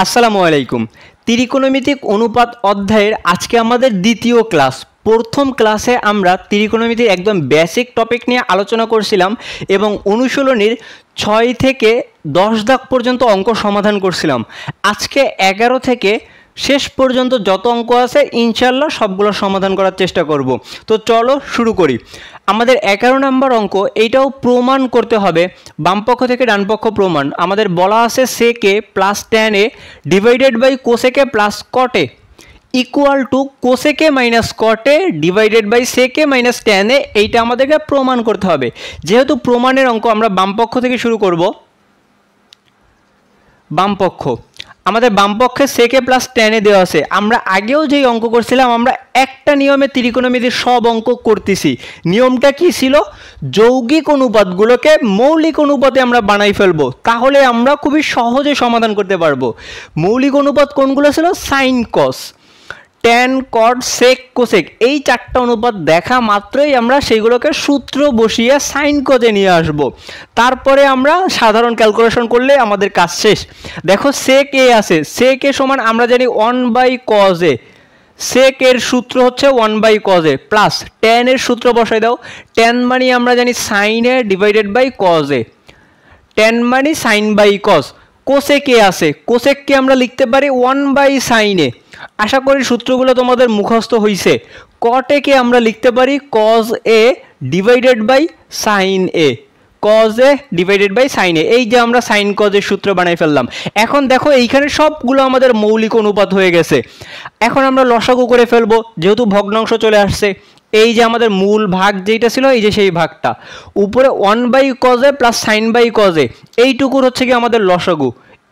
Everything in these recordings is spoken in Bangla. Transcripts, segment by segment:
আসসালামু আলাইকুম। ত্রিকোণমিতিক অনুপাত অধ্যায়ের আজকে আমাদের দ্বিতীয় ক্লাস। প্রথম ক্লাসে আমরা ত্রিকোণমিতির একদম বেসিক টপিক নিয়ে আলোচনা করছিলাম এবং অনুশীলনীর 6 থেকে 10 দাগ পর্যন্ত অঙ্ক সমাধান করছিলাম। আজকে 11 থেকে শেষ পর্যন্ত যত অঙ্ক আছে ইনশাল্লাহ সবগুলো সমাধান করার চেষ্টা করব। তো চলো শুরু করি। আমাদের 11 নম্বর অঙ্ক, এইটাও প্রমাণ করতে হবে, বামপক্ষ থেকে ডানপক্ষ প্রমাণ। আমাদের বলা আছে sec a plus tan a divided by cosec a plus cot a equal to cosec a minus cot a divided by sec a minus tan a। এইটা আমাদেরকে প্রমাণ করতে হবে। যেহেতু প্রমাণের অঙ্ক, আমরা বামপক্ষ থেকে শুরু করব। বামপক্ষ, আমাদের বামপক্ষে sec a plus tan a দেওয়া আছে। আমরা আগেও যেই অঙ্ক করছিলাম, আমরা একটা নিয়মে ত্রিকোণমিতির সব অঙ্ক করতেছি। নিয়মটা কি ছিল? যৌগিক অনুপাতগুলোকে মৌলিক অনুপাতে আমরা বানাই ফেলবো, তাহলে আমরা খুবই সহজে সমাধান করতে পারবো। মৌলিক অনুপাত কোনগুলো ছিল? সাইন কস, ট্যান, কট, সেক, কোসেক। এই চারটা অনুপাত দেখা মাত্রই আমরা সেইগুলোকে সূত্র বসিয়ে সাইন কজে নিয়ে আসব। তারপরে আমরা সাধারণ ক্যালকুলেশন করলে আমাদের কাজ শেষ। দেখো সেক এ আছে, সেক এ সমান আমরা জানি 1/cos a। সেক এর সূত্র হচ্ছে 1/cos a প্লাস ট্যান এর সূত্র বসাই দাও। ট্যান মানে আমরা জানি sine a divided by cos a। Tan মানে sine by cos. Cosec A আছে, কোসেককে আমরা লিখতে পারি 1/sin a। আশা করি সূত্রগুলো তোমাদের মুখস্থ হয়েছে। cot a কে আমরা লিখতে পারি cos a divided by sin a। cos a divided by sin a। এই যে আমরা sin cos এর সূত্র বানাই ফেললাম। এখন দেখো এইখানে সবগুলো আমাদের মৌলিক অনুপাত হয়ে গেছে। এখন আমরা লসাগু করে ফেলবো, যেহেতু ভগ্নাংশ চলে আসছে। এই যে আমাদের মূল ভাগ যেটা ছিল, এই যে সেই ভাগটা, উপরে 1/cos a plus sin by cos a, এইটুকুর হচ্ছে কি আমাদের লসাগু।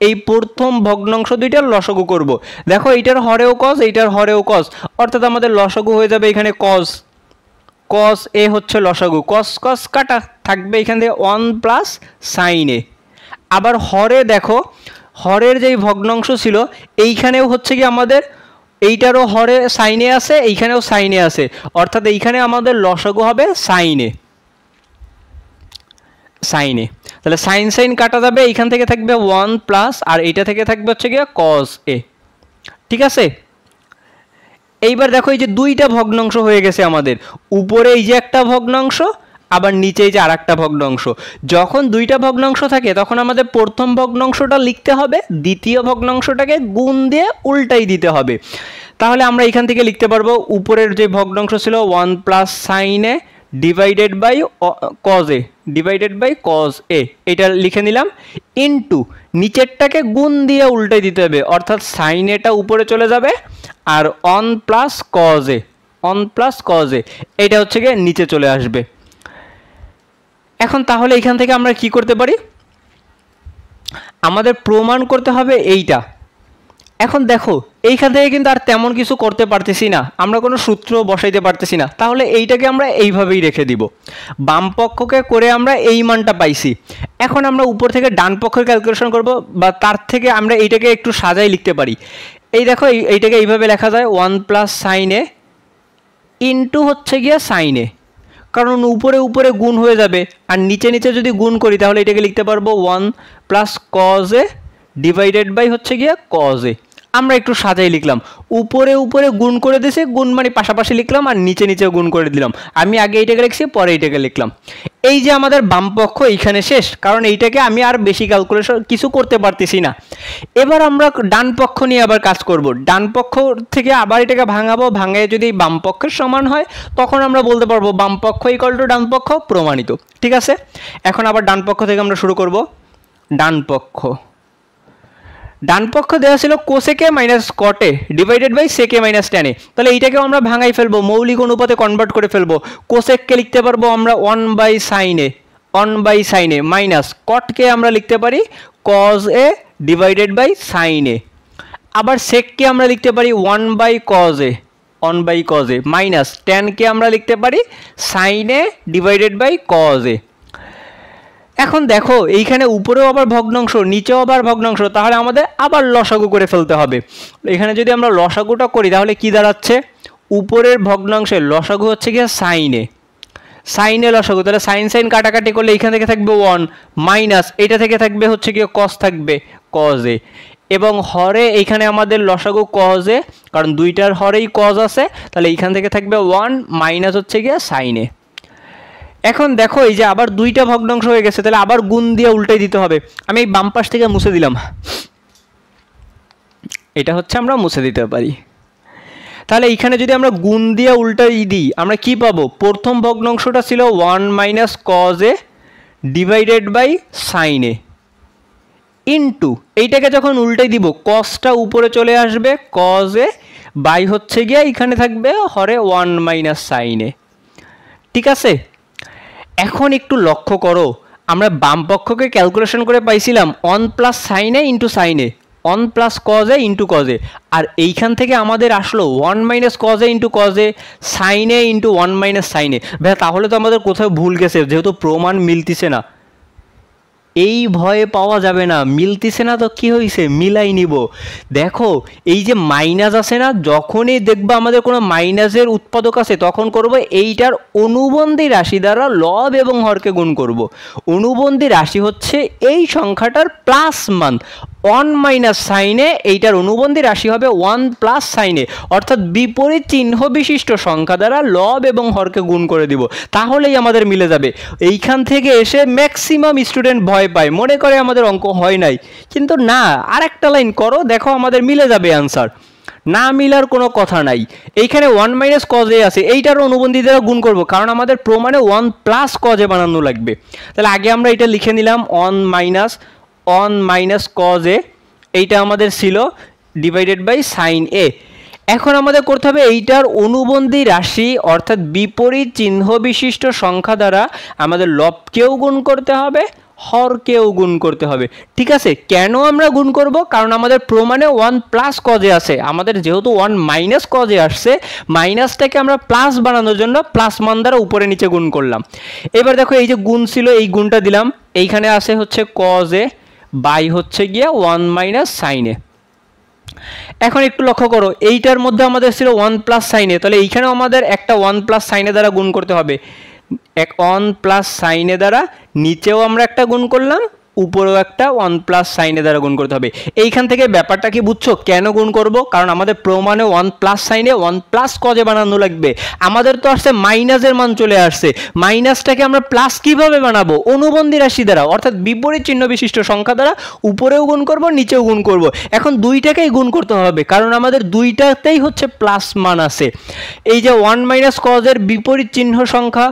এই প্রথম ভগ্নাংশ দুইটার লসাগু করব। দেখো এইটার হরেও cos, এইটার হরেও cos, অর্থাৎ আমাদের লসাগু হয়ে যাবে এখানে cos। cos a হচ্ছে লসাগু, cos cos কাটা থাকবে এখান থেকে 1 প্লাস sin a। আবার হরে দেখো, হরের যেই ভগ্নাংশ ছিল এইখানেও হচ্ছে কি আমাদের, এইটারও হরে সাইনে আছে, এইখানেও সাইনে আছে, অর্থাৎ এইখানে আমাদের লসাগু হবে সাইনে। সাইনে, তাহলে সাইন সাইন কাটা যাবে, এইখান থেকে থাকবে 1 প্লাস, আর এইটা থেকে থাকবে হচ্ছে গিয়ে cos a। ঠিক আছে, এইবার দেখো এই যে দুইটা ভগ্নাংশ হয়ে গেছে আমাদের। উপরে এই যে একটা ভগ্নাংশ, আবার নিচে এই যে আর একটা ভগ্নাংশ। যখন দুইটা ভগ্নাংশ থাকে তখন আমাদের প্রথম ভগ্নাংশটা লিখতে হবে, দ্বিতীয় ভগ্নাংশটাকে গুণ দিয়ে উল্টাই দিতে হবে। তাহলে আমরা এখান থেকে লিখতে পারবো, উপরের যে ভগ্নাংশ ছিল 1 plus sine A divided by cos a divided by cos a, এটা লিখে নিলাম, ইনটু নিচেরটাকে গুণ দিয়ে উল্টাই দিতে হবে, অর্থাৎ সাইন এটা উপরে চলে যাবে আর 1 plus cos a, 1 plus cos a এটা হচ্ছে গিয়ে নিচে চলে আসবে। এখন তাহলে এখান থেকে আমরা কি করতে পারি? আমাদের প্রমাণ করতে হবে এইটা। এখন দেখো এইখান থেকে কিন্তু আর তেমন কিছু করতে পারতেছি না, আমরা কোনো সূত্র বসাইতে পারতেছি না, তাহলে এইটাকে আমরা এইভাবেই রেখে দিব। বাম পক্ষকে করে আমরা এই মানটা পাইছি। এখন আমরা উপর থেকে ডান পক্ষের ক্যালকুলেশন করব, বা তার থেকে আমরা এইটাকে একটু সাজাই লিখতে পারি। এই দেখো এইটাকে এইভাবে লেখা যায় 1 প্লাস সাইন এ ইন্টু হচ্ছে গিয়ে সাইন এ, কারণ উপরে উপরে গুণ হয়ে যাবে, আর নিচে নিচে যদি গুণ করি তাহলে এটাকে লিখতে পারবো 1 plus cos a divided by হচ্ছে গিয়ে cos a। আমরা একটু সাজাই লিখলাম, উপরে উপরে গুণ করে দিয়েছি, গুণ মানে পাশাপাশি লিখলাম, আর নিচে নিচে গুণ করে দিলাম। আমি আগে এইটাকে লিখছি, পরে এইটাকে লিখলাম। এই যে আমাদের বামপক্ষ এইখানে শেষ, কারণ এইটাকে আমি আর বেশি ক্যালকুলেশন কিছু করতে পারতেছি না। এবার আমরা ডান পক্ষ নিয়ে আবার কাজ করব। ডান পক্ষ থেকে আবার এটাকে ভাঙাবো, ভাঙায় যদি বাম পক্ষের সমান হয় তখন আমরা বলতে পারবো বামপক্ষ ইকুয়াল টু ডান পক্ষ, প্রমাণিত। ঠিক আছে, এখন আবার ডান পক্ষ থেকে আমরা শুরু করব। ডান পক্ষ, ডান পক্ষ দেওয়া ছিল cosec a minus cot a divided by sec a minus tan a। তাহলে এইটাকেও আমরা ভাঙাই ফেলবো, মৌলিক অনুপাতে কনভার্ট করে ফেলবো। cosec কে লিখতে পারবো আমরা 1/sin a, 1/sin a minus cot কে আমরা লিখতে পারি cos a divided by sin a। আবার sec কে আমরা লিখতে পারি 1/cos a, 1/cos a minus tan কে আমরা লিখতে পারি sin a divided by cos a। এখন দেখো এইখানে উপরেও আবার ভগ্নাংশ, নিচেও আবার ভগ্নাংশ, তাহলে আমাদের আবার লসাগু করে ফেলতে হবে। এখানে যদি আমরা লসাগুটা করি তাহলে কি দাঁড়াচ্ছে? উপরের ভগ্নাংশের লসাগু হচ্ছে গিয়ে সাইনে, সাইনে লসাগু, তাহলে সাইন সাইন কাটাকাটি করলে এইখান থেকে থাকবে 1 মাইনাস এটা থেকে থাকবে হচ্ছে গিয়ে cos, থাকবে cos a। এবং হরে এইখানে আমাদের লসাগু কজ এ, কারণ দুইটার হরেই কজ আছে, তাহলে এইখান থেকে থাকবে 1 মাইনাস হচ্ছে গিয়ে সাইন এ। এখন দেখো এই যে আবার দুইটা ভগ্নাংশ হয়ে গেছে, তাহলে আবার গুণ দিয়ে উল্টাই দিতে হবে। আমি এই বাম পাশ থেকে মুছে দিলাম, এটা হচ্ছে আমরা মুছে দিতে পারি। তাহলে এইখানে যদি আমরা গুণ দিয়ে উল্টাই দিই আমরা কি পাবো? প্রথম ভগ্নাংশটা ছিল 1 minus cos a divided by sine A into, এইটাকে যখন উল্টাই দিব কসটা উপরে চলে আসবে, কজ এ বাই হচ্ছে গিয়ে এখানে থাকবে হরে 1 মাইনাস সাইন এ। ঠিক আছে, এখন একটু লক্ষ্য করো, আমরা বাম পক্ষকে ক্যালকুলেশন করে পাইছিলাম 1 plus sine A into sine A, 1 plus cos A into cos A, আর এইখান থেকে আমাদের আসলো 1 minus cos A into cos A sine A into 1 minus sine A. ভাই তাহলে তো আমাদের কোথাও ভুল গেছে, যেহেতু প্রমাণ মিলতিছে না। এই ভয়ে পাওয়া যাবে না, মিলতিছে না তো কি হয়েছে, মিলাই নিব। দেখো এই যে মাইনাস আছে না, যখনই দেখবা আমাদের কোনো মাইনাসের উৎপাদক আছে তখন করব এইটার অনুবন্ধী রাশি দ্বারা লব এবং হরকে গুণ করব। অনুবন্ধী রাশি হচ্ছে এই সংখ্যাটার প্লাস মান, 1 মাইনাস সাইনে এইটার অনুবন্ধী রাশি হবে 1 প্লাস সাইনে, অর্থাৎ বিপরীত চিহ্ন বিশিষ্ট সংখ্যা দ্বারা লব এবং হরকে গুণ করে দিব, তাহলেই আমাদের মিলে যাবে। এইখান থেকে এসে ম্যাক্সিমাম স্টুডেন্ট ভয় পায়, মনে করে আমাদের অঙ্ক হয় নাই, কিন্তু না, আর একটা লাইন করো, দেখো আমাদের মিলে যাবে অ্যান্সার, না মিলার কোনো কথা নাই। এইখানে 1 মাইনাস কজ এ আছে, এইটার অনুবন্ধী দ্বারা গুণ করব, কারণ আমাদের প্রমাণে 1 প্লাস কজ এ বানানো লাগবে। তাহলে আগে আমরা এটা লিখে নিলাম 1 মাইনাস কজ এ, এইটা আমাদের ছিল ডিভাইডেড বাই সাইন এ। এখন আমাদের করতে হবে এইটার অনুবন্ধী রাশি অর্থাৎ বিপরীত চিহ্ন বিশিষ্ট সংখ্যা দ্বারা আমাদের লবকেও গুণ করতে হবে, হরকেও গুণ করতে হবে। ঠিক আছে, কেন আমরা গুণ করব? কারণ আমাদের প্রমাণে 1 প্লাস কজে আছে, আমাদের যেহেতু 1 মাইনাস কজে আসছে, মাইনাসটাকে আমরা প্লাস বানানোর জন্য প্লাস মান দ্বারা উপরে নিচে গুণ করলাম। এবার দেখো এই যে গুণ ছিল, এই গুণটা দিলাম, এইখানে আসে হচ্ছে কজে বাই হচ্ছে গিয়ে 1 মাইনাস সাইনে। এখন একটু লক্ষ্য করো, এইটার মধ্যে আমাদের ছিল 1 প্লাস সাইনে, তাহলে এইখানেও আমাদের একটা 1 প্লাস সাইনে দ্বারা গুণ করতে হবে। 1 প্লাস সাইনে দ্বারা নিচেও আমরা একটা গুণ করলাম, উপরেও একটা 1 প্লাস সাইনে দ্বারা গুণ করতে হবে। এইখান থেকে ব্যাপারটা কি বুঝছো কেন গুণ করব? কারণ আমাদের প্রমাণে 1 প্লাস সাইনে 1 প্লাস কজে বানানো লাগবে। আমাদের তো আসছে মাইনাসের মান চলে আসছে, মাইনাসটাকে আমরা প্লাস কিভাবে বানাবো? অনুবন্ধী রাশি দ্বারা, অর্থাৎ বিপরীত চিহ্ন বিশিষ্ট সংখ্যা দ্বারা উপরেও গুণ করব, নিচেও গুণ করব। এখন দুইটাকেই গুণ করতে হবে, কারণ আমাদের দুইটাতেই হচ্ছে প্লাস মান আছে। এই যে 1 মাইনাস কজের বিপরীত চিহ্ন সংখ্যা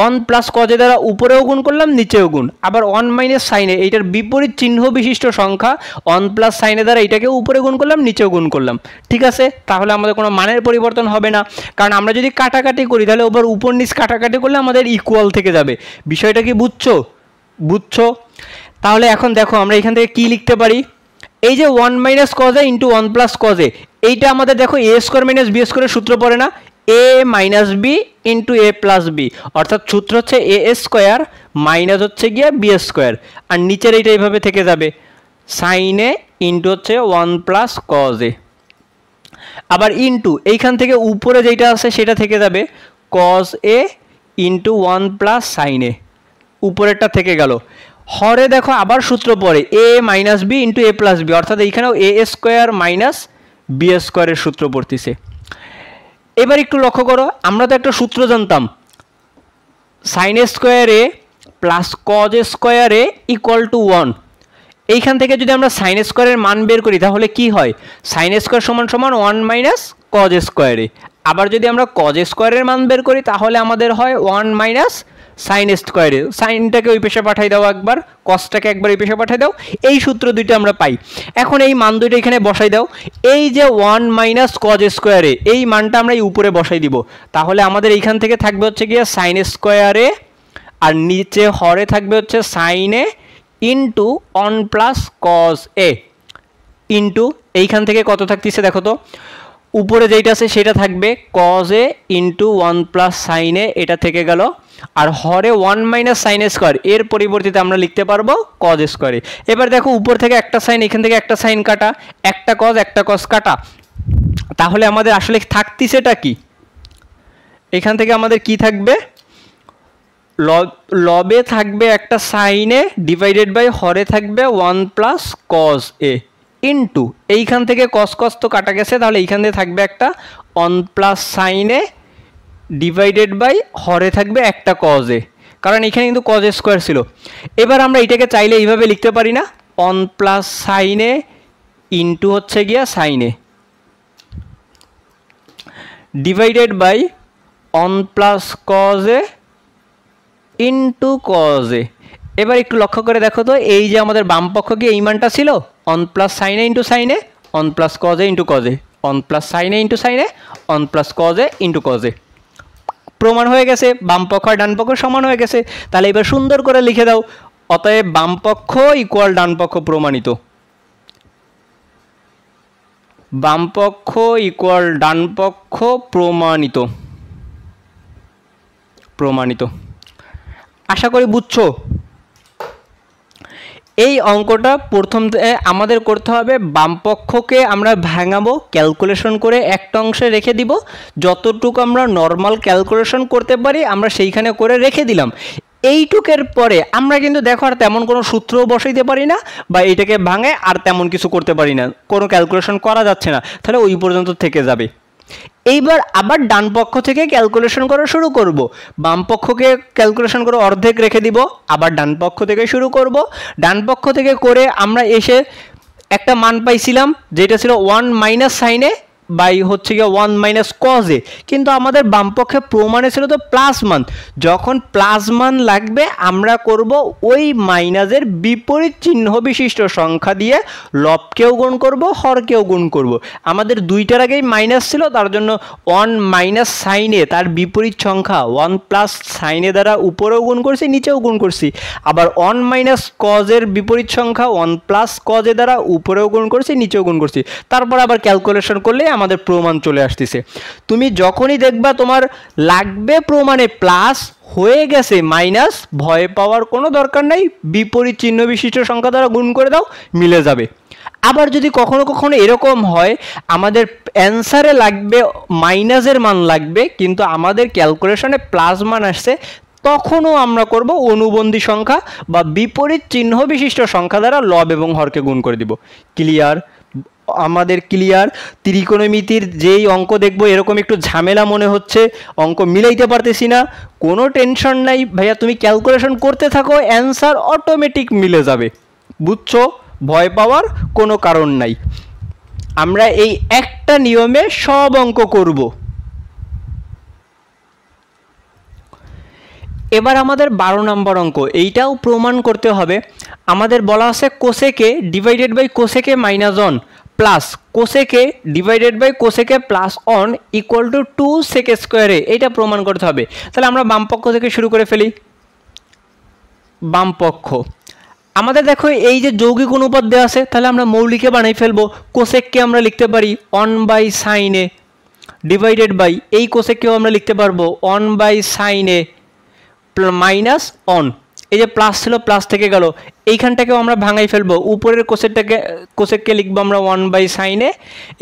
1 প্লাস কজে দ্বারা উপরেও গুণ করলাম, নিচেও গুণ, আবার 1 মাইনাস সাইনে এইটার বিপরীত চিহ্ন বিশিষ্ট সংখ্যা 1 প্লাস সাইনে দ্বারা এইটাকে উপরে গুণ করলাম, নিচেও গুণ করলাম। ঠিক আছে, তাহলে আমাদের কোনো মানের পরিবর্তন হবে না, কারণ আমরা যদি কাটাকাটি করি তাহলে ওপর উপর নিচ কাটাকাটি করলে আমাদের ইকুয়াল থেকে যাবে। বিষয়টা কি বুঝছো? তাহলে এখন দেখো আমরা এখান থেকে কি লিখতে পারি, এই যে 1 মাইনাস কজে ইন্টু 1 প্লাস কজে, এইটা আমাদের দেখো এ স্কোয়ার মাইনাস বি স্কোয়ারের সূত্র পড়ে না, এ মাইনাস বি ইন্টু এ প্লাস বি, অর্থাৎ সূত্র হচ্ছে এ স্কোয়ার মাইনাস হচ্ছে গিয়ে বি স্কোয়ার, আর নিচের এইটা এইভাবে থেকে যাবে সাইন এ ইন্টু হচ্ছে 1 প্লাস কজ এ, আবার ইন্টু এইখান থেকে উপরে যেটা আছে সেটা থেকে যাবে cos A into 1 plus sine A, উপরেরটা থেকে গেল। হরে দেখো আবার সূত্র পড়ে A minus B into A plus B, অর্থাৎ এইখানেও এ স্কোয়ার মাইনাস বি স্কোয়ারের সূত্র পড়তেছে। এবার একটু লক্ষ্য করো, আমরা তো একটা সূত্র জানতাম, sine square A plus cos square A equal to 1। এইখান থেকে যদি আমরা সাইন স্কোয়ারের মান বের করি তাহলে কি হয়? সাইন স্কোয়ার সমান সমান 1 মাইনাস কজ স্কোয়ার এ। আবার যদি আমরা কজ স্কোয়ারের মান বের করি তাহলে আমাদের হয় 1 মাইনাস সাইন স্কোয়ারে, সাইনটাকে ওই পেশে পাঠাই দাও একবার, কসটাকে একবার এই পেশে পাঠাই দাও, এই সূত্র দুইটা আমরা পাই। এখন এই মান দুইটা এখানে বসাই দাও, এই যে 1 মাইনাস কজ স্কোয়ারে এই মানটা আমরা এই উপরে বসাই দিব, তাহলে আমাদের এইখান থেকে থাকবে হচ্ছে গিয়ে সাইন স্কোয়ারে, আর নিচে হরে থাকবে হচ্ছে সাইন এ ইন্টু 1 প্লাস কজ এ ইন্টু এইখান থেকে কত থাকতেছে দেখো তো, উপরে যেটা আছে সেটা থাকবে cos A into 1 plus sine A, এটা থেকে গেল, আর হরে 1 মাইনাস সাইন স্কোয়ার, এর পরিবর্তিতে আমরা লিখতে পারবো কজ স্কোয়ারে। এবার দেখো উপর থেকে একটা সাইন, এখান থেকে একটা সাইন কাটা, একটা কজ কাটা, তাহলে আমাদের আসলে থাকতেছেটা কি? এখান থেকে আমাদের কি থাকবে, লবে থাকবে একটা সাইনে ডিভাইডেড বাই হরে থাকবে 1 প্লাস কজ এ ইন্টু এইখান থেকে কস কস তো কাটা গেছে, তাহলে এইখান থেকে থাকবে একটা 1 প্লাস সাইনে ডিভাইডেড বাই হরে থাকবে একটা কজে, কারণ এখানে কিন্তু কজ স্কোয়ার ছিল। এবার আমরা এটাকে চাইলে এইভাবে লিখতে পারি না, 1 প্লাস সাইনে ইন্টু হচ্ছে গিয়া sine A divided by 1 plus cos A into cos A. এবার একটু লক্ষ্য করে দেখো তো, এই যে আমাদের বাম পক্ষ কি এই মানটা ছিল 1 plus sine A into sine A 1 plus cos A into cos A 1 plus sine A into sine A 1 plus cos A into কজে। প্রমাণ হয়ে গেছে, বাম পক্ষ আর ডান পক্ষ সমান হয়ে গেছে। তাহলে এবার সুন্দর করে লিখে দাও, অতএব বাম পক্ষ ইকুয়াল ডান পক্ষ প্রমাণিত। বাম পক্ষ ইকুয়াল ডান পক্ষ প্রমাণিত। প্রমাণিত আশা করি বুঝছো। এই অঙ্কটা প্রথম আমাদের করতে হবে, বাম পক্ষকে আমরা ভাঙাবো ক্যালকুলেশন করে একটা অংশে রেখে দিব, যতটুকু আমরা নর্মাল ক্যালকুলেশন করতে পারি আমরা সেইখানে করে রেখে দিলাম। এইটুকের পরে আমরা কিন্তু দেখো আর তেমন কোনো সূত্রও বসাইতে পারি না, বা এইটাকে ভাঙে আর তেমন কিছু করতে পারি না, কোনো ক্যালকুলেশন করা যাচ্ছে না, তাহলে ওই পর্যন্ত থেকে যাবে। এইবার আবার ডান পক্ষ থেকে ক্যালকুলেশন করা শুরু করব। বাম পক্ষকে ক্যালকুলেশন করে অর্ধেক রেখে দিব, আবার ডান পক্ষ থেকে শুরু করব। ডান পক্ষ থেকে করে আমরা এসে একটা মান পাইছিলাম যেটা ছিল 1 মাইনাস সাইনে বাই হচ্ছে গিয়ে 1 মাইনাস কজে, কিন্তু আমাদের বাম পক্ষে প্রমাণে ছিল তো প্লাস মান। যখন প্লাস মান লাগবে আমরা করব ওই মাইনাসের বিপরীত চিহ্ন বিশিষ্ট সংখ্যা দিয়ে লবকেও গুণ করব, হরকেও গুণ করব। আমাদের দুইটার আগেই মাইনাস ছিল, তার জন্য 1 মাইনাস সাইনে তার বিপরীত সংখ্যা 1 প্লাস সাইনে দ্বারা উপরেও গুণ করছি, নিচেও গুণ করছি। আবার 1 মাইনাস কজের বিপরীত সংখ্যা 1 প্লাস কজে দ্বারা উপরেও গুণ করছি, নিচেও গুণ করছি। তারপর আবার ক্যালকুলেশন করলে আমাদের প্রমাণ চলে আসতেছে। তুমি যখনই দেখবা তোমার লাগবে প্রমাণে প্লাস হয়ে গেছে মাইনাস, ভয় পাওয়ার কোনো দরকার নাই, বিপরীত চিহ্ন বিশিষ্ট সংখ্যা দ্বারা গুণ করে দাও, মিলে যাবে। আবার যদি কখনো কখনো এরকম হয় আমাদের অ্যান্সারে লাগবে মাইনাসের মান লাগবে, কিন্তু আমাদের ক্যালকুলেশনে প্লাস মান আসছে, তখনও আমরা করব অনুবন্ধী সংখ্যা বা বিপরীত চিহ্ন বিশিষ্ট সংখ্যা দ্বারা লব এবং হরকে গুণ করে দিব। ক্লিয়ার? আমাদের ক্লিয়ার? ত্রিকোণমিতির যেই অঙ্ক দেখবো এরকম একটু ঝামেলা মনে হচ্ছে, অঙ্ক মিলাইতে পারতেছি না, কোনো টেনশন নাই ভাইয়া, তুমি ক্যালকুলেশন করতে থাকো, অ্যান্সার অটোমেটিক মিলে যাবে। বুঝছো? ভয় পাওয়ার কোনো কারণ নাই। আমরা এই একটা নিয়মে সব অঙ্ক করব। এবার আমাদের 12 নম্বর অঙ্ক, এইটাও প্রমাণ করতে হবে। আমাদের বলা আছে cosec a divided by cosec minus 1 plus cosec a divided by cosec plus 1 equal to 2 sec স্কোয়ারে, এইটা প্রমাণ করতে হবে। তাহলে আমরা বাম পক্ষ থেকে শুরু করে ফেলি। বাম পক্ষ আমাদের দেখো এই যে যৌগিক অনুপাত দেওয়া আছে, তাহলে আমরা মৌলিকে বানাই ফেলবো। কোসেককে আমরা লিখতে পারি 1 বাই সাইনে ডিভাইডেড বাই, এই কোসেককেও আমরা লিখতে পারবো 1 বাই সাইনে মাইনাস 1। এই যে প্লাস ছিল প্লাস থেকে গেল, এইখানটাকেও আমরা ভাঙাই ফেলবো। উপরের কোসেককে লিখবো আমরা 1 বাই সাইনে,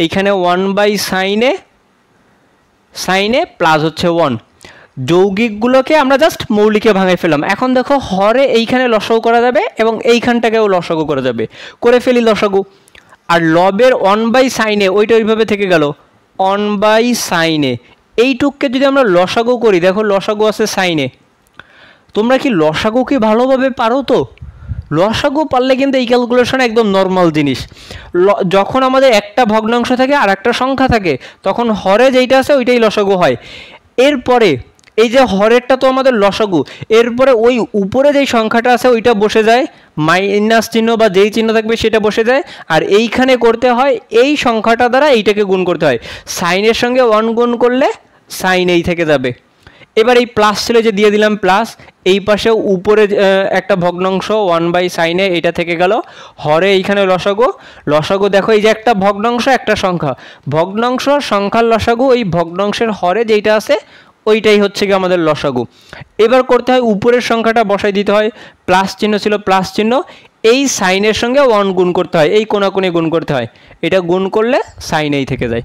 এইখানে 1 বাই সাইনে প্লাস হচ্ছে 1। যৌগিকগুলোকে আমরা জাস্ট মৌলিকে ভাঙাই ফেললাম। এখন দেখো হরে এইখানে লসাগু করা যাবে এবং এইখানটাকেও লসাগু করা যাবে, করে ফেলি লসাগু। আর লবের 1 বাই সাইনে ওইটা ওইভাবে থেকে গেল 1 বাই সাইনে, এইটুককে যদি আমরা লসাগু করি, দেখো লসাগু আছে সাইনে। তোমরা কি লসাগু কি ভালোভাবে পারো? তো লসাগু পারলে কিন্তু এই ক্যালকুলেশন একদম নর্মাল জিনিস। যখন আমাদের একটা ভগ্নাংশ থাকে আর একটা সংখ্যা থাকে, তখন হরে যেইটা আছে ওইটাই লসাগু হয়। এরপরে এই যে হরেরটা তো আমাদের লসাগু, এরপরে ওই উপরে যেই সংখ্যাটা আছে ওইটা বসে যায়, মাইনাস চিহ্ন বা যেই চিহ্ন থাকবে সেটা বসে যায়। আর এইখানে করতে হয় এই সংখ্যাটা দ্বারা এইটাকে গুণ করতে হয়। সাইনের সঙ্গে 1 গুণ করলে সাইন এই থেকে যাবে। এবার এই প্লাস ছিল যে দিয়ে দিলাম প্লাস, এই পাশে উপরে একটা ভগ্নাংশ 1 বাই সাইনে, এটা থেকে গেল হরে এইখানে লসাগু দেখো এই যে একটা ভগ্নাংশ একটা সংখ্যা, ভগ্নাংশ সংখ্যার লসাগু, ওই ভগ্নাংশের হরে যেইটা আছে ওইটাই হচ্ছে কি আমাদের লসাগু। এবার করতে হয় উপরের সংখ্যাটা বসাই দিতে হয়, প্লাস চিহ্ন ছিল প্লাস চিহ্ন, এই সাইনের সঙ্গে 1 গুণ করতে হয়, এই কোনাকুনি গুণ করতে হয়, এটা গুণ করলে সাইন এই থেকে যায়।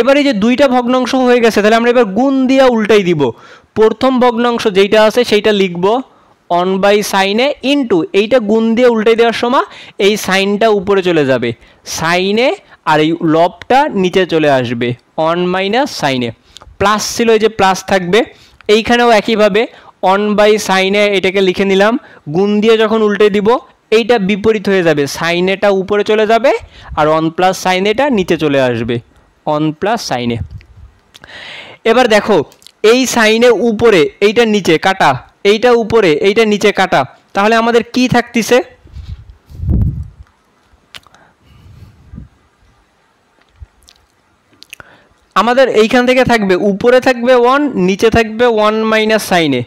এবার এই যে দুইটা ভগ্নাংশ হয়ে গেছে, তাহলে আমরা এবার গুণ দিয়ে উল্টাই দিব। প্রথম ভগ্নাংশ যেইটা আছে সেইটা লিখব অন বাই সাইনে ইন্টু এইটা গুণ দিয়ে উল্টে দেওয়ার সময় এই সাইনটা উপরে চলে যাবে সাইনে আর এই লবটা নিচে চলে আসবে অন মাইনাস সাইনে প্লাস ছিল এই যে প্লাস থাকবে এইখানেও একইভাবে অন বাই সাইনে এটাকে লিখে নিলাম গুণ দিয়ে যখন উল্টে দিব এইটা বিপরীত হয়ে যাবে সাইনেটা উপরে চলে যাবে আর অন প্লাস সাইনেটা নিচে চলে আসবে অন প্লাস সাইনে এবার দেখো এই সাইনে উপরে এইটা নিচে কাটা এইটা উপরে এইটা নিচে কাটা তাহলে আমাদের কি থাকতেছে আমাদের এইখান থেকে থাকবে উপরে থাকবে 1 নিচে থাকবে 1 মাইনাস সাইনে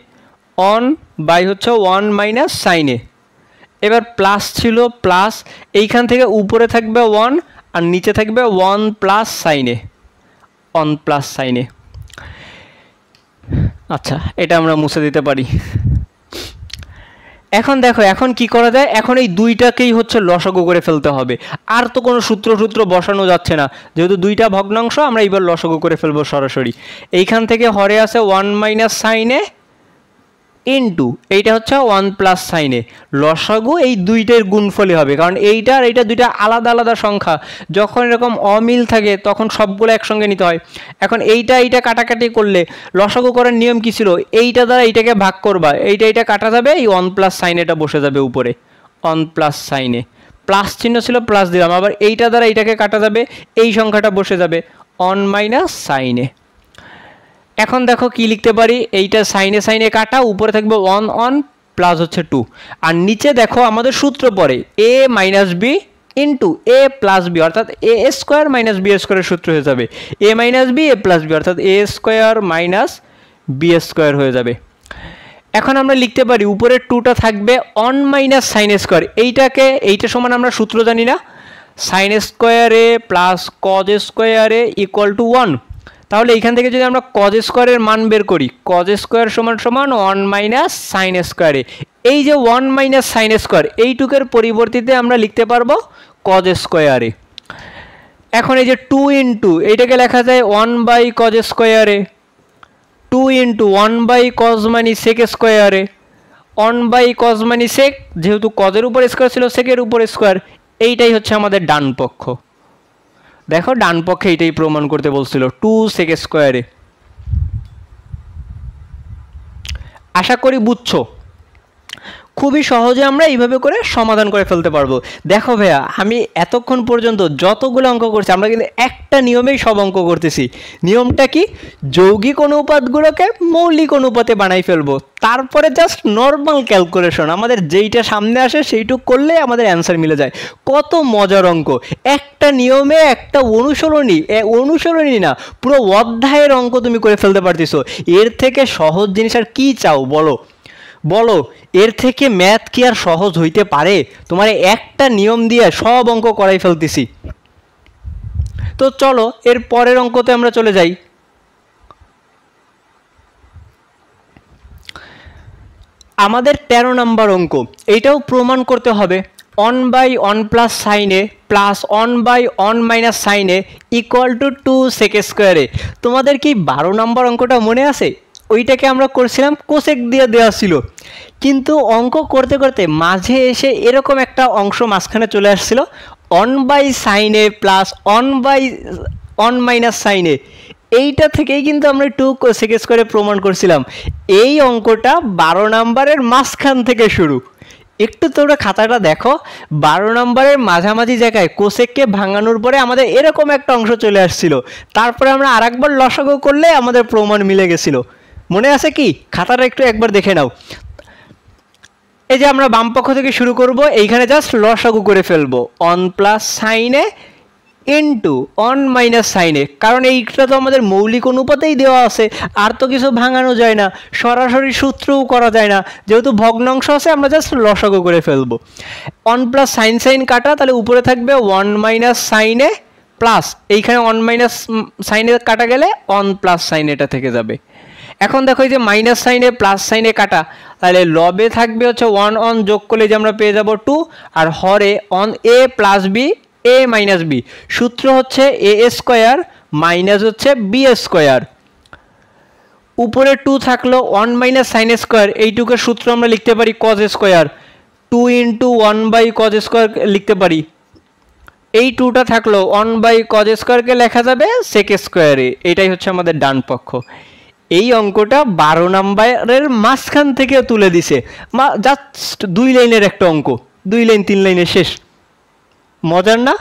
অন বাই হচ্ছে 1 মাইনাস সাইনে এবার প্লাস ছিল প্লাস এইখান থেকে উপরে থাকবে 1 আর নিচে থাকবে 1 প্লাস সাইনে অন প্লাস সাইনে আচ্ছা এটা আমরা মুছে দিতে পারি এখন দেখো এখন কি করা যায় এখন এই দুইটাকেই হচ্ছে লসাগু করে ফেলতে হবে আর তো কোনো সূত্র বসানো যাচ্ছে না যেহেতু দুইটা ভগ্নাংশ আমরা এইবার লসাগু করে ফেলবো সরাসরি এইখান থেকে হরে আছে 1 মাইনাস সাইনে ইন্টু এইটা হচ্ছে 1 প্লাস সাইনে লসাগু এই দুইটার গুণফলই হবে কারণ এইটা আর এইটা দুইটা আলাদা আলাদা সংখ্যা যখন এরকম অমিল থাকে তখন সবগুলো একসঙ্গে নিতে হয় এখন এইটা কাটাকাটি করলে লসাগু করার নিয়ম কি ছিল এইটা দ্বারা এইটাকে ভাগ করবা এইটা কাটা যাবে এই 1 প্লাস সাইনেটা বসে যাবে উপরে 1 প্লাস সাইনে প্লাস চিহ্ন ছিল প্লাস দিলাম আবার এইটা দ্বারা এইটাকে কাটা যাবে এই সংখ্যাটা বসে যাবে 1 মাইনাস সাইনে এখন দেখো কি লিখতে পারি এইটা সাইনে সাইনে কাটা উপরে থাকবে 1 অন প্লাস হচ্ছে 2 আর নিচে দেখো আমাদের সূত্র পড়ে a minus B into A plus B অর্থাৎ এ স্কোয়ার মাইনাস বি স্কোয়ারের সূত্র হয়ে যাবে a minus b a plus B অর্থাৎ a square minus B square হয়ে যাবে এখন আমরা লিখতে পারি উপরে 2টা থাকবে অন মাইনাস সাইন স্কোয়ার এইটা সমান আমরা সূত্র জানি না সাইন স্কোয়ারে প্লাস কজ স্কোয়ারে ইকুয়াল টু 1 তাহলে এইখান থেকে যদি আমরা কজ স্কোয়ারের মান বের করি কজ স্কোয়ার সমান সমান 1 মাইনাস সাইন স্কোয়ারে এই যে 1 মাইনাস সাইন স্কোয়ার এইটুকের পরিবর্তিতে আমরা লিখতে পারবো কজ স্কোয়ারে এখন এই যে 2 ইন্টু এইটাকে লেখা যায় 1 বাই কজ স্কোয়ারে 2 ইন্টু 1 বাই কজ মানি সেক স্কোয়ারে 1 বাই কজ মানি সেক যেহেতু কজের উপর স্কোয়ার ছিল সেকের উপর স্কোয়ার এইটাই হচ্ছে আমাদের ডান পক্ষ দেখো ডান পক্ষে এইটাই প্রমাণ করতে বলছিল 2 সেক স্কোয়ারে আশা করি বুঝছো খুবই সহজে আমরা এইভাবে করে সমাধান করে ফেলতে পারবো দেখো ভাইয়া আমি এতক্ষণ পর্যন্ত যতগুলো অঙ্ক করছি আমরা কিন্তু একটা নিয়মেই সব অঙ্ক করতেছি নিয়মটা কি যৌগিক অনুপাতগুলোকে মৌলিক অনুপাতে বানাই ফেলবো তারপরে জাস্ট নর্মাল ক্যালকুলেশন আমাদের যেইটা সামনে আসে সেইটুক করলে আমাদের অ্যান্সার মিলে যায় কত মজার অঙ্ক একটা নিয়মে একটা অনুসরণী না পুরো অধ্যায়ের অঙ্ক তুমি করে ফেলতে পারতেছো এর থেকে সহজ জিনিস আর কি চাও বলো এর থেকে ম্যাথ কি আর সহজ হইতে পারে তোমার একটা নিয়ম দিয়ে সব অঙ্ক করাই ফেলতেছি তো চলো এর পরের অঙ্কতে আমরা চলে যাই আমাদের 13 নম্বর অঙ্ক এইটাও প্রমাণ করতে হবে 1 by 1 plus sine A plus 1 by 1 minus sine A equal to 2 sec square A তোমাদের কি 12 নম্বর অঙ্কটা মনে আছে ওইটাকে আমরা করছিলাম কোসেক দিয়ে দেওয়া ছিল কিন্তু অঙ্ক করতে করতে মাঝে এসে এরকম একটা অংশ মাঝখানে চলে আসছিল 1 বাই সাইনে প্লাস 1 বাই 1 মাইনাস সাইনে এইটা থেকেই কিন্তু আমরা 2 সেক স্কোয়ারে প্রমাণ করছিলাম এই অঙ্কটা 12 নম্বরের মাঝখান থেকে শুরু একটু তোমরা খাতাটা দেখো 12 নম্বরের মাঝামাঝি জায়গায় কোসেককে ভাঙানোর পরে আমাদের এরকম একটা অংশ চলে আসছিল তারপরে আমরা আরেকবার লসাগু করলে আমাদের প্রমাণ মিলে গেছিল মনে আছে কি খাতাটা একবার দেখে নাও এই যে আমরা বাম পক্ষ থেকে শুরু করব এইখানে জাস্ট লসাগু করে ফেলবো 1 প্লাস সাইনে ইন্টু 1 মাইনাস সাইনে কারণ এইটা তো আমাদের মৌলিক অনুপাতেই দেওয়া আছে আর তো কিছু ভাঙানো যায় না সরাসরি সূত্রও করা যায় না যেহেতু ভগ্নাংশ আছে আমরা জাস্ট লসাগু করে ফেলবো 1 প্লাস সাইন কাটা তাহলে উপরে থাকবে 1 মাইনাস সাইনে প্লাস এইখানে 1 মাইনাস সাইনে কাটা গেলে 1 প্লাস সাইন এটা থেকে যাবে এখন দেখো এই যে মাইনাস সাইনে প্লাস সাইনে কাটা তাহলে লবে থাকবে হচ্ছে 1 অন যোগ করলে যে আমরা পেয়ে যাব 2 আর হরে one A plus B A minus B সূত্র হচ্ছে এ স্কোয়ার মাইনাস হচ্ছে বি স্কোয়ার উপরে 2 থাকলো 1 মাইনাস সাইন স্কোয়ার, এইটুকের সূত্র আমরা লিখতে পারি cos square, 2 into 1 by cos square লিখতে পারি। এই 2টা থাকলো 1 বাই কজ স্কোয়ারকে লেখা যাবে সেক স্কোয়ারে। এটাই হচ্ছে আমাদের ডান পক্ষ। এই অঙ্কটা 12 নম্বরের মাঝখান থেকে তুলে দিছে, জাস্ট 2 লাইনের একটা অঙ্ক, 2 লাইন 3 লাইনে শেষ। মজার না?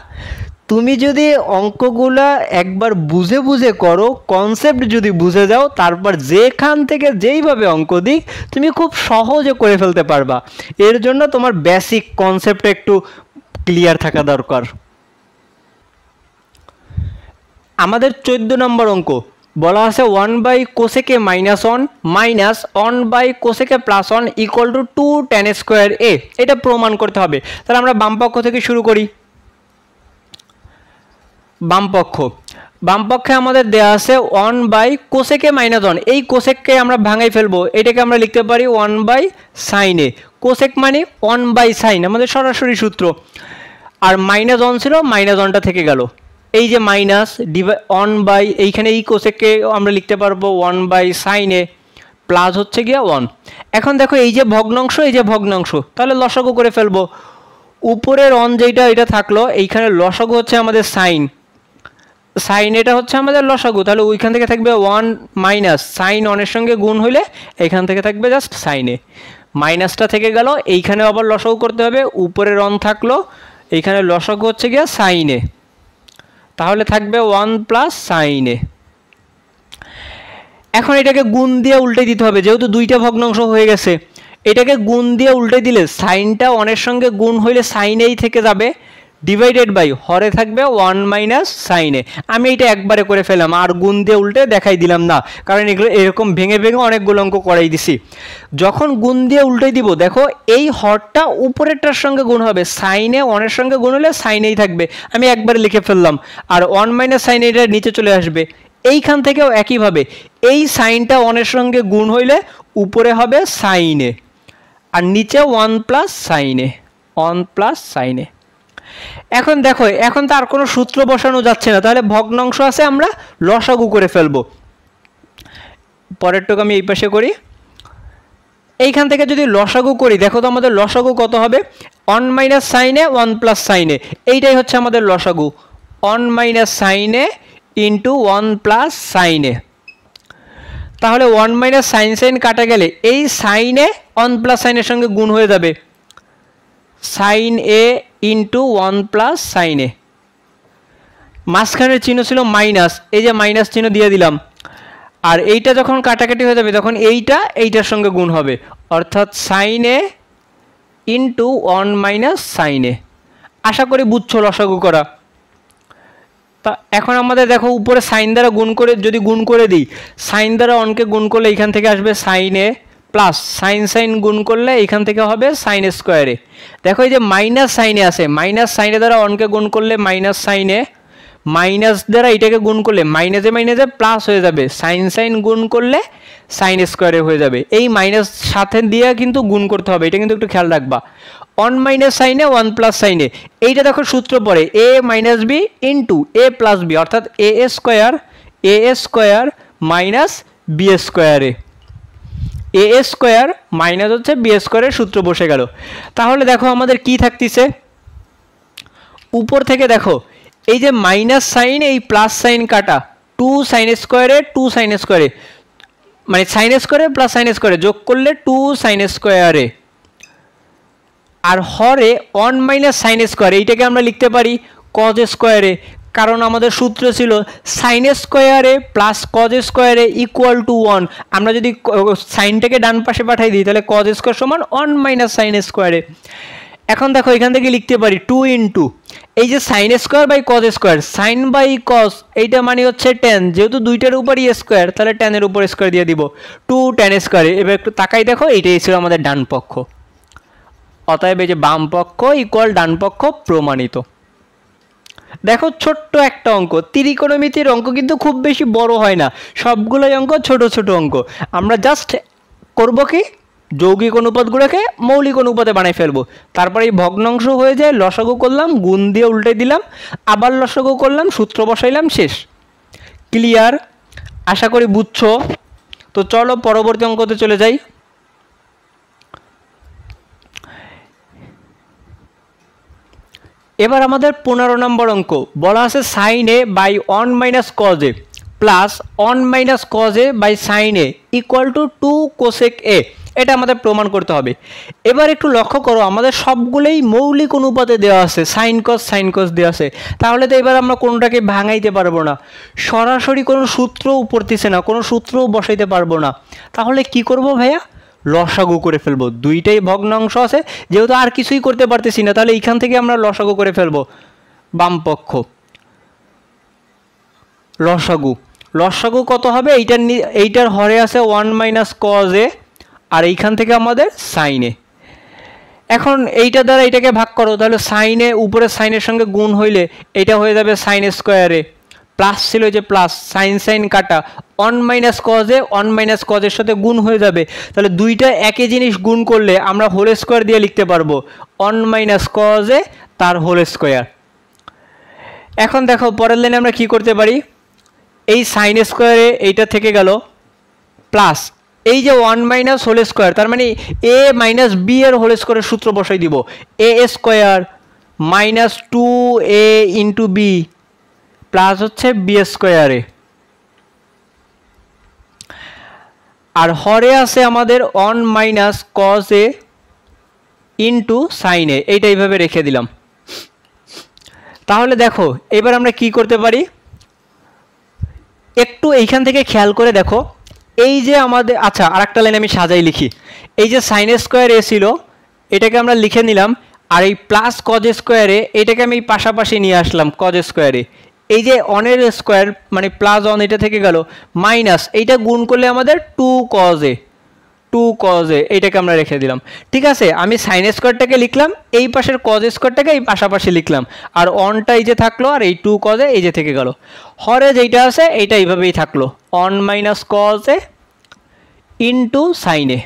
তুমি যদি অঙ্কগুলা একবার বুঝে বুঝে করো, কনসেপ্ট যদি বুঝে যাও, তারপর যেখান থেকে যেইভাবে অঙ্ক দিক তুমি খুব সহজে করে ফেলতে পারবা। এর জন্য তোমার বেসিক কনসেপ্ট একটু ক্লিয়ার থাকা দরকার। আমাদের 14 নম্বর অঙ্ক বলা আছে 1 by cosec minus 1 minus 1 by cosec plus 1 equal to 2 tan square A. এটা প্রমাণ করতে হবে। তাহলে আমরা বাম পক্ষ থেকে শুরু করি। বাম পক্ষে আমাদের দেয়া আছে 1 বাই কোসেকে মাইনাস 1, এই কোসেককে আমরা ভাঙাই ফেলবো, এটাকে আমরা লিখতে পারি 1 বাই সাইন এ। কোসেক মানে 1 বাই সাইন, আমাদের সরাসরি সূত্র। আর মাইনাস 1 ছিল, মাইনাস 1টা থেকে গেল, এই যে মাইনাস 1 বাই, এইখানে এই কোসেককে আমরা লিখতে পারবো 1 বাই সাইন এ, প্লাস হচ্ছে গিয়া 1। এখন দেখো এই যে ভগ্নাংশ, এই যে ভগ্নাংশ, তাহলে লসাগু করে ফেলবো। উপরের 1 যেটা এটা থাকলো, এইখানে লসাগু হচ্ছে আমাদের সাইন, সাইন এটা হচ্ছে আমাদের লসাগু, তাহলে ওইখান থেকে থাকবে 1 মাইনাস সাইন 1-এর সঙ্গে গুণ হইলে এখান থেকে থাকবে জাস্ট সাইন এ, মাইনাসটা থেকে গেল, এইখানে আবার লসাগু করতে হবে, উপরের 1 থাকলো, এইখানে লসাগু হচ্ছে গিয়া সাইন এ, তাহলে থাকবে 1 প্লাস সাইন এ। এখন এটাকে গুণ দিয়ে উল্টে দিতে হবে, যেহেতু 2টা ভগ্নাংশ হয়ে গেছে, এটাকে গুণ দিয়ে উল্টে দিলে সাইনটা 1-এর সঙ্গে গুণ হইলে সাইন এই থেকে যাবে, ডিভাইডেড বাই হরে থাকবে 1 মাইনাস সাইন এ। আমি এটা একবারে করে ফেলাম, আর গুণ দিয়ে উল্টে দেখাই দিলাম না, কারণ এগুলো এরকম ভেঙে ভেঙে অনেকগুলো অঙ্ক করাই দিছি। যখন গুণ দিয়ে উল্টে দিব, দেখো এই হরটা উপরেরটার সঙ্গে গুণ হবে, সাইনে 1-এর সঙ্গে গুণ হলে সাইনেই থাকবে, আমি একবারে লিখে ফেললাম, আর 1 মাইনাস সাইন এটা নিচে চলে আসবে। এইখান থেকেও একইভাবে এই সাইনটা 1-এর সঙ্গে গুণ হইলে উপরে হবে সাইনে, আর নিচে 1 প্লাস সাইনে, 1 প্লাস সাইনে। এখন দেখো, এখন তো আর কোনো সূত্র বসানো যাচ্ছে না, তাহলে ভগ্নাংশ আছে, আমরা লসাগু করে ফেলবো। পরেরটুকু আমি এই পাশে করি। এইখান থেকে যদি লসাগু করি, দেখো তো আমাদের লসাগু কত হবে, 1 মাইনাস সাইনে 1 প্লাস সাইনে, এইটাই হচ্ছে আমাদের লসাগু, 1 মাইনাস সাইনে ইন্টু 1 প্লাস সাইনে। তাহলে 1 মাইনাস সাইন সাইন কাটা গেলে এই সাইনে 1 প্লাস সাইনের সঙ্গে গুণ হয়ে যাবে, সাইন এ ইন্টু 1 প্লাস সাইন এ। মাঝখানের চিহ্ন ছিল মাইনাস, এই যে মাইনাস চিহ্ন দিয়ে দিলাম, আর এইটা যখন কাটাকাটি হয়ে যাবে তখন এইটার সঙ্গে গুণ হবে, অর্থাৎ সাইন এ ইন্টু 1 মাইনাস সাইন এ। আশা করি বুঝছো লসাগু করা। তা এখন আমাদের দেখো উপরে সাইন দ্বারা গুণ করে, যদি গুণ করে দিই, সাইন দ্বারা 1কে গুণ করলে এইখান থেকে আসবে sign a, plus sign sign গুণ করলে এইখান থেকে হবে সাইন স্কোয়ারে। দেখো এই যে মাইনাস সাইনে আছে, মাইনাস সাইনে দ্বারা 1কে গুণ করলে মাইনাস সাইনে, মাইনাস দ্বারা এটাকে গুণ করলে মাইনাসে মাইনাসে প্লাস হয়ে যাবে, সাইন সাইন গুণ করলে সাইন স্কোয়ারে হয়ে যাবে। এই মাইনাস সাথে দিয়ে কিন্তু গুণ করতে হবে, এটা কিন্তু একটু খেয়াল রাখবা। 1 মাইনাস সাইনে 1 প্লাস সাইনে, এইটা দেখো সূত্র পড়ে A minus B into A plus B, অর্থাৎ এ স্কোয়ার মাইনাস বি স্কোয়ারে, এ স্কোয়ার মাইনাস হচ্ছে বি স্কোয়ারের সূত্র বসে গেল। তাহলে দেখো আমাদের কি থাকতেছে, উপর থেকে দেখো এই যে মাইনাস সাইন, এই প্লাস সাইন কাটা, 2 সাইন স্কোয়ারে 2 সাইন স্কোয়ারে, মানে সাইন স্কোয়ারে প্লাস সাইন স্কোয়ারে যোগ করলে 2 সাইন স্কোয়ারে, আর হরে 1 মাইনাস সাইন স্কোয়ার, এইটাকে আমরা লিখতে পারি কজ স্কোয়ারে, কারণ আমাদের সূত্র ছিল সাইন স্কোয়ারে প্লাস কজ স্কোয়ারে ইকুয়াল টু 1। আমরা যদি সাইনটাকে ডান পাশে পাঠাই দিই, তাহলে কজ স্কোয়ার সমান 1 মাইনাস সাইন স্কোয়ারে। এখন দেখো এখান থেকে লিখতে পারি 2 ইন্টু এই যে sine square by cos square, sine by cos এইটা মানে হচ্ছে টেন, যেহেতু দুইটার উপরই স্কোয়ার, তাহলে টেনের উপর স্কোয়ার দিয়ে দিব, 2 tan স্কোয়ারে। এবার একটু তাকাই দেখো, এইটাই ছিল আমাদের ডান পক্ষ। অতএব এই যে বাম পক্ষ ইকুয়াল ডান পক্ষ প্রমাণিত। দেখো ছোট্ট একটা অঙ্ক, ত্রিকোণমিতির অঙ্ক কিন্তু খুব বেশি বড় হয় না, সবগুলোই অঙ্ক ছোট ছোট অঙ্ক। আমরা জাস্ট করব কি, যৌগিক অনুপাতগুলোকে মৌলিক অনুপাতে বানাই ফেলবো, তারপরে এই ভগ্নাংশ হয়ে যায়, লসাগু করলাম, গুণ দিয়ে উল্টে দিলাম, আবার লসাগু করলাম, সূত্র বসাইলাম, শেষ। ক্লিয়ার? আশা করি বুঝছো। তো চলো পরবর্তী অঙ্কতে চলে যাই। এবার আমাদের 15 নম্বর অঙ্ক বলা আছে sin a by 1 minus cos a plus 1 minus cos a by sin a equal to 2 cosec a। এটা আমাদের প্রমাণ করতে হবে। এবার একটু লক্ষ্য করো, আমাদের সবগুলোই মৌলিক অনুপাতে দেওয়া আছে, sin cos দেওয়া আছে, তাহলে তো এবার আমরা কোনোটাকে ভাঙাইতে পারবো না, সরাসরি কোনো সূত্রও পড়তেছে না, কোনো সূত্রও বসাইতে পারবো না। তাহলে কি করব ভাইয়া, লসাগু করে ফেলবো। দুইটাই ভগ্নাংশ আছে, যেহেতু আর কিছুই করতে পারতেছি না, তাহলে এইখান থেকে আমরা লসাগু করে ফেলবো। বাম পক্ষ লসাগু কত হবে, এইটার হরে আছে 1 মাইনাস cos a, আর এইখান থেকে আমাদের sin a। এখন এইটা দ্বারা এটাকে ভাগ করো, তাহলে sin a উপরে সাইনের সঙ্গে গুণ হইলে এটা হয়ে যাবে sin স্কোয়ারে, প্লাস ছিল যে প্লাস, সাইন কাটা 1 minus cos a 1 minus cos এর সাথে গুণ হয়ে যাবে, তাহলে দুইটা একই জিনিস গুণ করলে আমরা হোল স্কোয়ার দিয়ে লিখতে পারবো 1 মাইনাস cos a তার হোল স্কোয়ার। এখন দেখো পরের লাইনে আমরা কি করতে পারি, এই সাইন স্কোয়ারে এইটা থেকে গেল প্লাস এই যে 1 মাইনাস হোল স্কোয়ার, তার মানে a মাইনাস বি এর হোল স্কোয়ারের সূত্র বসাই দিব, a square minus 2a into b plus হচ্ছে বি স্কোয়ারে, আর হরে আছে আমাদের 1 minus cos a into sine a, এইটা এইভাবে রেখে দিলাম। তাহলে দেখো এবার আমরা কি করতে পারি, একটু এইখান থেকে খেয়াল করে দেখো, এই যে আমাদের, আচ্ছা আরেকটা লাইন আমি সাজাই লিখি, এই যে সাইন স্কোয়ার এ ছিল এটাকে আমরা লিখে নিলাম, আর এই প্লাস cos স্কোয়ারে এটাকে আমি পাশাপাশি নিয়ে আসলাম cos স্কোয়ারে, এই যে অনের স্কোয়ার মানে প্লাস 1 এটা থেকে গেল মাইনাস এইটা গুণ করলে আমাদের 2 cos a, এইটাকে আমরা রেখে দিলাম। ঠিক আছে, আমি সাইন স্কোয়ারটাকে লিখলাম, এই পাশের cos স্কোয়ারটাকে এই পাশাপাশি লিখলাম, আর অনটা এই যে থাকলো, আর এই 2 cos a এই যে থেকে গেল, হরে যেইটা আছে এইটা এইভাবেই থাকলো 1 minus cos a into sine a।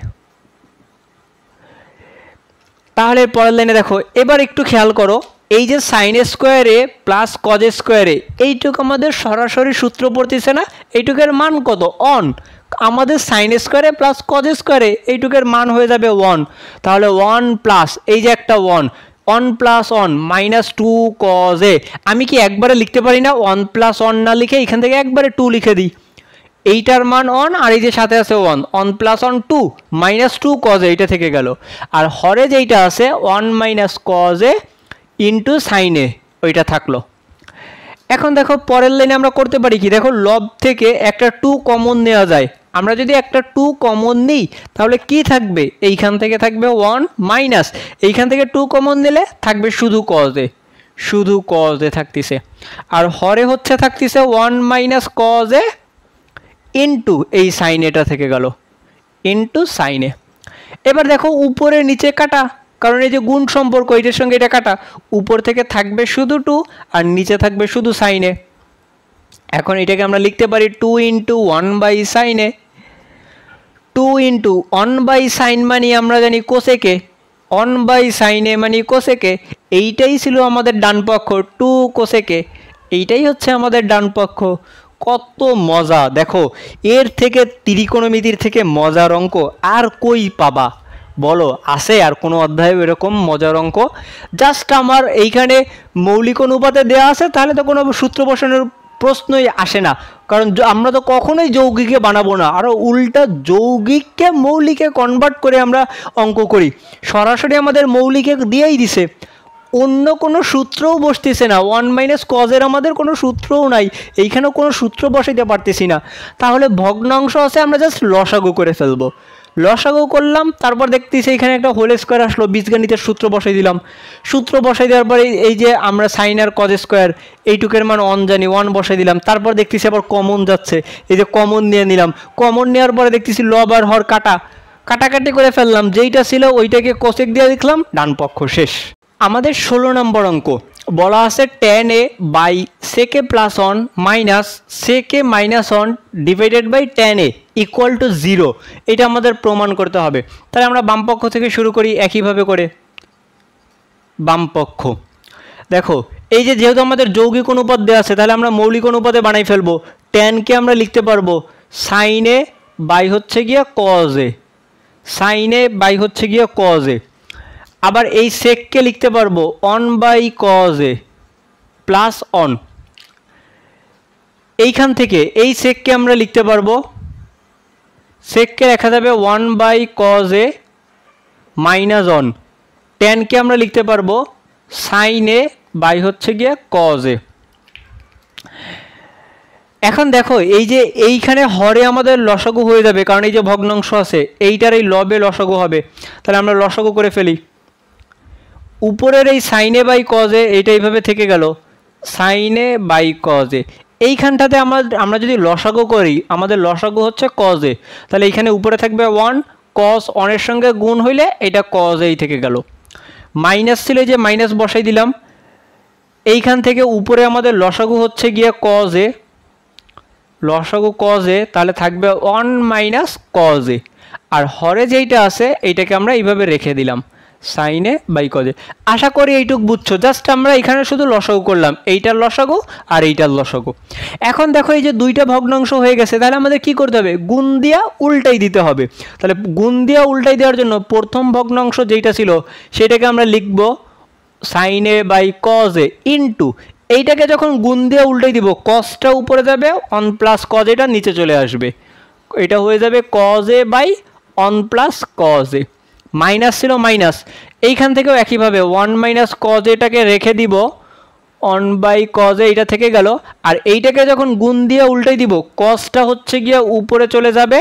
তাহলে পরের লাইনে দেখো, এবার একটু খেয়াল করো, এই যে সাইন স্কোয়ারে প্লাস cos স্কোয়ারে এইটুকু আমাদের সরাসরি সূত্র পড়তেছে না, এইটুকের মান কত, 1, আমাদের সাইন স্কোয়ারে প্লাস cos স্কোয়ারে এইটুকের মান হয়ে যাবে 1, তাহলে 1 প্লাস এই যে একটা 1 প্লাস 1 মাইনাস 2 cos a, আমি কি একবারে লিখতে পারি না, 1 প্লাস 1 না লিখে এখান থেকে একবারে 2 লিখে দিই, এইটার মান 1 আর এই যে সাথে আছে 1 প্লাস 1 2 মাইনাস 2 cos a এইটা থেকে গেল, আর হরে যেইটা আছে 1 minus cos a into sine a ওইটা থাকলো। এখন দেখো পরের লাইনে আমরা করতে পারি কি, দেখো লব থেকে একটা 2 কমন নেওয়া যায়, আমরা যদি একটা 2 কমন নিই তাহলে কি থাকবে, এইখান থেকে থাকবে 1 মাইনাস এইখান থেকে 2 কমন নিলে থাকবে শুধু cos a থাকতেছে, আর হরে হচ্ছে থাকতেছে 1 মাইনাস cos a ইন্টু এই সাইন এটা থেকে গেল ইন্টু সাইন a। এবার দেখো উপরে নিচে কাটা, কারণ এই যে গুণ সম্পর্ক এটার সঙ্গে এটা কাটা, উপর থেকে থাকবে শুধু 2 আর নিচে থাকবে শুধু সাইন a। এখন এটাকে আমরা লিখতে পারি 2 into 1 by sine a, 2 into 1 by sine মানে আমরা জানি কোসেকে, 1 বাই সাইন a মানে কোসেকে, এইটাই ছিল আমাদের ডান পক্ষ 2 কোসেকে, এইটাই হচ্ছে আমাদের ডান পক্ষ। কত মজা, দেখো এর থেকে ত্রিকোণমিতির থেকে মজার অঙ্ক আর কই পাবা বলো, আছে আর কোনো অধ্যায়ে এরকম মজার অঙ্ক? জাস্ট আমার এইখানে মৌলিক অনুপাতে দেওয়া আছে, তাহলে তো কোনো সূত্র বসানোর প্রশ্নই আসে না, কারণ আমরা তো কখনোই যৌগিকে বানাবো না, আরও উল্টা যৌগিককে মৌলিকে কনভার্ট করে আমরা অঙ্ক করি, সরাসরি আমাদের মৌলিকে দিয়েই দিছে, অন্য কোনো সূত্রও বসতেছে না, 1 মাইনাস cos এর আমাদের কোনো সূত্রও নাই, এইখানেও কোনো সূত্র বসাইতে পারতেছি না, তাহলে ভগ্নাংশ আছে আমরা জাস্ট লসাগু করে ফেলবো। লসাগু করলাম, তারপর দেখতেছি এখানে একটা হোল স্কোয়ার আসলো, বীজগণিতের সূত্র বসাই দিলাম, সূত্র বসাই দেওয়ার পরে এই যে আমরা সাইন আর cos স্কোয়ার এইটুকের মান 1 জানি, 1 বসাই দিলাম, তারপর দেখতেছি আবার কমন যাচ্ছে, এই যে কমন নিয়ে নিলাম, কমন নেওয়ার পরে দেখতেছি লব আর হর কাটাকাটি করে ফেললাম, যেইটা ছিল ওইটাকে কোসেক দিয়ে লিখলাম, ডান পক্ষ শেষ। আমাদের 16 নম্বর অঙ্ক বলা আছে tan a by sec a plus 1 minus sec a minus 1 divided by tan a equal to 0, এটা আমাদের প্রমাণ করতে হবে। তাহলে আমরা বাম পক্ষ থেকে শুরু করি একইভাবে করে। বাম পক্ষ দেখো, এই যে যেহেতু আমাদের যৌগিক অনুপাত দেওয়া আছে, তাহলে আমরা মৌলিক অনুপাতে বানাই ফেলবো, tan কে আমরা লিখতে পারবো sin a বাই হচ্ছে গিয়ে cos A, sine A by হচ্ছে গিয়ে কজ এ। আবার এই সেককে লিখতে পারবো 1 বাই কজ এ প্লাস অন। এইখান থেকে এই সেককে আমরা লিখতে পারবো, সেককে লেখা যাবে 1 by cos A minus one. টেনকে আমরা লিখতে পারবো সাইন এ বাই হচ্ছে গিয়ে কজ এ। এখন দেখো এই যে এইখানে হরে আমাদের লসাগু হয়ে যাবে, কারণ এই যে ভগ্নাংশ আছে এইটার এই লবে লসাগু হবে, তাহলে আমরা লসাগু করে ফেলি। উপরের এই সাইনে বাই কজে এইটা এইভাবে থেকে গেল সাইনে বাই কজে। এইখানটাতে আমরা যদি লসাগু করি, আমাদের লসাগু হচ্ছে কজে, তাহলে এইখানে উপরে থাকবে 1, কজ অনের সঙ্গে গুণ হইলে এটা কজেই থেকে গেল। মাইনাস ছিল যে মাইনাস বসাই দিলাম। এইখান থেকে উপরে আমাদের লসাগু হচ্ছে গিয়ে কজে, লসাগু কজে, তাহলে থাকবে 1 মাইনাস কজে। আর হরে যেইটা আছে এইটাকে আমরা এইভাবে রেখে দিলাম সাইনে বাই কজে। আশা করি এইটুক বুঝছো। জাস্ট আমরা এখানে শুধু লসাগু করলাম, এইটার লসাগু আর এইটার লসাগু। এখন দেখো এই যে দুইটা ভগ্নাংশ হয়ে গেছে, তাহলে আমাদের কি করতে হবে? গুণ দিয়া উল্টাই দিতে হবে। তাহলে গুণ দিয়া উল্টাই দেওয়ার জন্য প্রথম ভগ্নাংশ যেইটা ছিল সেটাকে আমরা লিখব সাইনে বাই কজে ইন্টু, এইটাকে যখন গুণ দিয়ে উল্টাই দিব কজটা উপরে যাবে, 1 প্লাস কজ এটা নিচে চলে আসবে, এটা হয়ে যাবে কজে বাই 1 প্লাস কজে। মাইনাস ছিল মাইনাস, এইখান থেকেও একইভাবে 1 মাইনাস কজ এটাকে রেখে দিব, 1 বাই কজে এটা থেকে গেল। আর এইটাকে যখন গুণ দিয়ে উল্টাই দিব কজটা হচ্ছে গিয়ে উপরে চলে যাবে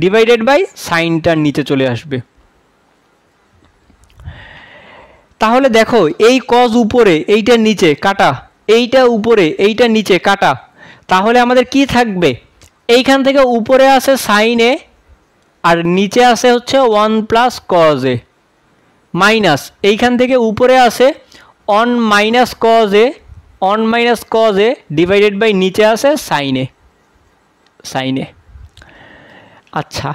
ডিভাইডেড বাই সাইনটার নিচে চলে আসবে। তাহলে দেখো এই কজ উপরে এইটা নিচে কাটা, এইটা উপরে এইটা নিচে কাটা, তাহলে আমাদের কি থাকবে? এইখান থেকে উপরে আছে সাইন এ আর নিচে আছে হচ্ছে 1 প্লাস কজ এ মাইনাস, এইখান থেকে উপরে আছে 1 minus cos a, 1 minus cos a divided by নিচে আছে সাইন এ, সাইন এ। আচ্ছা,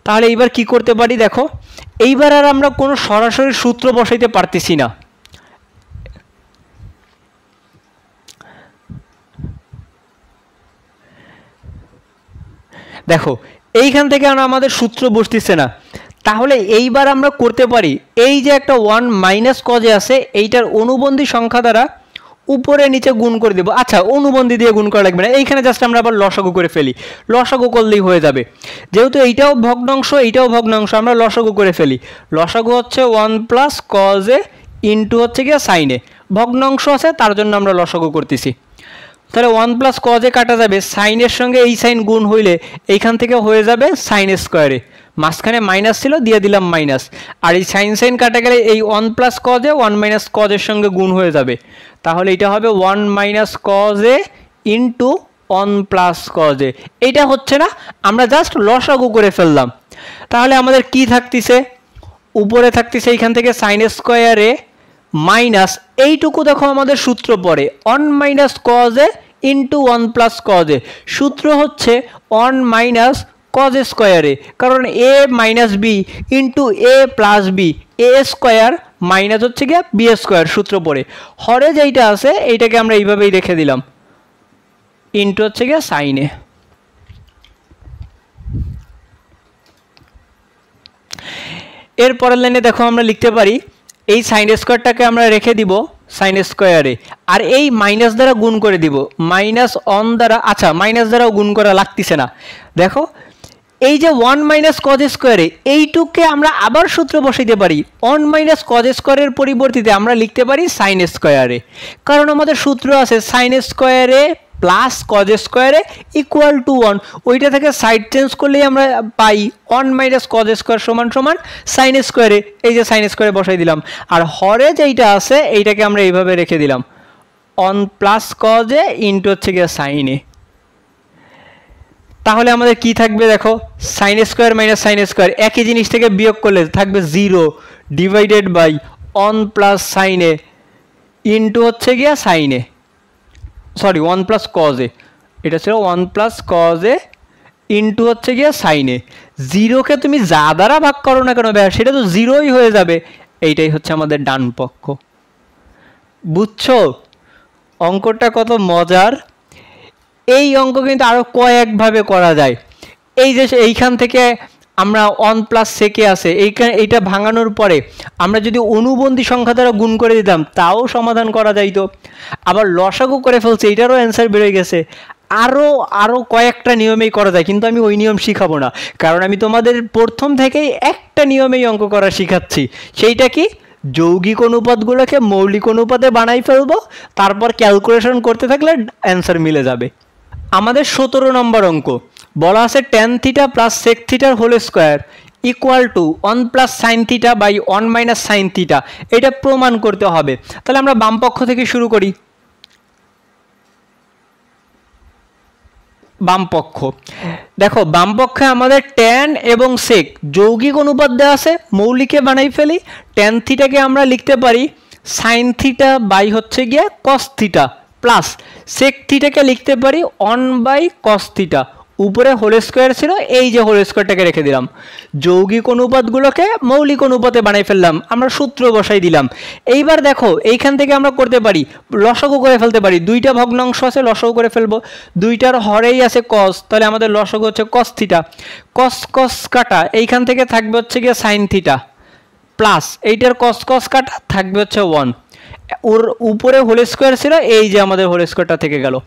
তাহলে এইবার কি করতে পারি দেখো, এইবার আর আমরা কোনো সরাসরি সূত্র বসাইতে পারতেছি না। দেখো এইখান থেকে আমাদের সূত্র বসতেছে না, তাহলে এইবার আমরা করতে পারি এই যে একটা 1 মাইনাস কজে আছে এইটার অনুবন্ধী সংখ্যা দ্বারা উপরে নিচে গুণ করে দেব। আচ্ছা, অনুবন্ধী দিয়ে গুণ করা লাগবে না, এইখানে জাস্ট আমরা আবার লসাগু করে ফেলি, লসাগু করলেই হয়ে যাবে। যেহেতু এইটাও ভগ্নাংশ এইটাও ভগ্নাংশ, আমরা লসাগু করে ফেলি। লসাগু হচ্ছে 1 প্লাস কজে ইন্টু হচ্ছে গিয়ে সাইনে, ভগ্নাংশ আছে তার জন্য আমরা লসাগু করতেছি। তাহলে 1 প্লাস কজে কাটা যাবে, সাইনের সঙ্গে এই সাইন গুণ হইলে এইখান থেকে হয়ে যাবে সাইন স্কোয়ারে, মাঝখানে মাইনাস ছিল দিয়ে দিলাম মাইনাস, আর এই সাইন সাইন কাটা গেলে এই 1 প্লাস কজে 1 মাইনাস কজের সঙ্গে গুণ হয়ে যাবে, তাহলে এটা হবে 1 মাইনাস কজে ইন্টু 1 প্লাস কজে। এইটা হচ্ছে না, আমরা জাস্ট লসাগু করে ফেললাম। তাহলে আমাদের কি থাকতেছে? উপরে থাকতেছে এইখান থেকে সাইন স্কোয়ারে মাইনাস এইটুকু দেখো আমাদের সূত্র পড়ে 1 মাইনাস কজে ইন্টু 1 প্লাস কজে। সূত্র হচ্ছে 1 মাইনাস কজ স্কোয়ারে, কারণ এ minus B into A plus B, a square minus হচ্ছে গিয়ে বি স্কোয়ার সূত্র পড়ে। হরে যেইটা আছে এইটাকে আমরা এইভাবেই রেখে দিলাম ইন্টু হচ্ছে গিয়ে সাইনে। এর পরের লাইনে দেখো আমরা লিখতে পারি এই সাইন স্কোয়ারটাকে আমরা রেখে দিব সাইন স্কোয়ারে, আর এই মাইনাস দ্বারা গুণ করে দিব মাইনাস 1 দ্বারা। আচ্ছা, মাইনাস দ্বারাও গুণ করা লাগতেছে না, দেখো এই যে 1 মাইনাস কজ স্কোয়ারে এইটুকে আমরা আবার সূত্র বসাইতে পারি। 1 মাইনাস কজ স্কোয়ারের পরিবর্তিতে আমরা লিখতে পারি সাইন স্কোয়ারে, কারণ আমাদের সূত্র আছে সাইন স্কোয়ারে প্লাস কজ স্কোয়ারে ইকুয়াল টু 1, ওইটা থেকে সাইড চেঞ্জ করলেই আমরা পাই 1 মাইনাস কজ স্কোয়ার সমান সমান সাইন স্কোয়ারে, এই যে সাইন স্কোয়ারে বসাই দিলাম। আর হরে যেইটা আছে এইটাকে আমরা এইভাবে রেখে দিলাম 1 প্লাস কজে ইন্টু হচ্ছে গিয়ে সাইনে। তাহলে আমাদের কি থাকবে দেখো, sine square minus sine square একই জিনিস থেকে বিয়োগ করলে থাকবে 0 divided by 1 plus sine A into হচ্ছে গিয়া সাইনে, সরি 1 প্লাস কজে, এটা ছিল 1 প্লাস কজে ইন্টু হচ্ছে গিয়া সাইনে। 0কে তুমি যা দ্বারা ভাগ করো না কেন ভাই সেটা তো 0ই হয়ে যাবে, এইটাই হচ্ছে আমাদের ডান পক্ষ। বুঝছো অঙ্কটা কত মজার? এই অঙ্ক কিন্তু আরো কয়েকভাবে করা যায়। এই যে এইখান থেকে আমরা 1 প্লাস সেকে আছে এইটা ভাঙানোর পরে আমরা যদি অনুবন্ধী সংখ্যা দ্বারা গুণ করে দিতাম তাও সমাধান করা যাইতো। আবার লসাগু করে ফেলছে, এটারও অ্যান্সার বেরোয় গেছে। আরও কয়েকটা নিয়মেই করা যায়, কিন্তু আমি ওই নিয়ম শিখাবো না, কারণ আমি তোমাদের প্রথম থেকেই একটা নিয়মেই অঙ্ক করা শিখাচ্ছি। সেইটা কি? যৌগিক অনুপাতগুলোকে মৌলিক অনুপাতে বানাই ফেলবো, তারপর ক্যালকুলেশন করতে থাকলে অ্যান্সার মিলে যাবে। আমাদের 17 নম্বর অঙ্ক বলা আছে tan থিটা প্লাস sec থিটার whole square equal to 1 plus sine theta by 1 minus sine theta. এটা প্রমাণ করতে হবে। তাহলে আমরা বাম পক্ষ থেকে শুরু করি। বাম পক্ষ দেখো, বাম পক্ষে আমাদের tan এবং sec যৌগিক অনুপাত দেওয়া আছে, মৌলিকে বানাই ফেলি। tan থিটাকে আমরা লিখতে পারি সাইন থিটা বাই হচ্ছে গিয়ে cos থিটা, প্লাস sec থিটাকে লিখতে পারি 1 বাই cos থিটা। উপরে হোল স্কোয়ার ছিল, এই যে হোল স্কোয়ারটাকে রেখে দিলাম। যৌগিক অনুপাতগুলোকে মৌলিক অনুপাতে বানাই ফেললাম, আমরা সূত্র বসাই দিলাম। এইবার দেখো এইখান থেকে আমরা করতে পারি লসাগু করে ফেলতে পারি। দুইটা ভগ্নাংশ আছে, লসাগু করে ফেলবো। দুইটার হরেই আছে cos, তাহলে আমাদের লসাগু হচ্ছে cos থিটা। cos cos কাটা, এইখান থেকে থাকবে হচ্ছে গিয়ে সাইন থিটা, প্লাস এইটার cos cos কাটা থাকবে হচ্ছে 1। ওর উপরে হোল স্কোয়ার ছিল, এই যে আমাদের হোল স্কোয়ারটা থেকে গেল।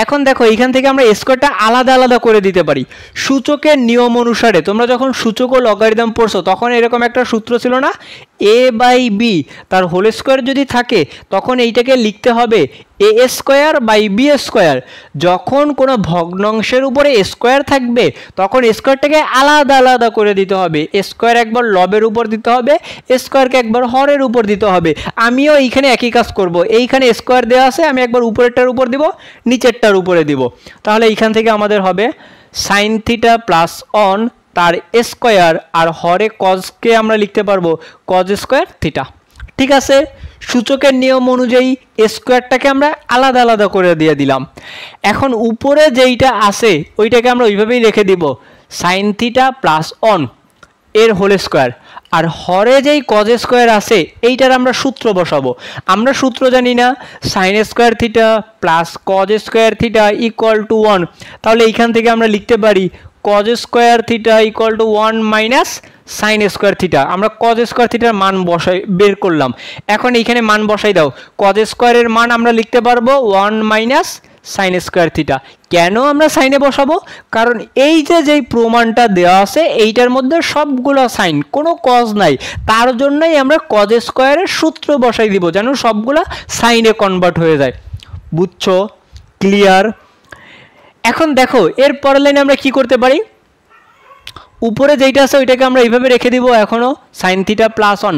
এখন দেখো এইখান থেকে আমরা স্কোয়ারটা আলাদা আলাদা করে দিতে পারি সূচকের নিয়ম অনুসারে। তোমরা যখন সূচক ও লগারিদম পড়ছো তখন এরকম একটা সূত্র ছিল না, a বাই বি তার হোল স্কোয়ার যদি থাকে তখন এইটাকে লিখতে হবে এ স্কোয়ার বাই বি স্কোয়ার। যখন কোনো ভগ্নাংশের উপরে স্কোয়ার থাকবে তখন স্কোয়ারটাকে আলাদা আলাদা করে দিতে হবে। স্কোয়ার একবার লবের উপর দিতে হবে, স্কোয়ারকে একবার হরের উপর দিতে হবে। আমিও এইখানে একই কাজ করব। এইখানে স্কোয়ার দেওয়া আছে, আমি একবার উপরেরটার উপর দিব, নিচেরটার উপরে দিব। তাহলে এইখান থেকে আমাদের হবে সাইন থিটা প্লাস 1 তার স্কোয়ার, আর হরে কজকে আমরা লিখতে পারবো কজ স্কোয়ার থিটা। ঠিক আছে, সূচকের নিয়ম অনুযায়ী স্কোয়ারটাকে আমরা আলাদা আলাদা করে দিয়ে দিলাম। এখন উপরে যেইটা আছে ওইটাকে আমরা ওইভাবেই রেখে দিব সাইন থিটা প্লাস 1 এর হোল স্কোয়ার, আর হরে যেই কজ স্কোয়ার আছে এইটার আমরা সূত্র বসাবো। আমরা সূত্র জানি না, sine square theta plus cos square theta equal to 1। তাহলে এইখান থেকে আমরা লিখতে পারি cos square theta equal to 1 minus sine square theta. আমরা কজ স্কোয়ার থিটার মান বসাই বের করলাম। এখন এইখানে মান বসাই দাও। কজ স্কোয়ারের মান আমরা লিখতে পারবো 1 মাইনাস সাইন স্কোয়ার থিটা। কেন আমরা সাইনে বসাবো? কারণ এই যে যেই প্রমাণটা দেওয়া আছে এইটার মধ্যে সবগুলো সাইন, কোনো কজ নাই, তার জন্যই আমরা কজ স্কোয়ারের সূত্র বসাই দিব যেন সবগুলো সাইনে কনভার্ট হয়ে যায়। বুঝছো? ক্লিয়ার? এখন দেখো এর পরের লাইনে আমরা কি করতে পারি, উপরে যেইটা আছে ওইটাকে আমরা এইভাবে রেখে দিব এখনো সাইন থিটা প্লাস 1,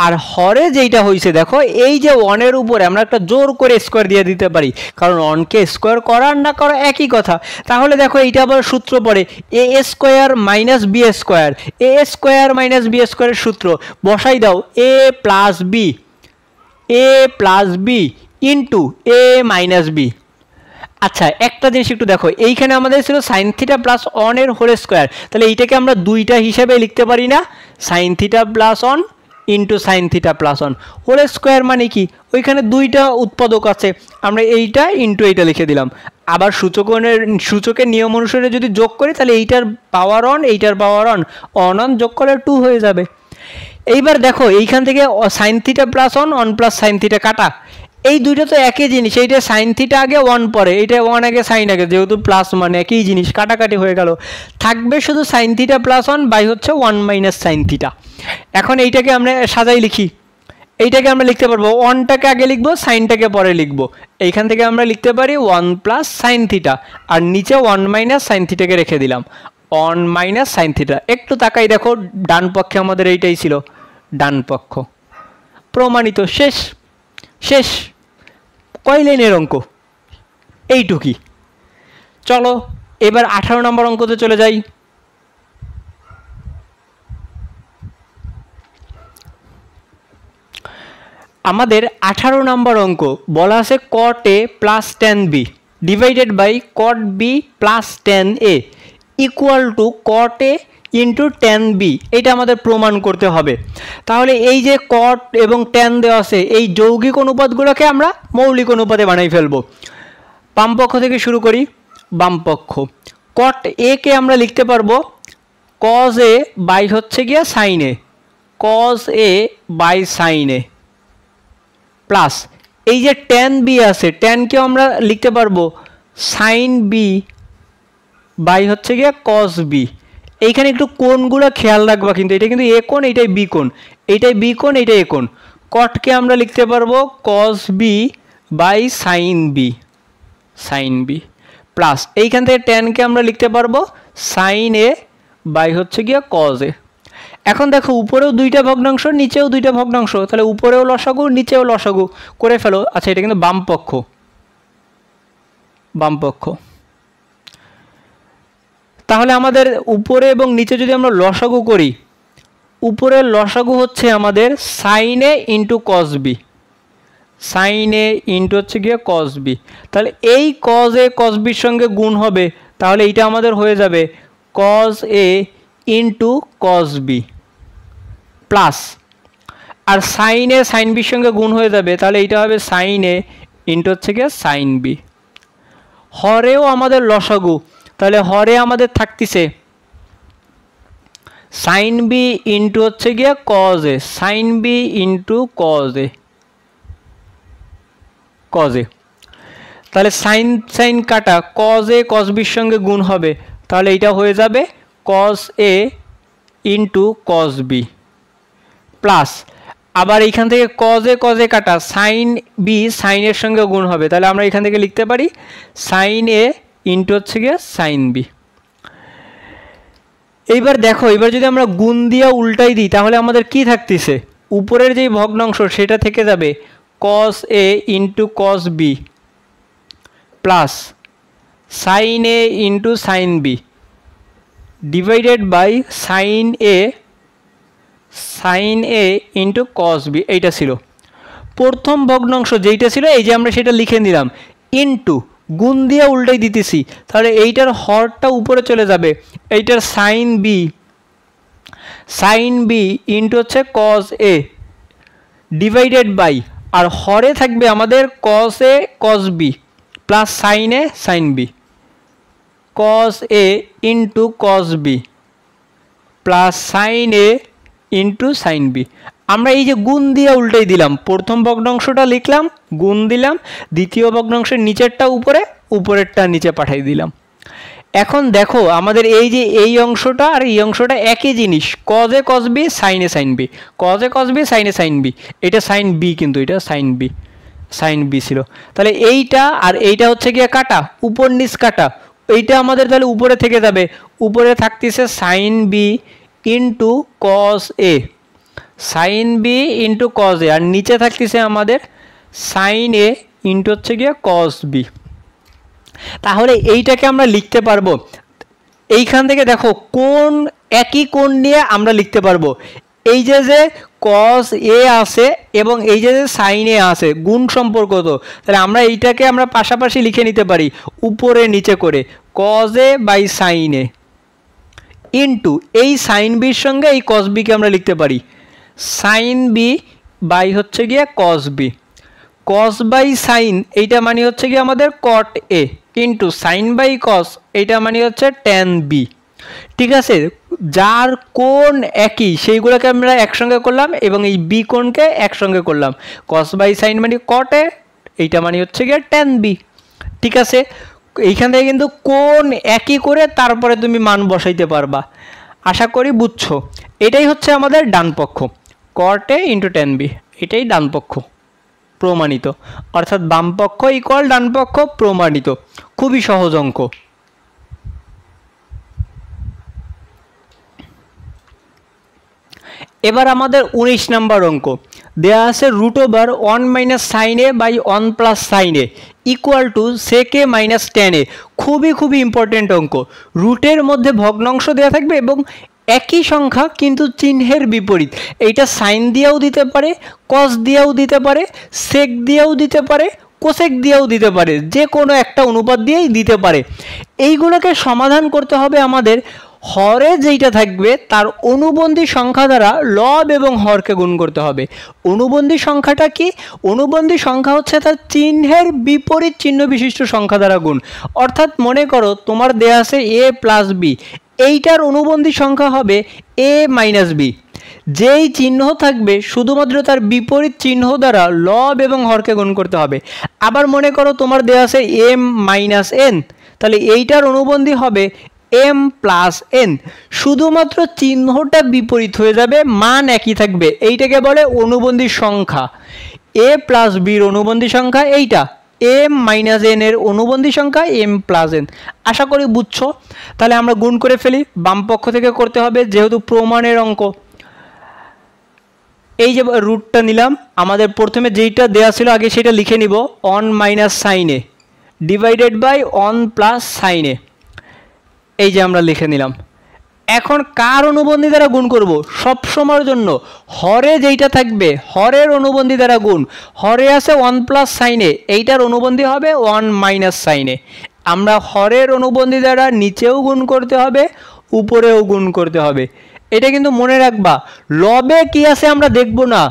আর হরে যেইটা হয়েছে দেখো এই যে 1 এর উপরে আমরা একটা জোর করে স্কোয়ার দিয়ে দিতে পারি, কারণ 1কে স্কোয়ার করা না করা একই কথা। তাহলে দেখো এইটা আবার সূত্র পড়ে এ স্কোয়ার মাইনাস বি স্কোয়ার। এ স্কোয়ার মাইনাস বি স্কোয়ারের সূত্র বসাই দাও, এ plus B into a minus B. আচ্ছা, একটা জিনিস একটু দেখো, এইখানে আমাদের ছিল সাইন থিটা প্লাস 1 এর হোল স্কোয়ার, তাহলে এইটাকে আমরা দুইটা হিসেবে লিখতে পারি না, sine theta plus 1 into sine theta plus 1 whole square. মানে কি, ওইখানে দুইটা উৎপাদক আছে, আমরা এইটা ইন্টু এইটা লিখে দিলাম। আবার সূচকের নিয়ম অনুসারে যদি যোগ করি তাহলে এইটার পাওয়ার 1 এইটার পাওয়ার 1 যোগ করলে 2 হয়ে যাবে। এইবার দেখো এইখান থেকে sign theta plus 1 plus sine theta কাটা, এই দুইটা তো একই জিনিস। এইটা সাইন থিটা আগে 1 পরে, এইটা 1 আগে সাইন আগে, যেহেতু প্লাস মানে একই জিনিস, কাটাকাটি হয়ে গেল। থাকবে শুধু সাইন থিটা প্লাস 1 বাই হচ্ছে 1 মাইনাস সাইন থিটা। এখন এইটাকে আমরা সাজাই লিখি, এইটাকে আমরা লিখতে পারবো 1টাকে আগে লিখবো, সাইনটাকে পরে লিখবো। এইখান থেকে আমরা লিখতে পারি 1 প্লাস সাইন থিটা, আর নিচে 1 মাইনাস সাইন থিটাকে রেখে দিলাম 1 মাইনাস সাইন থিটা। একটু তাকাই দেখো, ডান পক্ষে আমাদের এইটাই ছিল, ডান পক্ষ প্রমাণিত। শেষ কয় লাইনের অঙ্ক? এইটুকি। চলো এবার 18 নম্বর অঙ্কতে চলে যাই। আমাদের 18 নম্বর অঙ্ক বলা আছে cot a plus tan b divided by cot b plus tan a equal to cot a into tan b। এটা আমাদের প্রমাণ করতে হবে। তাহলে এই যে cot এবং tan দেওয়া আছে, এই যৌগিক অনুপাতগুলোকে আমরা মৌলিক অনুপাতে বানাই ফেলবো। বাম পক্ষ থেকে শুরু করি। বাম পক্ষ কট এ কে আমরা লিখতে পারবো কজ এ বাই হচ্ছে গিয়া sine a, cos A by sine a, plus এই যে ট্যান বি আছে, ট্যানকেও আমরা লিখতে পারবো সাইন বি বাই হচ্ছে গিয়া কজ বি। এইখানে একটু কোণগুলো খেয়াল রাখবা, কিন্তু এটা কিন্তু এ কোণ, এইটাই বি কোণ, এইটাই বি কোণ, এইটাই এ কোণ। কটকে আমরা লিখতে পারবো cos b by sine b, sine b, plus এইখান থেকে ট্যানকে আমরা লিখতে পারবো সাইন এ বাই হচ্ছে গিয়া কজ এ। এখন দেখো উপরেও দুইটা ভগ্নাংশ, নিচেও দুইটা ভগ্নাংশ, তাহলে উপরেও লসাগু নিচেও লসাগু করে ফেলো। আচ্ছা, এটা কিন্তু বাম পক্ষ, বাম পক্ষ। তাহলে আমাদের উপরে এবং নিচে যদি আমরা লসাগু করি, উপরের লসাগু হচ্ছে আমাদের সাইন এ ইন্টু কজ বি, সাইন এ ইন্টু হচ্ছে গিয়ে কজ বি। তাহলে এই কজ এ কজ বির সঙ্গে গুণ হবে, তাহলে এইটা আমাদের হয়ে যাবে কজ এ ইন্টু কজ বি, প্লাস আর সাইন এ সাইন বির সঙ্গে গুণ হয়ে যাবে, তাহলে এইটা হবে সাইন এ ইন্টু হচ্ছে গিয়ে সাইন বি। হরেও আমাদের লসাগু, তাহলে হরে আমাদের থাকতেছে সাইন বি ইন্টু হচ্ছে গিয়ে cos A, sine B into cos a, cos a. তাহলে সাইন সাইন কাটা, কজ এ কজ বির সঙ্গে গুণ হবে, তাহলে এইটা হয়ে যাবে কজ এ ইন্টু কজ বি, প্লাস আবার এইখান থেকে কজ এ কাটা, সাইন বি সাইনের সঙ্গে গুণ হবে, তাহলে আমরা এখান থেকে লিখতে পারি সাইন এ ইন্টু হচ্ছে গিয়ে সাইন বি। এইবার দেখো, এবার যদি আমরা গুণ দিয়ে উল্টাই দিই, তাহলে আমাদের কি থাকতেছে, উপরের যেই ভগ্নাংশ সেটা থেকে যাবে cos A into cos b plus sine A into sine b divided by sine A into cos b. এইটা ছিল প্রথম ভগ্নাংশ, যেইটা ছিল এই যে আমরা সেটা লিখে নিলাম, ইন্টু গুণ দিয়ে উল্টাই দিতেছি, তাহলে এইটার হরটা উপরে চলে যাবে, এইটার সাইন বি ইন্টু হচ্ছে কজ এ ডিভাইডেড বাই, আর হরে থাকবে আমাদের cos a cos b plus sine a sine b, cos A into cos b plus sine A into sine b. আমরা এই যে গুণ দিয়ে উল্টাই দিলাম, প্রথম ভগ্নাংশটা লিখলাম, গুণ দিলাম, দ্বিতীয় ভগ্নাংশের নিচেরটা উপরে, উপরেরটা নিচে পাঠাই দিলাম। এখন দেখো আমাদের এই যে এই অংশটা আর এই অংশটা একই জিনিস, cos a cos b sine a sine b, cos a cos b sine a sine b, এটা সাইন বি, কিন্তু এটা সাইন বি ছিল। তাহলে এইটা আর এইটা হচ্ছে গিয়ে কাটা, উপর নিচ কাটা, এইটা আমাদের তাহলে উপরে থেকে যাবে, উপরে থাকতেছে sine B into cos A, sine B into cos A, আর নিচে থাকতেছে আমাদের সাইন এ ইন্টু হচ্ছে গিয়ে কজ বি। তাহলে এইটাকে আমরা লিখতে পারবো, এইখান থেকে দেখো কোন একই কোণ নিয়ে আমরা লিখতে পারবো, এই যে কজ এ আছে এবং এই যে সাইন এ আছে, গুণ সম্পর্ক তো, তাহলে আমরা এইটাকে আমরা পাশাপাশি লিখে নিতে পারি উপরে নিচে করে, cos A by sine A into এই সাইন বির সঙ্গে এই কজ বিকে আমরা লিখতে পারি সাইন বি বাই হচ্ছে গিয়ে cos b, cos by sine এইটা মানে হচ্ছে গিয়ে আমাদের cot a into sine by cos এইটা মানে হচ্ছে ট্যান বি। ঠিক আছে, যার কোণ একই সেইগুলোকে আমরা একসঙ্গে করলাম এবং এই বি কোণকে একসঙ্গে করলাম, কজ বাই সাইন মানে কট এ, এইটা মানে হচ্ছে গিয়ে ট্যান বি। ঠিক আছে, এইখান থেকে কিন্তু কোণ একই করে তারপরে তুমি মান বসাইতে পারবা, আশা করি বুঝছো। এটাই হচ্ছে আমাদের ডান পক্ষ, কট এ ইন্টু ট্যান বি, এটাই ডান পক্ষ প্রমাণিত, অর্থাৎ বাম পক্ষ ইকুয়াল ডান পক্ষ প্রমাণিত। খুবই সহজ অঙ্ক। এবার আমাদের 19 নম্বর অঙ্ক দেয়া আছে root over 1 minus sine A by 1 plus sine A equal to sec a minus tan a. খুবই ইম্পর্টেন্ট অঙ্ক। রুটের মধ্যে ভগ্নাংশ দেওয়া থাকবে এবং একই সংখ্যা কিন্তু চিহ্নের বিপরীত। এইটা সাইন দিয়েও দিতে পারে, কস দিয়েও দিতে পারে, সেক দিয়েও দিতে পারে, কোসেক দিয়েও দিতে পারে, যে কোনো একটা অনুপাত দিয়েই দিতে পারে। এইগুলোকে সমাধান করতে হবে আমাদের হরে যেইটা থাকবে তার অনুবন্ধী সংখ্যা দ্বারা লব এবং হরকে গুণ করতে হবে। অনুবন্ধী সংখ্যাটা কি? অনুবন্ধী সংখ্যা হচ্ছে তার চিহ্নের বিপরীত চিহ্ন বিশিষ্ট সংখ্যা দ্বারা গুণ। অর্থাৎ মনে করো তোমার দেয়া আছে a প্লাস বি, এইটার অনুবন্ধী সংখ্যা হবে a মাইনাস বি। যেই চিহ্ন থাকবে শুধুমাত্র তার বিপরীত চিহ্ন দ্বারা লব এবং হরকে গুণ করতে হবে। আবার মনে করো তোমার দেয়া আছে m মাইনাস n, তাহলে এইটার অনুবন্ধী হবে m প্লাস n। শুধুমাত্র চিহ্নটা বিপরীত হয়ে যাবে, মান একই থাকবে। এইটাকে বলে অনুবন্ধী সংখ্যা। a প্লাস বির অনুবন্ধী সংখ্যা এইটা, m মাইনাস n এর অনুবন্ধী সংখ্যা m প্লাস n। আশা করি বুঝছো। তাহলে আমরা গুণ করে ফেলি। বাম পক্ষ থেকে করতে হবে যেহেতু প্রমাণের অঙ্ক। এই যে রুটটা নিলাম, আমাদের প্রথমে যেইটা দেয়া ছিল আগে সেটা লিখে নিব, one minus sine A divided by one plus sine A. এই যে আমরা লিখে নিলাম। এখন কার অনুবন্ধী দ্বারা গুণ করব? সব সময়ের জন্য হরে যেইটা থাকবে হরের অনুবন্ধী দ্বারা গুণ। হরে আছে 1 প্লাস সাইন এ, এইটার অনুবন্ধী হবে 1 মাইনাস সাইন এ। আমরা হরের অনুবন্ধী দ্বারা নিচেও গুণ করতে হবে, উপরেও গুণ করতে হবে। এটা কিন্তু মনে রাখবা, লবে কি আছে আমরা দেখব না,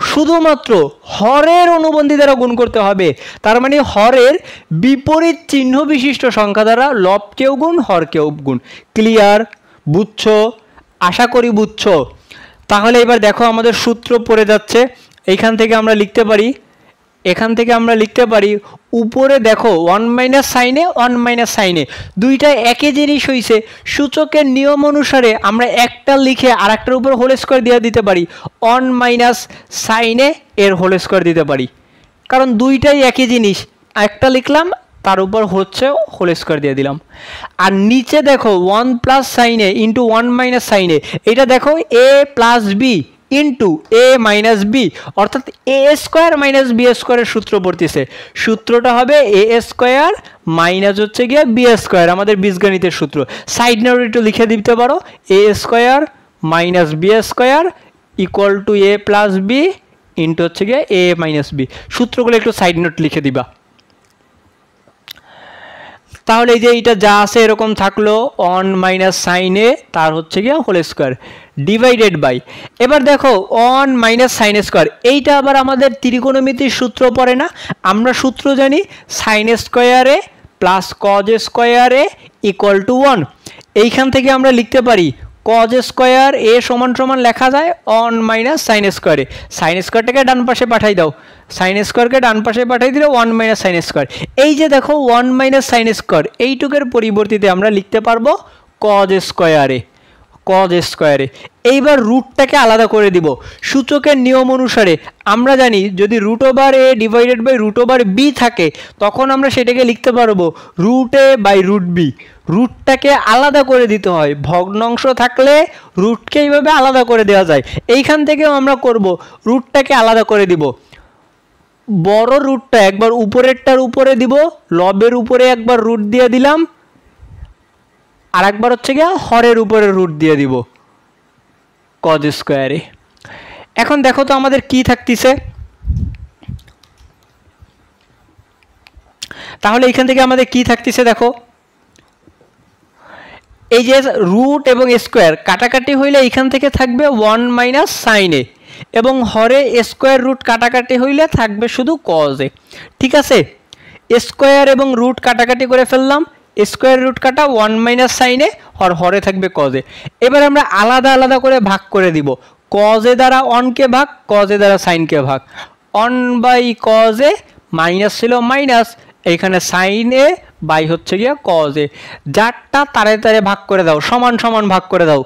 শুধুমাত্র হরের অনুবন্ধী দ্বারা গুণ করতে হবে। তার মানে হরের বিপরীত চিহ্ন বিশিষ্ট সংখ্যা দ্বারা লবকেও গুণ হরকেও গুণ। ক্লিয়ার? বুঝছো? আশা করি বুঝছো। তাহলে এবার দেখো আমাদের সূত্র পড়ে যাচ্ছে। এইখান থেকে আমরা লিখতে পারি, এখান থেকে আমরা লিখতে পারি, উপরে দেখো 1 মাইনাস সাইনে 1 মাইনাস সাইনে দুইটা একই জিনিস হইছে। সূচকের নিয়ম অনুসারে আমরা একটা লিখে আর একটার উপর হোল স্কোয়ার দিয়ে দিতে পারি, 1 মাইনাস সাইনে এর হোল স্কোয়ার দিতে পারি, কারণ দুইটাই একই জিনিস। একটা লিখলাম তার উপর হচ্ছে হোল স্কোয়ার দিয়ে দিলাম। আর নিচে দেখো 1 প্লাস সাইনে ইন্টু 1 মাইনাস সাইনে, এটা দেখো a plus B into a minus b, অর্থাৎ এ স্কোয়ার মাইনাস বি স্কোয়ারের সূত্র পড়তেছে। সূত্রটা হবে এ স্কোয়ার মাইনাস হচ্ছে গিয়ে বি স্কোয়ার, আমাদের বীজগণিতের সূত্র। সাইড নোট একটু লিখে দিতে পারো, A square minus B square equal to A plus B into হচ্ছে গিয়ে এ মাইনাস বি। সূত্রগুলো একটু সাইড নোট লিখে দিবা। তাহলে এই যে এইটা যা আছে এরকম থাকলো, 1 মাইনাস সাইন এ তার হচ্ছে গিয়ে হোল স্কোয়ার ডিভাইডেড বাই, এবার দেখো 1 মাইনাস সাইন স্কোয়ার। এইটা আবার আমাদের ত্রিকোণমিতির সূত্র পড়ে না, আমরা সূত্র জানি সাইন স্কোয়ারে প্লাস কজ স্কোয়ারে ইকুয়াল টু 1। এইখান থেকে আমরা লিখতে পারি কজ স্কোয়ার এ সমান সমান লেখা যায় 1 মাইনাস সাইন স্কোয়ারে। সাইন স্কোয়ারটাকে ডান পাশে পাঠাই দাও, সাইন স্কোয়ারকে ডান পাশে পাঠাই দিলে 1 মাইনাস সাইন স্কোয়ার। এই যে দেখো 1 মাইনাস সাইন স্কোয়ার, এইটুকের পরিবর্তিতে আমরা লিখতে পারবো কজ স্কোয়ারে, কজ স্কোয়ারে। এইবার রুটটাকে আলাদা করে দিব সূচকের নিয়ম অনুসারে। আমরা জানি যদি root over A divided by root over B থাকে তখন আমরা সেটাকে লিখতে পারবো root A by root B. রুটটাকে আলাদা করে দিতে হয়, ভগ্নাংশ থাকলে রুটকে এইভাবে আলাদা করে দেওয়া যায়। এইখান থেকেও আমরা করব, রুটটাকে আলাদা করে দিব। বড় রুটটা একবার উপরেরটার উপরে দিব, লবের উপরে একবার রুট দিয়ে দিলাম, আর একবার হচ্ছে গিয়ে হরের উপরে রুট দিয়ে দিব কজ স্কোয়ারে। এখন দেখো তো আমাদের কি থাকতেছে, তাহলে এখান থেকে আমাদের কি থাকতেছে দেখো, এই যে রুট এবং স্কোয়ার কাটাকাটি হইলে এখান থেকে থাকবে 1 মাইনাস সাইন এ, এবং হরে স্কোয়ার রুট কাটাকাটি হইলে থাকবে শুধু কজ এ। ঠিক আছে, স্কোয়ার এবং রুট কাটাকাটি করে ফেললাম, স্কোয়ার রুট কাটা 1 মাইনাস সাইন এ, হরে থাকবে কজ এ। এবার আমরা আলাদা আলাদা করে ভাগ করে দিব, কজ এ দ্বারা অনকে ভাগ, কজ এ দ্বারা সাইনকে ভাগ। 1 বাই কজ এ মাইনাস ছিল মাইনাস, এইখানে সাইন এ বাই হচ্ছে গিয়ে কজ এ, যারটা তারে তারে ভাগ করে দাও, সমান সমান ভাগ করে দাও।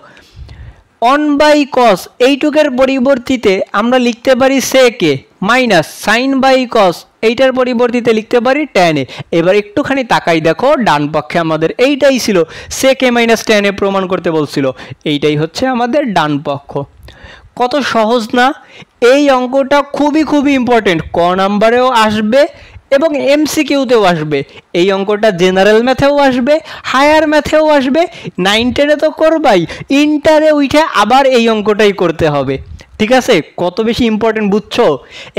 1 বাই কস এইটুকের পরিবর্তিতে আমরা লিখতে পারি সেক এ মাইনাস সাইন বাই কস, এইটার পরিবর্তিতে লিখতে পারি ট্যান এ। এবার একটুখানি তাকাই দেখো, ডান পক্ষে আমাদের এইটাই ছিল, সেক এ মাইনাস ট্যান এ প্রমাণ করতে বলছিল, এইটাই হচ্ছে আমাদের ডান পক্ষ। কত সহজ না? এই অঙ্কটা খুবই খুবই ইম্পর্টেন্ট, ক নাম্বারেও আসবে এবং এমসিকিউতেও আসবে। এই অঙ্কটা জেনারেল ম্যাথেও আসবে, হায়ার ম্যাথেও আসবে, 9-10-এ তো করবাই, ইন্টারে উঠে আবার এই অঙ্কটাই করতে হবে। ঠিক আছে, কত বেশি ইম্পর্টেন্ট বুঝছো?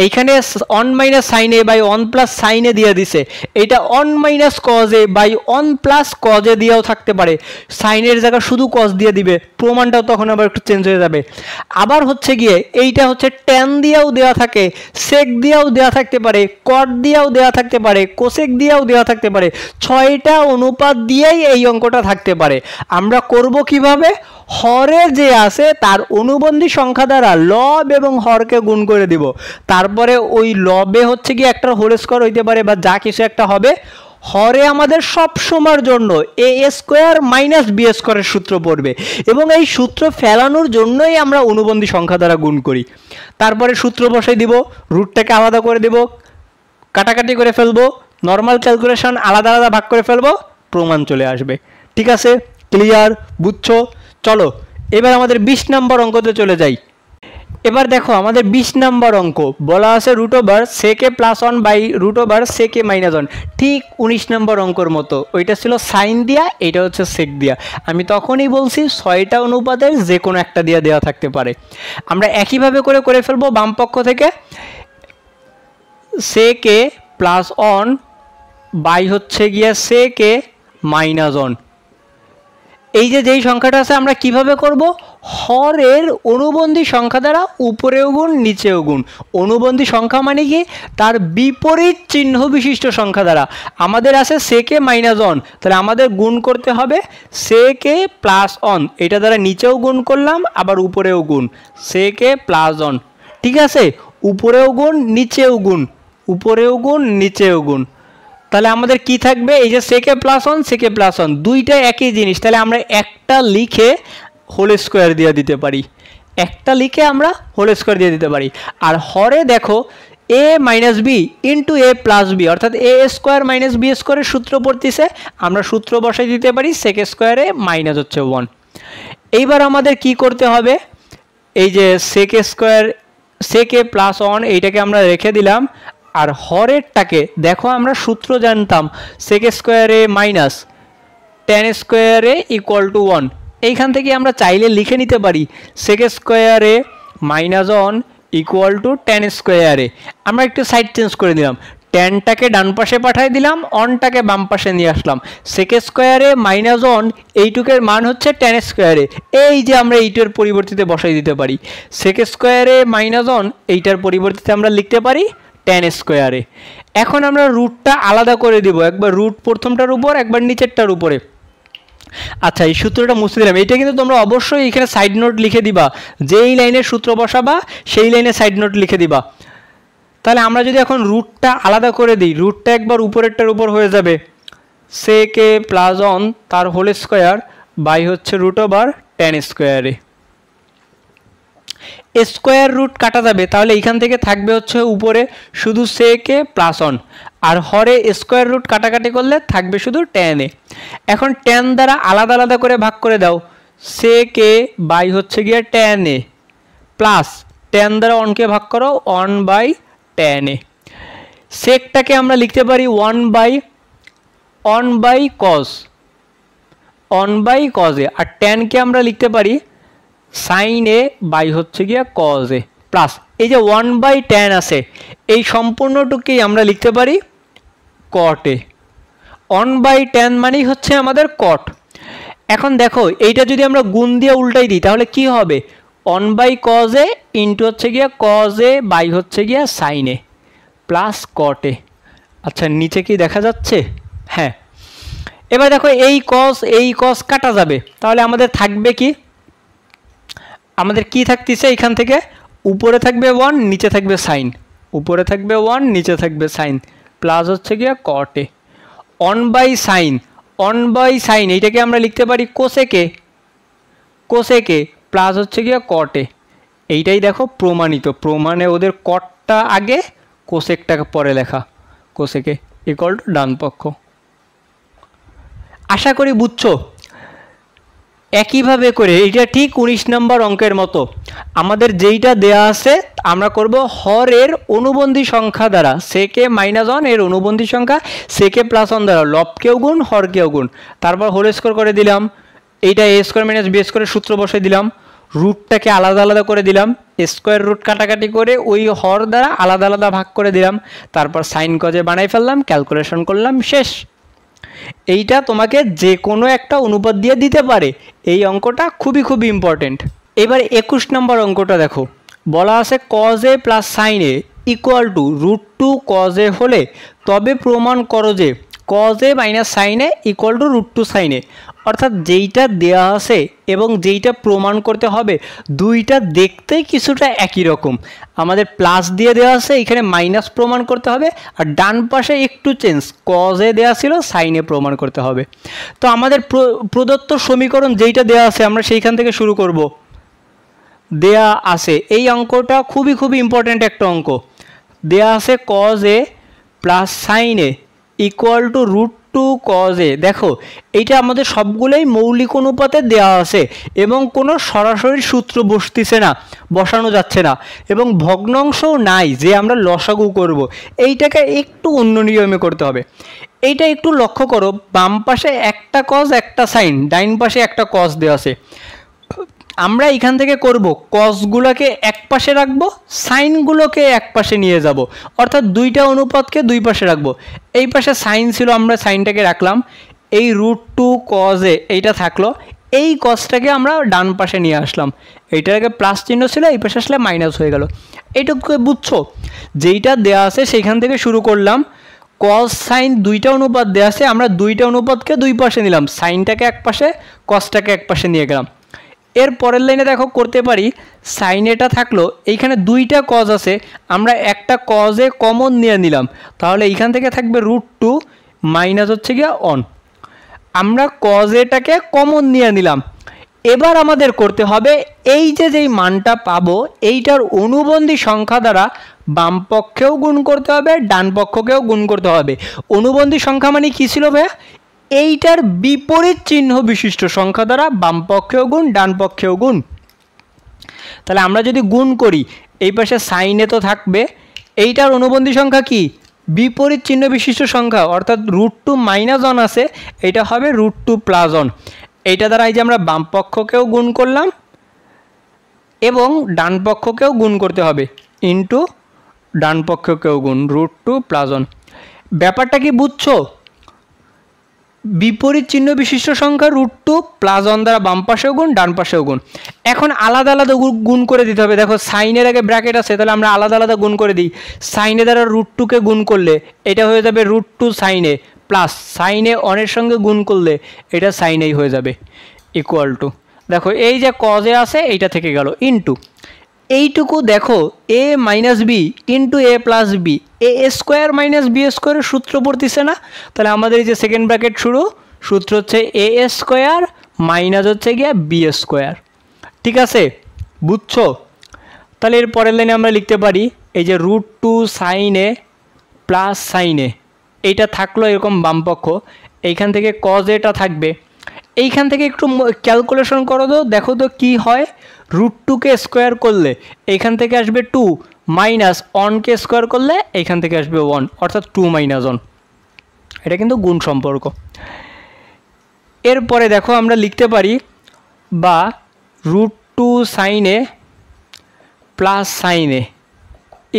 এইখানে 1 minus sine A by 1 plus sine A দিয়ে দিছে, এটা 1 minus cos A by 1 plus cos A দিয়েও থাকতে পারে, সাইনের জায়গায় শুধু কজ দিয়ে দিবে, প্রমাণটাও তখন আবার একটু চেঞ্জ হয়ে যাবে। আবার হচ্ছে গিয়ে এইটা হচ্ছে ট্যান দিয়েও দেওয়া থাকে, সেক দিয়েও দেওয়া থাকতে পারে, কট দিয়েও দেওয়া থাকতে পারে, কোসেক দিয়েও দেওয়া থাকতে পারে, 6টা অনুপাত দিয়েই এই অঙ্কটা থাকতে পারে। আমরা করব কিভাবে? হরে যে আছে তার অনুবন্ধী সংখ্যা দ্বারা লব এবং হরকে গুণ করে দিব, তারপরে ওই লবে হচ্ছে কি একটা হোল স্কয়ার হইতে পারে বা যা কিছু একটা হবে, হরে আমাদের সব সময়ের জন্য এ স্কোয়ার মাইনাস বি স্কোয়ারের সূত্র পড়বে এবং এই সূত্র ফেলানোর জন্যই আমরা অনুবন্ধী সংখ্যা দ্বারা গুণ করি। তারপরে সূত্র বসাই দিব, রুটটাকে আলাদা করে দিব, কাটাকাটি করে ফেলবো, নর্মাল ক্যালকুলেশন আলাদা আলাদা ভাগ করে ফেলবো, প্রমাণ চলে আসবে। ঠিক আছে, ক্লিয়ার, বুঝছো? চলো এবার আমাদের 20 নম্বর অঙ্কতে চলে যাই। এবার দেখো আমাদের 20 নম্বর অঙ্ক বলা আছে root over sec a plus 1 by root over sec a minus 1, ঠিক 19 নম্বর অঙ্কর মতো। ওইটা ছিল সাইন দিয়া, এইটা হচ্ছে সেক দিয়া। আমি তখনই বলছি 6টা অনুপাতের যে কোনো একটা দিয়া দেওয়া থাকতে পারে। আমরা একইভাবে করে ফেলবো বাম পক্ষ থেকে, সেকে প্লাস 1 বাই হচ্ছে গিয়া সেকে মাইনাস 1। এই যে যেই সংখ্যাটা আছে আমরা কিভাবে করব? হরের অনুবন্ধী সংখ্যা দ্বারা উপরেও গুণ নিচেও গুণ। অনুবন্ধী সংখ্যা মানে কি? তার বিপরীত চিহ্ন বিশিষ্ট সংখ্যা দ্বারা। আমাদের আছে সেকে মাইনাস 1, তাহলে আমাদের গুণ করতে হবে সেকে প্লাস 1, এটা দ্বারা নিচেও গুণ করলাম আবার উপরেও গুণ, সেকে প্লাস 1। ঠিক আছে, উপরেও গুণ নিচেও গুণ, উপরেও গুণ নিচেও গুণ। তাহলে আমাদের কি থাকবে? এই যে সেকে প্লাস 1 সেকে প্লাস 1 দুইটা একই জিনিস, তাহলে আমরা একটা লিখে হোল স্কোয়ার দিয়ে দিতে পারি, একটা লিখে আমরা হোল স্কোয়ার দিয়ে দিতে পারি। আর হরে দেখো এ মাইনাস বি ইন্টু এ প্লাস বি, অর্থাৎ এ স্কোয়ার মাইনাস বি স্কোয়ারের সূত্র পড়তেছে, আমরা সূত্র বসাই দিতে পারি সেক স্কোয়ারে মাইনাস হচ্ছে 1। এইবার আমাদের কি করতে হবে? এই যে সেক স্কোয়ার সেকে প্লাস 1 এইটাকে আমরা রেখে দিলাম, আর হরেরটাকে দেখো আমরা সূত্র জানতাম সেক স্কোয়ারে মাইনাস টেন স্কোয়ারে ইকুয়াল টু 1, এইখান থেকে আমরা চাইলে লিখে নিতে পারি সেক স্কোয়ারে মাইনাস 1 ইকুয়াল টু টেন স্কোয়ারে। আমরা একটু সাইড চেঞ্জ করে দিলাম, টেনটাকে ডান পাশে পাঠিয়ে দিলাম, অনটাকে বাম পাশে নিয়ে আসলাম, সেক স্কোয়ারে মাইনাস 1 এইটুকের মান হচ্ছে টেন স্কোয়ারে, এই যে আমরা এইটার পরিবর্তিতে বসাই দিতে পারি সেক স্কোয়ারে মাইনাস 1, এইটার পরিবর্তিতে আমরা লিখতে পারি টেন স্কোয়ারে। এখন আমরা রুটটা আলাদা করে দিব, একবার রুট প্রথমটার উপর একবার নিচেরটার উপরে। আচ্ছা এই সূত্রটা মুছে দিলাম, এইটা কিন্তু তোমরা অবশ্যই এখানে সাইড নোট লিখে দিবা, যেই লাইনের সূত্র বসাবা সেই লাইনে সাইড নোট লিখে দিবা। তাহলে আমরা যদি এখন রুটটা আলাদা করে দিই, রুটটা একবার উপরেরটার উপর হয়ে যাবে সেকে প্লাস 1 তার হোল স্কোয়ার বাই হচ্ছে রুট ওভার টেন স্কোয়ারে। স্কোয়ার রুট কাটা যাবে, তাহলে এইখান থেকে থাকবে হচ্ছে উপরে শুধু সেকে প্লাস 1, আর হরে স্কোয়ার রুট কাটাকাটি করলে থাকবে শুধু টেনে। এখন টেন দ্বারা আলাদা আলাদা করে ভাগ করে দাও, সেকে বাই হচ্ছে গিয়ে টেনে প্লাস টেন দ্বারা 1কে ভাগ করো 1 বাই টেনে। সেকটাকে আমরা লিখতে পারি 1 বাই কজ, 1 বাই কজে, আর টেনকে আমরা লিখতে পারি সাইন এ বাই হচ্ছে গিয়া কজ এ প্লাস এই যে 1 বাই টেন আছে এই সম্পূর্ণটুকুই আমরা লিখতে পারি কট এ। 1 বাই টেন মানেই হচ্ছে আমাদের কট। এখন দেখো এইটা যদি আমরা গুণ দিয়ে উল্টাই দিই তাহলে কি হবে? 1 বাই কজ এ ইন্টু হচ্ছে গিয়া কজ এ বাই হচ্ছে গিয়া সাইন এ প্লাস কট এ। আচ্ছা নিচে কি দেখা যাচ্ছে? হ্যাঁ। এবার দেখো এই কজ কাটা যাবে, তাহলে আমাদের থাকবে কি? আমাদের কি থাকতেছে এইখান থেকে? উপরে থাকবে 1 নিচে থাকবে সাইন, উপরে থাকবে 1 নিচে থাকবে সাইন প্লাস হচ্ছে গিয়া কট এ। 1 বাই সাইন এইটাকে আমরা লিখতে পারি কোসেকে প্লাস হচ্ছে গিয়া কট এ। এইটাই দেখো প্রমাণিত, প্রমাণে ওদের কটটা আগে কোসেকটাকে পরে লেখা, কোসেকে ইকুয়াল টু ডান পক্ষ। আশা করি বুঝছো। একইভাবে করে এটা ঠিক 19 নম্বর অঙ্কের মতো আমাদের যেইটা দেয়া আছে আমরা করব হরের অনুবন্ধী সংখ্যা দ্বারা সেকে মাইনাস 1 এর অনুবন্ধী সংখ্যা সেকে প্লাস 1 দ্বারা লবকেও গুণ হরকেও গুণ, তারপর হোল স্কোয়ার করে দিলাম, এইটা এ স্কোয়ার মাইনাস বি স্কোয়ারের সূত্র বসাই দিলাম, রুটটাকে আলাদা আলাদা করে দিলাম, স্কোয়ার রুট কাটাকাটি করে ওই হর দ্বারা আলাদা আলাদা ভাগ করে দিলাম, তারপর সাইন কজে বানাই ফেললাম, ক্যালকুলেশন করলাম, শেষ। এইটা তোমাকে যে কোনো একটা অনুপাত দিয়ে দিতে পারে। এই অঙ্কটা খুবই ইম্পর্টেন্ট। এবার 21 নম্বর অঙ্কটা দেখো, বলা আছে cos A plus sine A equal to √2 cos A হলে তবে প্রমাণ করো যে cos A minus sine A equal to √2 sine A. অর্থাৎ যেইটা দেওয়া আছে এবং যেইটা প্রমাণ করতে হবে দুইটা দেখতেই কিছুটা একই রকম। আমাদের প্লাস দিয়ে দেওয়া আছে, এখানে মাইনাস প্রমাণ করতে হবে, আর ডান পাশে একটু চেঞ্জ, কজ এ দেওয়া ছিল সাইন এ প্রমাণ করতে হবে। তো আমাদের প্রদত্ত সমীকরণ যেইটা দেওয়া আছে আমরা সেইখান থেকে শুরু করব। দেয়া আছে এই অঙ্কটা খুবই ইম্পর্ট্যান্ট একটা অঙ্ক। দেয়া আছে cos A plus sine A equal to √2 cos এ। দেখো এইটা আমাদের সবগুলোই মৌলিক অনুপাতে দেওয়া আছে এবং কোনো সরাসরি সূত্র বসানো যাচ্ছে না এবং ভগ্নাংশও নাই যে আমরা লসাগু করব। এইটাকে একটু অন্য নিয়মে করতে হবে। এইটা একটু লক্ষ্য করো, বাম পাশে একটা কজ একটা সাইন, ডাইন পাশে একটা কজ দেওয়া আছে। আমরা এখান থেকে করব কসগুলোকে এক পাশে রাখবো, সাইনগুলোকে এক পাশে নিয়ে যাব, অর্থাৎ দুইটা অনুপাতকে দুই পাশে রাখবো। এই পাশে সাইন ছিল, আমরা সাইনটাকে রাখলাম, এই √2 কজ এ এইটা থাকলো, এই কসটাকে আমরা ডান পাশে নিয়ে আসলাম, এইটার আগে প্লাস চিহ্ন ছিল, এই পাশে আসলে মাইনাস হয়ে গেল। এইটুকু বুঝছো? যেইটা দেওয়া আছে সেইখান থেকে শুরু করলাম। কস সাইন দুইটা অনুপাত দেওয়া আছে, আমরা দুইটা অনুপাতকে দুই পাশে নিলাম, সাইনটাকে এক পাশে, কসটাকে এক পাশে নিয়ে গেলাম। এর পরের লাইনে দেখো করতে পারি, সাইন এটা থাকলো, এইখানে দুইটা কজ আছে, আমরা একটা কজে কমন নিয়ে নিলাম, তাহলে এইখান থেকে থাকবে √2 মাইনাস হচ্ছে গিয়া 1। আমরা কজ এটাকে কমন নিয়ে নিলাম। এবার আমাদের করতে হবে এই যেই মানটা পাবো এইটার অনুবন্ধী সংখ্যা দ্বারা বাম পক্ষেও গুণ করতে হবে, ডান পক্ষকেও গুণ করতে হবে। অনুবন্ধী সংখ্যা মানে কী ছিল ভাইয়া? এইটার বিপরীত চিহ্ন বিশিষ্ট সংখ্যা দ্বারা বাম পক্ষেও গুণ, ডান পক্ষেও গুণ। তাহলে আমরা যদি গুণ করি, এই পাশে সাইনে তো থাকবে, এইটার অনুবন্ধী সংখ্যা কি? বিপরীত চিহ্ন বিশিষ্ট সংখ্যা, অর্থাৎ √2 মাইনাস 1 আছে, এটা হবে √2 প্লাস 1। এইটা দ্বারা এই যে আমরা বাম পক্ষকেও গুণ করলাম এবং ডান পক্ষকেও গুণ করতে হবে, ইন্টু ডান পক্ষকেও গুণ, √2 প্লাস 1। ব্যাপারটা কি বুঝছো? বিপরীত চিহ্ন বিশিষ্ট সংখ্যা √2 প্লাস 1 দ্বারা বাম পাশেও গুণ, ডান পাশেও গুণ। এখন আলাদা আলাদা গুণ করে দিতে হবে। দেখো সাইনের আগে ব্র্যাকেট আছে, তাহলে আমরা আলাদা আলাদা গুণ করে দিই। সাইনে দ্বারা √2কে গুণ করলে এটা হয়ে যাবে √2 সাইনে, প্লাস সাইনে 1-এর সঙ্গে গুণ করলে এটা সাইনেই হয়ে যাবে, ইকুয়াল টু, দেখো এই যে কজে আছে এইটা থেকে গেল, ইন্টু এইটুকু দেখো a minus B into a plus B, a square minus b স্কোয়ারের সূত্র পড়তেছে না? তাহলে আমাদের এই যে সেকেন্ড ব্র্যাকেট সূত্র হচ্ছে a স্কোয়ার মাইনাস হচ্ছে গিয়া বি স্কোয়ার। ঠিক আছে, বুঝছো? তাহলে এর পরের লাইনে আমরা লিখতে পারি এই যে √2 সাইন এ প্লাস সাইন এ, এইটা থাকলো এরকম বামপক্ষ, এইখান থেকে কজ এটা থাকবে, এইখান থেকে একটু ক্যালকুলেশন করো তো, দেখো তো কি হয়। √2কে স্কোয়ার করলে এইখান থেকে আসবে 2, মাইনাস 1কে স্কোয়ার করলে এইখান থেকে আসবে 1, অর্থাৎ 2 মাইনাস 1। এটা কিন্তু গুণ সম্পর্ক। এরপরে দেখো আমরা লিখতে পারি বা √2 sine a plus sine A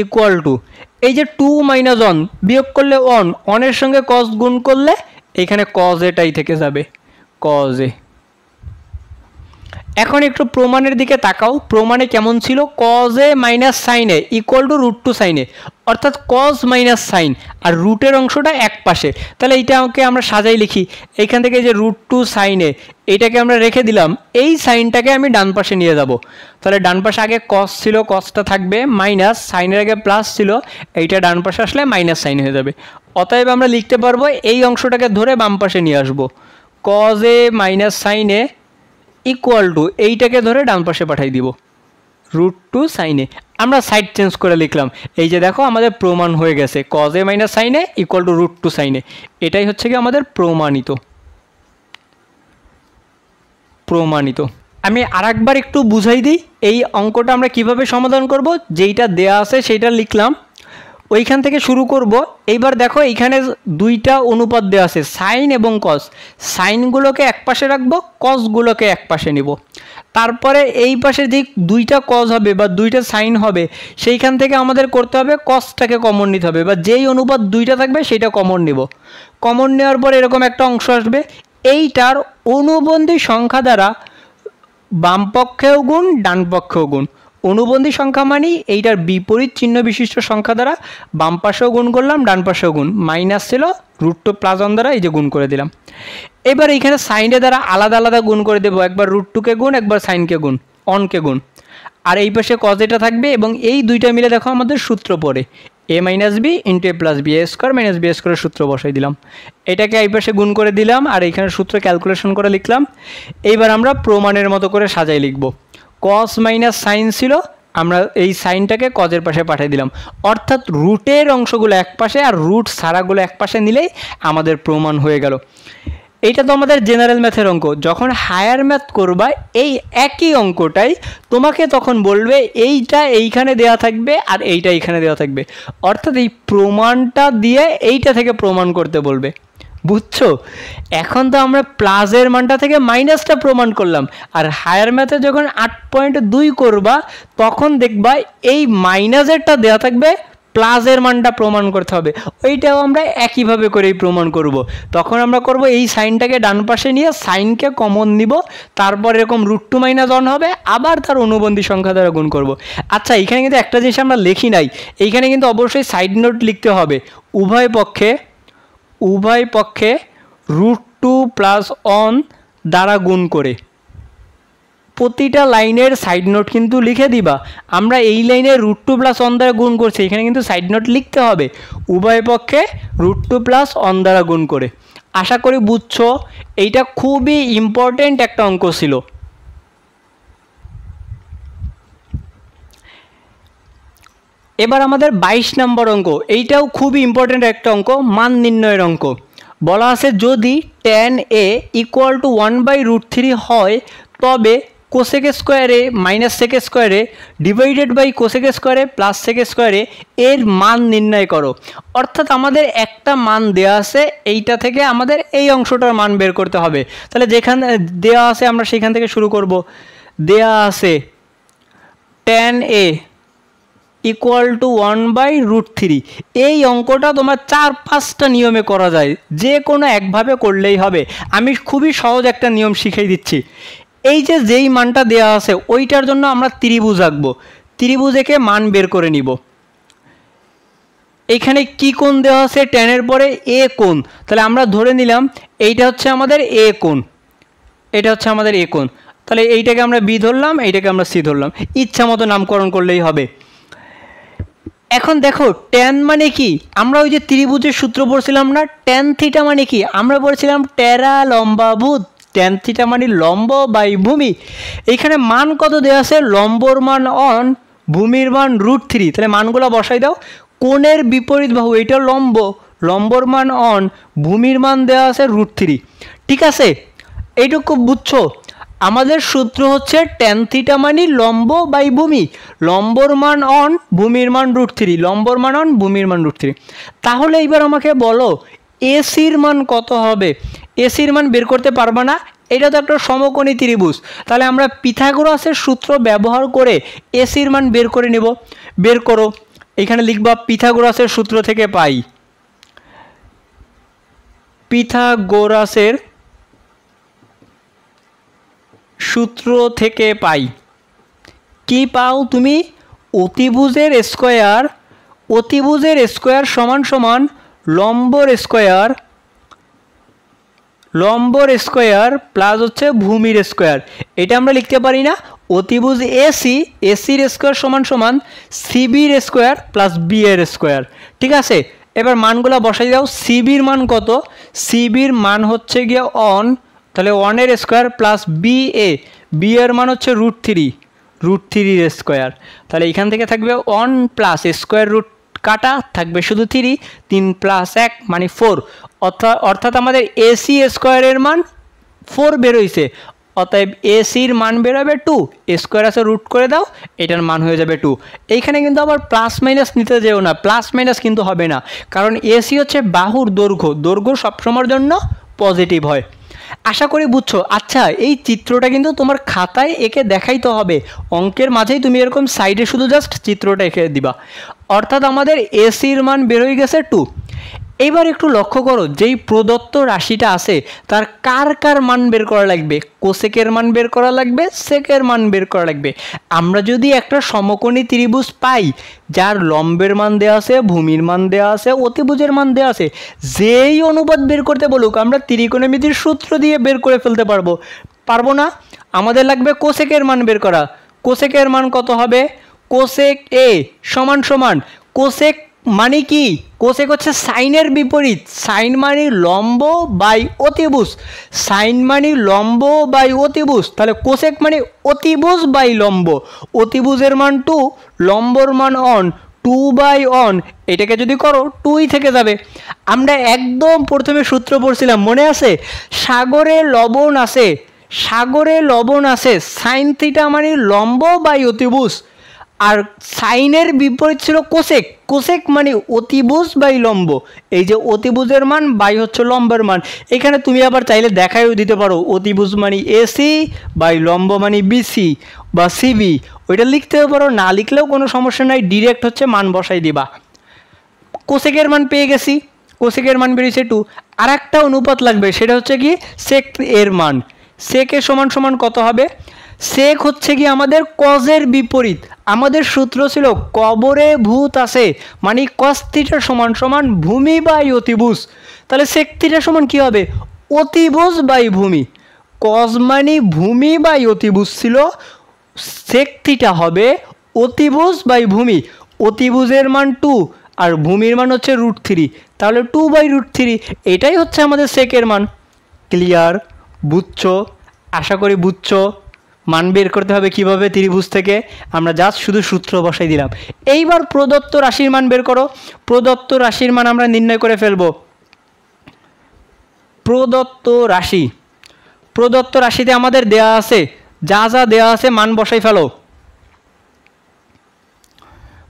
equal to, এই যে 2 মাইনাস 1 বিয়োগ করলে 1, 1-এর সঙ্গে কজ গুণ করলে এখানে কজ এটাই থেকে যাবে, কজ এ। এখন একটু প্রমাণের দিকে তাকাও, প্রমাণে কেমন ছিল? Cos A minus sine A equal to √2 sine A, অর্থাৎ কজ মাইনাস সাইন, আর রুটের অংশটা এক পাশে। তাহলে এইটাকে আমরা সাজাই লিখি, এইখান থেকে যে √2 সাইন এ এইটাকে আমরা রেখে দিলাম, এই সাইনটাকে আমি ডান পাশে নিয়ে যাব। তাহলে ডান পাশে আগে কজ ছিল, কজটা থাকবে, মাইনাস সাইনের আগে প্লাস ছিল, এইটা ডান পাশে আসলে মাইনাস সাইন হয়ে যাবে। অতএব আমরা লিখতে পারবো এই অংশটাকে ধরে বাম পাশে নিয়ে আসবো, cause A minus sine A equal two এইটাকে ধরে ডান পাশে পাঠাই দিব, √2 সাইন এ। আমরা সাইড চেঞ্জ করে লিখলাম, এই যে দেখো আমাদের প্রমাণ হয়ে গেছে, cos A minus sine A equal to √2 sine A. এটাই হচ্ছে কি আমাদের প্রমাণিত। আমি আরেকবার একটু বুঝাই দিই এই অঙ্কটা আমরা কিভাবে সমাধান করব। যেইটা দেয়া আছে সেইটা লিখলাম, ওইখান থেকে শুরু করব। এইবার দেখো এইখানে দুইটা অনুপাত দেওয়া আছে, সাইন এবং কস। সাইনগুলোকে এক পাশে রাখবো, কসগুলোকে এক পাশে নিব। তারপরে এই পাশে যে দুইটা কস হবে বা দুইটা সাইন হবে, সেইখান থেকে আমাদের করতে হবে কসটাকে কমন নিতে হবে, বা যেই অনুপাত দুইটা থাকবে সেটা কমন নিব। কমন নেওয়ার পর এরকম একটা অংশ আসবে, এইটার অনুবন্ধী সংখ্যা দ্বারা বাম পক্ষেও গুণ ডান পক্ষেও গুণ। অনুবন্ধী সংখ্যা মানে এইটার বিপরীত চিহ্ন বিশিষ্ট সংখ্যা দ্বারা বাম পাশেও গুণ করলাম, ডান পাশেও গুণ। মাইনাস ছিল √2 প্লাস 1 দ্বারা এই যে গুণ করে দিলাম। এবার এইখানে সাইনের দ্বারা আলাদা আলাদা গুণ করে দেবো, একবার √2কে গুণ, একবার সাইনকে গুণ, অনকে গুণ। আর এই পাশে কজ এটা থাকবে, এবং এই দুইটা মিলে দেখো আমাদের সূত্র পড়ে a - b × a + b, a² - b² সূত্র বসাই দিলাম। এটাকে এই পাশে গুণ করে দিলাম, আর এইখানে সূত্র ক্যালকুলেশন করে লিখলাম। এইবার আমরা প্রমাণের মতো করে সাজাই লিখব। কস মাইনাস সাইন ছিল, আমরা এই সাইনটাকে কজের পাশে পাঠিয়ে দিলাম, অর্থাৎ রুটের অংশগুলো এক পাশে আর রুট সারাগুলো এক পাশে নিলেই আমাদের প্রমাণ হয়ে গেল। এইটা তো আমাদের জেনারেল ম্যাথের অঙ্ক। যখন হায়ার ম্যাথ করবা এই একই অঙ্কটাই তোমাকে তখন বলবে এইটা এইখানে দেওয়া থাকবে আর এইটা এইখানে দেওয়া থাকবে, অর্থাৎ এই প্রমাণটা দিয়ে এইটা থেকে প্রমাণ করতে বলবে। বুঝছো? এখন তো আমরা প্লাসের মানটা থেকে মাইনাসটা প্রমাণ করলাম, আর হায়ার ম্যাথে যখন 8.2 করবা তখন দেখবা এই মাইনাসেরটা দেওয়া থাকবে, প্লাসের মানটা প্রমাণ করতে হবে। ওইটাও আমরা একইভাবে করেই প্রমাণ করব। তখন আমরা করব এই সাইনটাকে ডান পাশে নিয়ে সাইনকে কমন নিব, তারপর এরকম √2 - 1 হবে, আবার তার অনুবন্ধী সংখ্যা দ্বারা গুণ করব। আচ্ছা, এইখানে কিন্তু একটা জিনিস আমরা লিখি নাই, এইখানে কিন্তু অবশ্যই সাইড নোট লিখতে হবে। উভয় পক্ষে √2 + 1 দ্বারা গুণ করে প্রতিটা লাইনের সাইড নোট কিন্তু লিখে দিবা। আমরা এই লাইনে √2 + 1 দ্বারা গুণ করছি, এখানে কিন্তু সাইড নোট লিখতে হবে উভয় পক্ষে √2 + 1 দ্বারা গুণ করে। আশা করি বুঝছো, এইটা খুবই ইম্পর্টেন্ট একটা অঙ্ক ছিল। এবার আমাদের 22 নম্বর অঙ্ক, এইটাও খুবই ইম্পর্টেন্ট একটা অঙ্ক, মান নির্ণয়ের অঙ্ক। বলা আছে যদি tan a = 1/√3 হয় তবে কোসেক স্কোয়ারে - সেক স্কোয়ারে ডিভাইডেড বাই কোসেক স্কোয়ারে প্লাস সেক স্কোয়ারে এর মান নির্ণয় করো। অর্থাৎ আমাদের একটা মান দেওয়া আছে, এইটা থেকে আমাদের এই অংশটার মান বের করতে হবে। তাহলে যেখানে দেওয়া আছে আমরা সেখান থেকে শুরু করব। দেওয়া আছে tan a = 1/√3। এই অঙ্কটা তোমার 4-5টা নিয়মে করা যায়, যে কোনো একভাবে করলেই হবে। আমি খুবই সহজ একটা নিয়ম শিখিয়ে দিচ্ছি। এই যে যেই মানটা দেওয়া আছে ওইটার জন্য আমরা ত্রিভুজ আঁকবো, ত্রিভুজ এঁকে মান বের করে নিব। এখানে কি কোণ দেওয়া আছে? ট্যানের পরে এ কোণ, তাহলে আমরা ধরে নিলাম এইটা হচ্ছে আমাদের এ কোণ, এটা হচ্ছে আমাদের এ কোণ। তাহলে এইটাকে আমরা বি ধরলাম, এইটাকে আমরা সি ধরলাম, ইচ্ছা মতো নামকরণ করলেই হবে। এখন দেখো ট্যান মানে কি, আমরা ওই যে ত্রিভুজের সূত্র পড়ছিলাম না, ট্যান থিটা মানে কি আমরা পড়ছিলাম টেরা লম্বা ভূত, ট্যান থিটা মানে লম্ব বাই ভূমি। এইখানে মান কত দেওয়া আছে? লম্বর মান 1, ভূমির মান √3। তাহলে মানগুলো বসাই দাও। কোণের বিপরীত বাহু, এইটা লম্ব, লম্বর মান 1, ভূমির মান দেওয়া আছে √3। ঠিক আছে, এইটুকু বুঝছো? আমাদের সূত্র হচ্ছে ট্যান থিটা মানে লম্ব বাই ভূমি, লম্বর মান 1, ভূমির মান √3, লম্বর মান 1, ভূমির মান √3। তাহলে এইবার আমাকে বলো এসির মান কত হবে? এসির মান বের করতে পারবা না, এটা তো একটা সমকোণী ত্রিভুজ। তাহলে আমরা পিথাগোরাসের সূত্র ব্যবহার করে এসির মান বের করে নেব। বের করো, এখানে লিখবা পিথাগোরাসের সূত্র থেকে পাই, পিথাগোরাসের সূত্র থেকে পাই। কি পাও তুমি? অতিভুজের স্কোয়ার সমান সমান লম্বর স্কোয়ার প্লাস হচ্ছে ভূমির স্কোয়ার। এটা আমরা লিখতে পারি না, অতিভুজ এসির স্কোয়ার সমান সমান সিবির স্কোয়ার প্লাস বি এর স্কোয়ার। ঠিক আছে, এবার মানগুলো বসাই দাও। সিবির মান কত? সিবির মান হচ্ছে গিয়ে 1, তাহলে 1 এর স্কোয়ার প্লাস বি এর মান হচ্ছে √3 এর স্কোয়ার। তাহলে এখান থেকে থাকবে 1 প্লাস স্কোয়ার রুট কাটা থাকবে শুধু 3, 3 + 1 মানে 4। অর্থাৎ আমাদের এসি স্কোয়ারের মান 4 বেরোইছে, অতএব এসির মান বেরোবে 2, স্কোয়ার আছে রুট করে দাও, এটার মান হয়ে যাবে 2। এইখানে কিন্তু আবার প্লাস মাইনাস নিতে যেও না, প্লাস মাইনাস কিন্তু হবে না, কারণ এসি হচ্ছে বাহুর দৈর্ঘ্য, দৈর্ঘ্য সবসময়ের জন্য পজিটিভ হয়। আশা করি বুঝছো। আচ্ছা, এই চিত্রটা কিন্তু তোমার খাতায় এঁকে দেখাইতে হবে, অঙ্কের মাঝেই তুমি এরকম সাইডে শুধু জাস্ট চিত্রটা এঁকে দিবা। অর্থাৎ আমাদের এসির মান বেরোয় গেছে 2। এবার একটু লক্ষ্য করো, যেই প্রদত্ত রাশিটা আছে তার কার কার মান বের করা লাগবে, কোসেকের মান বের করা লাগবে, সেকের মান বের করা লাগবে। আমরা যদি একটা সমকোণী ত্রিভুজ পাই যার লম্বের মান দেওয়া আছে, ভূমির মান দেওয়া আছে, অতিভুজের মান দেওয়া আছে, যেই অনুপাত বের করতে বলুক আমরা ত্রিকোণমিতির সূত্র দিয়ে বের করে ফেলতে পারবো না? আমাদের লাগবে কোসেকের মান বের করা। কোসেকের মান কত হবে? কোসেক এ সমান সমান কোসেক মানে কি? কোসেক হচ্ছে সাইনের বিপরীত, সাইন মানে লম্ব বাই অতিভুজ, সাইন মানে লম্ব বাই অতিভুজ, তাহলে কোসেক মানে অতিভুজ বাই লম্ব, অতিভুজের মান 2, লম্বর মান 1, 2 বাই 1, এটাকে যদি করো 2ই থেকে যাবে। আমরা একদম প্রথমে সূত্র পড়ছিলাম মনে আছে, সাগরে লবণ আছে, সাগরে লবণ আছে, সাইন থিটা মানে লম্ব বাই অতিভুজ, আর সাইনের বিপরীত ছিল কোসেক, কোসেক মানে অতিভুজ বাই লম্ব, এই যে অতিভুজের মান বাই হচ্ছে লম্বের মান। এখানে তুমি আবার চাইলে দেখাইও দিতে পারো, অতিভুজ মানে এসি বাই লম্ব মানে বিসি বা সিবি, ওইটা লিখতেও পারো, না লিখলেও কোনো সমস্যা নাই, ডিরেক্ট হচ্ছে মান বসাই দিবা। কোসেকের মান পেয়ে গেছি, কোসেকের মান বেরিয়েছে 2। আর একটা অনুপাত লাগবে, সেটা হচ্ছে কি সেক এর মান। সেকের সমান সমান কত হবে? সেক হচ্ছে কি আমাদের কজের বিপরীত, আমাদের সূত্র ছিল কবরে ভূত আছে মানে কস থিটা সমান সমান ভূমি বাই অতিভুজ, তাহলে সেক থিটা সমান কি হবে? অতিভুজ বাই ভূমি। কজ মানে ভূমি বাই অতিভুজ ছিল, সেক থিটা হবে অতিভুজ বাই ভূমি, অতিভুজের মান 2 আর ভূমির মান হচ্ছে √3, তাহলে 2/√3, এটাই হচ্ছে আমাদের সেকের মান। ক্লিয়ার? বুঝছো? আশা করি বুঝছো। মান বের করতে হবে কিভাবে ত্রিভুজ থেকে, আমরা জাস্ট শুধু সূত্র বসাই দিলাম। এইবার প্রদত্ত রাশির মান বের করো। প্রদত্ত রাশির মান আমরা নির্ণয় করে ফেলব। প্রদত্ত রাশি, প্রদত্ত রাশিতে আমাদের দেয়া আছে, যা যা দেয়া আছে মান বসাই ফেলো।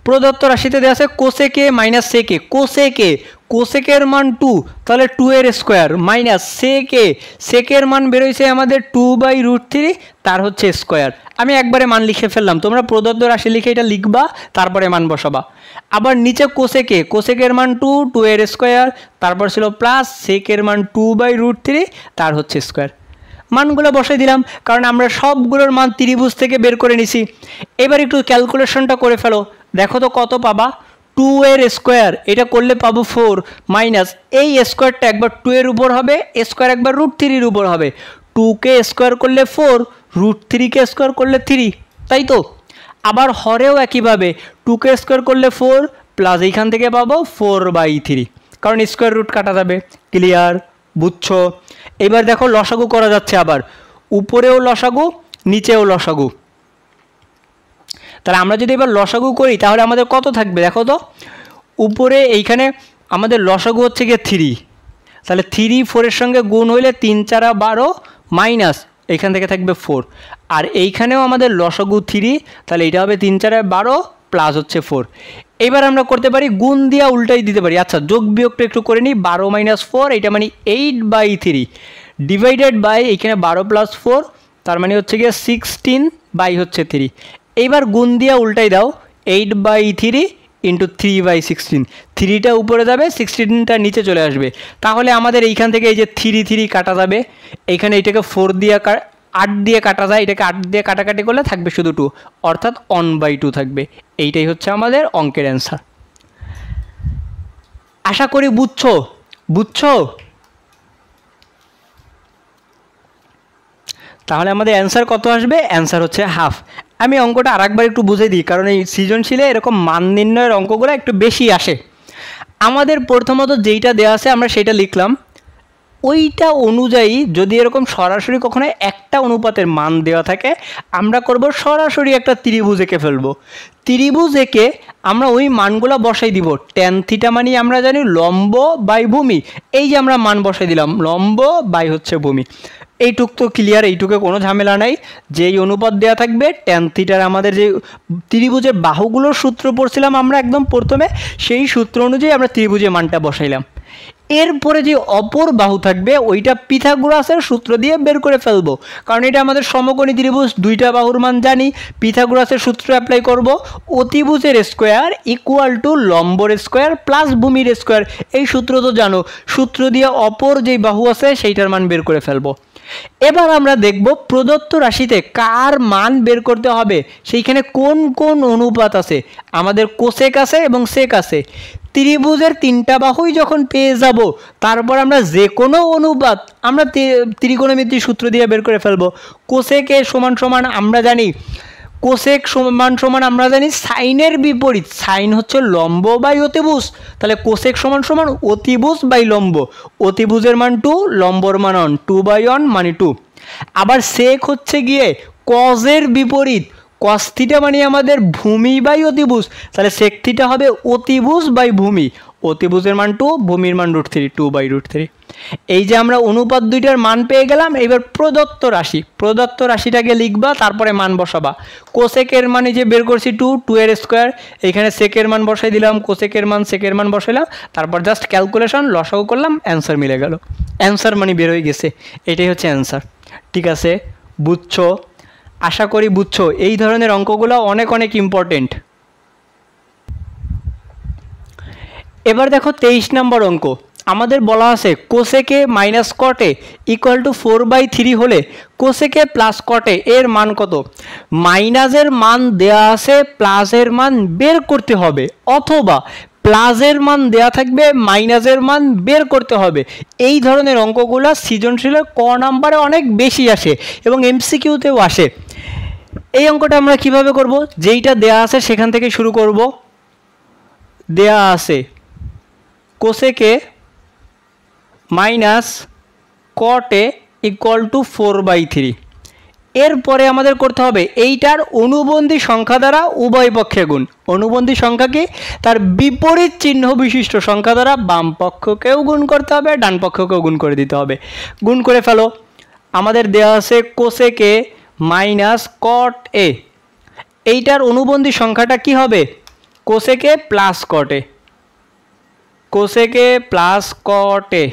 প্রদত্ত রাশিতে দেওয়া আছে কোসেকে মাইনাস সেকে, কোসেকে, কোসেকের মান 2, তাহলে 2 এর স্কোয়ার মাইনাস সেকে, সেকের মান বেরোইছে আমাদের 2/√3, তার হচ্ছে স্কোয়ার। আমি একবারে মান লিখে ফেললাম, তোমরা প্রদত্ত রাশি লিখে এটা লিখবা, তারপরে মান বসাবা। আবার নিচে কোসেকে, কোসেকের মান 2, 2 এর স্কোয়ার, তারপর ছিল প্লাস সেকের মান 2/√3, তার হচ্ছে স্কোয়ার। মানগুলো বসাই দিলাম, কারণ আমরা সবগুলোর মান ত্রিভুজ থেকে বের করে নিছি। এবার একটু ক্যালকুলেশনটা করে ফেলো, দেখো তো কত পাবা। 2 এর স্কোয়ার, এটা করলে পাবো 4, মাইনাস এই স্কোয়ারটা একবার 2 এর উপর হবে, স্কোয়ার একবার √3 এর উপর হবে, 2কে স্কোয়ার করলে 4, √3কে স্কোয়ার করলে 3, তাই তো? আবার হরেও একইভাবে 2কে স্কোয়ার করলে 4 প্লাস এইখান থেকে পাবো 4/3, কারণ স্কোয়ার রুট কাটা যাবে। ক্লিয়ার? বুঝছো? এবার দেখো লসাগু করা যাচ্ছে, আবার উপরেও লসাগু নিচেও লসাগু। তাহলে আমরা যদি এবার লসাগু করি তাহলে আমাদের কত থাকবে দেখো তো। উপরে এইখানে আমাদের লসাগু হচ্ছে গিয়ে 3, তাহলে 3 4-এর সঙ্গে গুণ হইলে 3 4 12 মাইনাস এইখান থেকে থাকবে 4, আর এইখানেও আমাদের লসাগু 3, তাহলে এটা হবে 3 4 12 প্লাস হচ্ছে 4। এবার আমরা করতে পারি গুণ দিয়া উল্টাই দিতে পারি। আচ্ছা, যোগ বিয়োগটা একটু করে নিই, 12 - 4, এটা মানে 8/3 ডিভাইডেড বাই এইখানে 12 + 4, তার মানে হচ্ছে গিয়ে 16/3। এইবার গুণ দিয়া উল্টাই দাও, 8/3 × 3/16, 3টা উপরে যাবে, 16টা নিচে চলে আসবে, তাহলে আমাদের এইখান থেকে এই যে 3 কাটা যাবে, এইখানে এইটাকে 4 দিয়ে 8 দিয়ে কাটা যায়, এটাকে 8 দিয়ে কাটাকাটি করলে থাকবে শুধু 2, অর্থাৎ 1/2 থাকবে। এইটাই হচ্ছে আমাদের অঙ্কের অ্যান্সার। আশা করি বুঝছো? বুঝছো? তাহলে আমাদের অ্যান্সার কত আসবে? অ্যান্সার হচ্ছে হাফ। আমি অঙ্কটা আরেকবার একটু বুঝে দিই, কারণ এই সৃজনশীলে এরকম মান নির্ণয়ের অঙ্কগুলো একটু বেশি আসে। আমাদের প্রথমত যেইটা দেওয়া আছে আমরা সেটা লিখলাম, ওইটা অনুযায়ী যদি এরকম সরাসরি কখনো একটা অনুপাতের মান দেওয়া থাকে, আমরা করব সরাসরি একটা ত্রিভুজ এঁকে ফেলবো। ত্রিভুজ এঁকে আমরা ওই মানগুলো বসাই দিব। tan থিটা মানে আমরা জানি লম্ব বাই ভূমি, এই যে আমরা মান বসাই দিলাম লম্ব বাই হচ্ছে ভূমি। এইটুক তো ক্লিয়ার, এইটুকে কোনো ঝামেলা নাই। যেই অনুপাত দেওয়া থাকবে ট্যান থিটার, আমাদের যে ত্রিভুজের বাহুগুলোর সূত্র পড়ছিলাম আমরা একদম প্রথমে, সেই সূত্র অনুযায়ী আমরা ত্রিভুজের মানটা বসাইলাম। এরপরে যে অপর বাহু থাকবে ওইটা পিথাগোরাসের সূত্র দিয়ে বের করে ফেলবো, কারণ এটা আমাদের সমকোণী ত্রিভুজ, দুইটা বাহুর মান জানি, পিথাগোরাসের সূত্র অ্যাপ্লাই করব। অতিভুজের স্কোয়ার ইকুয়াল টু লম্বর স্কোয়ার প্লাস ভূমির স্কোয়ার, এই সূত্র তো জানো, সূত্র দিয়ে অপর যেই বাহু আছে সেইটার মান বের করে ফেলবো। এবার আমরা দেখব প্রদত্ত রাশিতে কার মান বের করতে হবে, সেইখানে কোন কোন অনুপাত আছে। আমাদের কোসেক আছে এবং সেক আছে। ত্রিভুজের তিনটা বাহুই যখন পেয়ে যাব, তারপর আমরা যে কোনো অনুপাত আমরা ত্রিকোণমিতির সূত্র দিয়ে বের করে ফেলবো। কোসেকে সমান সমান আমরা জানি, কোসেক সমান সমান আমরা জানি সাইনের বিপরীত, সাইন হচ্ছে লম্ব বাই অতিভুজ, তাহলে কোসেক সমান সমান অতিভুজ বাই লম্ব, অতিভুজের মান 2, লম্বর মান 1, 2/1 মানে 2। আবার সেক হচ্ছে গিয়ে কজের বিপরীত, কস থিটা মানে আমাদের ভূমি বাই অতিভুজ, তাহলে সেক থিটা হবে অতিভুজ বাই ভূমি, অতিভুজের মান 2, ভূমির মান √3, 2/√3। এই যে আমরা অনুপাত দুইটার মান পেয়ে গেলাম। এবার প্রদত্ত রাশি, প্রদত্ত রাশিটাকে লিখবা, তারপরে মান বসাবা। কোসেকের মানে যে বের করছি 2, 2 এর স্কোয়ার, এইখানে সেকের মান বসাই দিলাম, কোসেকের মান সেকের মান বসাইলাম, তারপর জাস্ট ক্যালকুলেশন লসাগু করলাম, অ্যান্সার মিলে গেল, অ্যান্সার মানে বের হয়ে গেছে, এটাই হচ্ছে অ্যান্সার। ঠিক আছে, বুঝছো? আশা করি বুঝছো। এই ধরনের অঙ্কগুলো অনেক অনেক ইম্পর্টেন্ট। এবার দেখো 23 নম্বর অঙ্ক, আমাদের বলা আছে কোসেকে মাইনাস কটে ইকুয়াল টু 4/3 হলে কোসেকে প্লাস কটে এর মান কত। মাইনাসের মান দেয়া আছে, প্লাসের মান বের করতে হবে, অথবা প্লাসের মান দেয়া থাকবে, মাইনাসের মান বের করতে হবে। এই ধরনের অঙ্কগুলো সৃজনশীলের ক নাম্বারে অনেক বেশি আসে এবং এমসিকিউতেও আসে। এই অঙ্কটা আমরা কিভাবে করব, যেইটা দেয়া আছে সেখান থেকে শুরু করব। দেয়া আছে কোসেকে মাইনাস কটে ইকুয়াল টু 4/3। এরপরে আমাদের করতে হবে এইটার অনুবন্ধী সংখ্যা দ্বারা উভয় পক্ষে গুণ। অনুবন্ধী সংখ্যা কি, তার বিপরীত চিহ্ন বিশিষ্ট সংখ্যা দ্বারা বাম পক্ষকেও গুণ করতে হবে, ডান পক্ষকেও গুণ করে দিতে হবে। গুণ করে ফেলো। আমাদের দেওয়া আছে কোসেকে মাইনাস কট এ, এইটার অনুবন্ধী সংখ্যাটা কি হবে, কোসেকে প্লাস কটে, কোসেকে প্লাস কটে।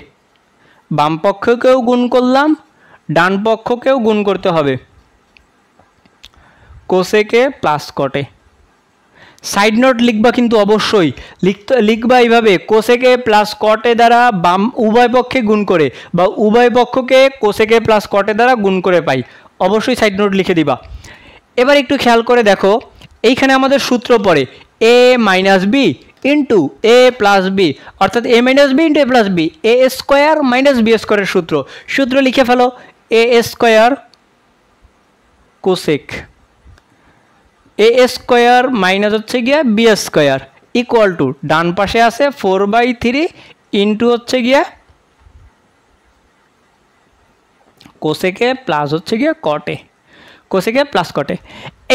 বাম পক্ষকেও গুণ করলাম, ডান পক্ষকেও গুণ করতে হবে, কোসেকে প্লাস কটে। সাইড নোট লিখবা কিন্তু অবশ্যই, লিখবা এইভাবে, কোসেকে প্লাস কটে দ্বারা বাম উভয় পক্ষে গুণ করে, বা উভয় পক্ষকে কোসেকে প্লাস কটে দ্বারা গুণ করে পাই, অবশ্যই সাইড নোট লিখে দিবা। এবার একটু খেয়াল করে দেখো, এইখানে আমাদের সূত্র পড়ে a minus B into A plus B, অর্থাৎ a minus B into A plus B, a square minus b স্কোয়ারের সূত্র। সূত্র লিখে ফেলো, a square cosec a square minus হচ্ছে গিয়া বি স্কোয়ার ইকুয়াল টু, ডান পাশে আছে 4/3 ইন্টু হচ্ছে গিয়া কোসেকে প্লাস হচ্ছে গিয়া কটে, কোসেকে প্লাস কটে।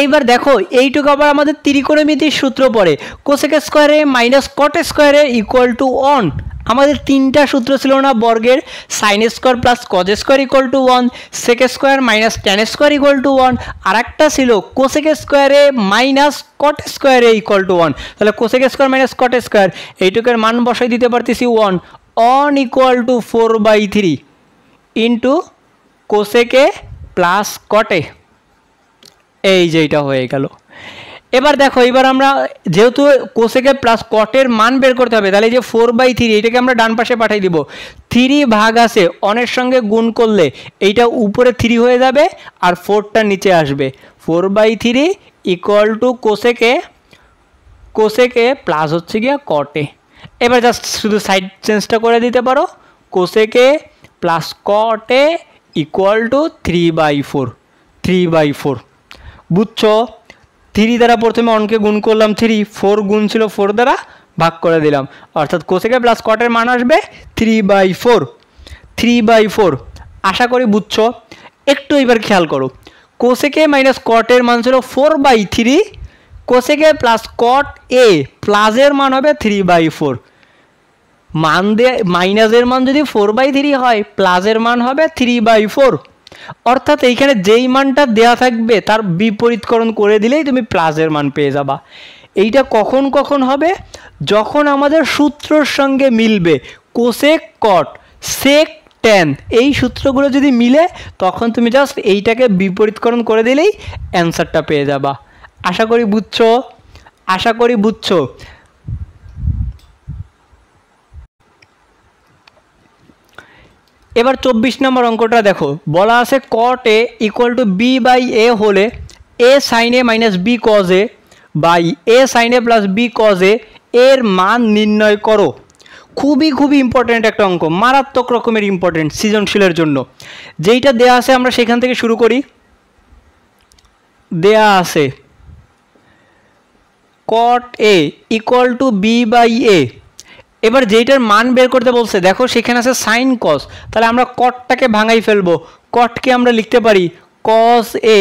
এইবার দেখো এইটুকু আবার আমাদের ত্রিকোণমিতির সূত্র পড়ে, কোসেক স্কোয়ারে মাইনাস কট স্কোয়ারে ইকুয়াল টু 1। আমাদের তিনটা সূত্র ছিল না বর্গের, sine square plus cos square equal to 1, sec square minus tan square equal to 1, আর একটা ছিল কোসেক স্কোয়ারে মাইনাস কট স্কোয়ারে ইকুয়াল টু 1। তাহলে cosec square minus cot square, এইটুকের মান বসাই দিতে পারতেছি 1 ইকুয়াল টু 4/3 ইন্টু কোসেকে প্লাস কটে, এই যে এটা হয়ে গেল। এবার দেখো, এবার আমরা যেহেতু কোসেকে প্লাস কটের মান বের করতে হবে, তাহলে যে 4/3 এটাকে আমরা ডান পাশে পাঠিয়ে দিব। 3 ভাগ আছে, অনের সঙ্গে গুণ করলে এইটা উপরে 3 হয়ে যাবে আর 4টা নিচে আসবে। 4/3 ইকুয়াল টু কোসেকে প্লাস হচ্ছে গিয়া কটে। এবার জাস্ট শুধু সাইড চেঞ্জটা করে দিতে পারো, কোসেকে প্লাস কটে ইকুয়াল টু 3/4। বুঝছো? 3 দ্বারা প্রথমে অনকে গুণ করলাম 3, 4 গুণ ছিল 4 দ্বারা ভাগ করে দিলাম, অর্থাৎ কোসেকে প্লাস কটের মান আসবে 3/4। আশা করি বুঝছো। একটু এবার খেয়াল করো, কোসেকে মাইনাস কটের মান ছিল 4/3, কোসেকে প্লাস কট এ প্লাসের মান হবে 3/4। মান দিয়ে মাইনাসের মান যদি 4/3 হয়, প্লাসের মান হবে 3/4। অর্থাৎ এইখানে যেই মানটা দেয়া থাকবে তার বিপরীতকরণ করে দিলেই তুমি প্লাসের মান পেয়ে যাবা। এইটা কখন কখন হবে? যখন আমাদের সূত্রর সঙ্গে মিলবে, কোসেক কট সেক ট্যান এই সূত্রগুলো যদি মিলে তখন তুমি জাস্ট এইটাকে বিপরীতকরণ করে দিলেই অ্যান্সারটা পেয়ে যাবা। আশা করি বুঝছো, আশা করি বুঝছো। এবার 24 নম্বর অঙ্কটা দেখো, বলা আছে cot a equal to b by a হলে a sine a minus b cos A by a sine a plus b cos a এর মান নির্ণয় করো। খুবই খুবই ইম্পর্টেন্ট একটা অঙ্ক, মারাত্মক রকমের ইম্পর্টেন্ট সৃজনশীলের জন্য। যেইটা দেয়া আছে আমরা সেখান থেকে শুরু করি। দেয়া আছে cot a equal to b by এ। এবার যেইটার মান বের করতে বলছে দেখো সেখানে আছে সাইন কস, তাহলে আমরা কটটাকে ভাঙাই ফেলবো। কটকে আমরা লিখতে পারি কস এ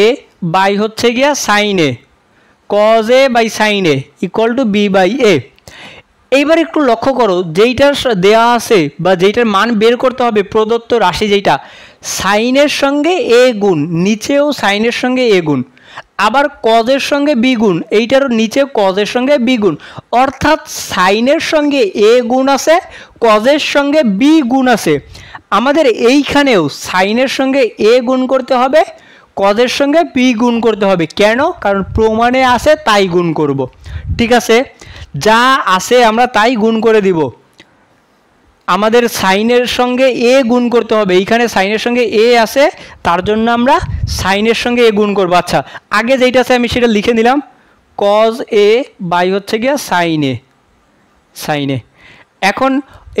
বাই হচ্ছে গিয়া sine a, cos A by sine A equal to b by a. এইবার একটু লক্ষ্য করো, যেইটার দেয়া আছে বা যেইটার মান বের করতে হবে প্রদত্ত রাশি যেইটা, সাইনের সঙ্গে এ গুণ, নিচেও সাইনের সঙ্গে এ গুণ, আবার কজের সঙ্গে বি গুণ, এইটারও নিচে কজের সঙ্গে বি গুণ, অর্থাৎ সাইনের সঙ্গে এ গুণ আছে, কজের সঙ্গে বি গুণ আছে। আমাদের এইখানেও সাইনের সঙ্গে এ গুণ করতে হবে, কজের সঙ্গে বি গুণ করতে হবে। কেন? কারণ প্রমাণে আছে তাই গুণ করব। ঠিক আছে, যা আছে আমরা তাই গুণ করে দিব। আমাদের সাইনের সঙ্গে এ গুণ করতে হবে, এইখানে সাইনের সঙ্গে এ আছে তার জন্য আমরা সাইনের সঙ্গে এ গুণ করবো। আচ্ছা, আগে যেইটা আছে আমি সেটা লিখে নিলাম, কজ এ বাই হচ্ছে গিয়া সাইন এ, সাইন এ। এখন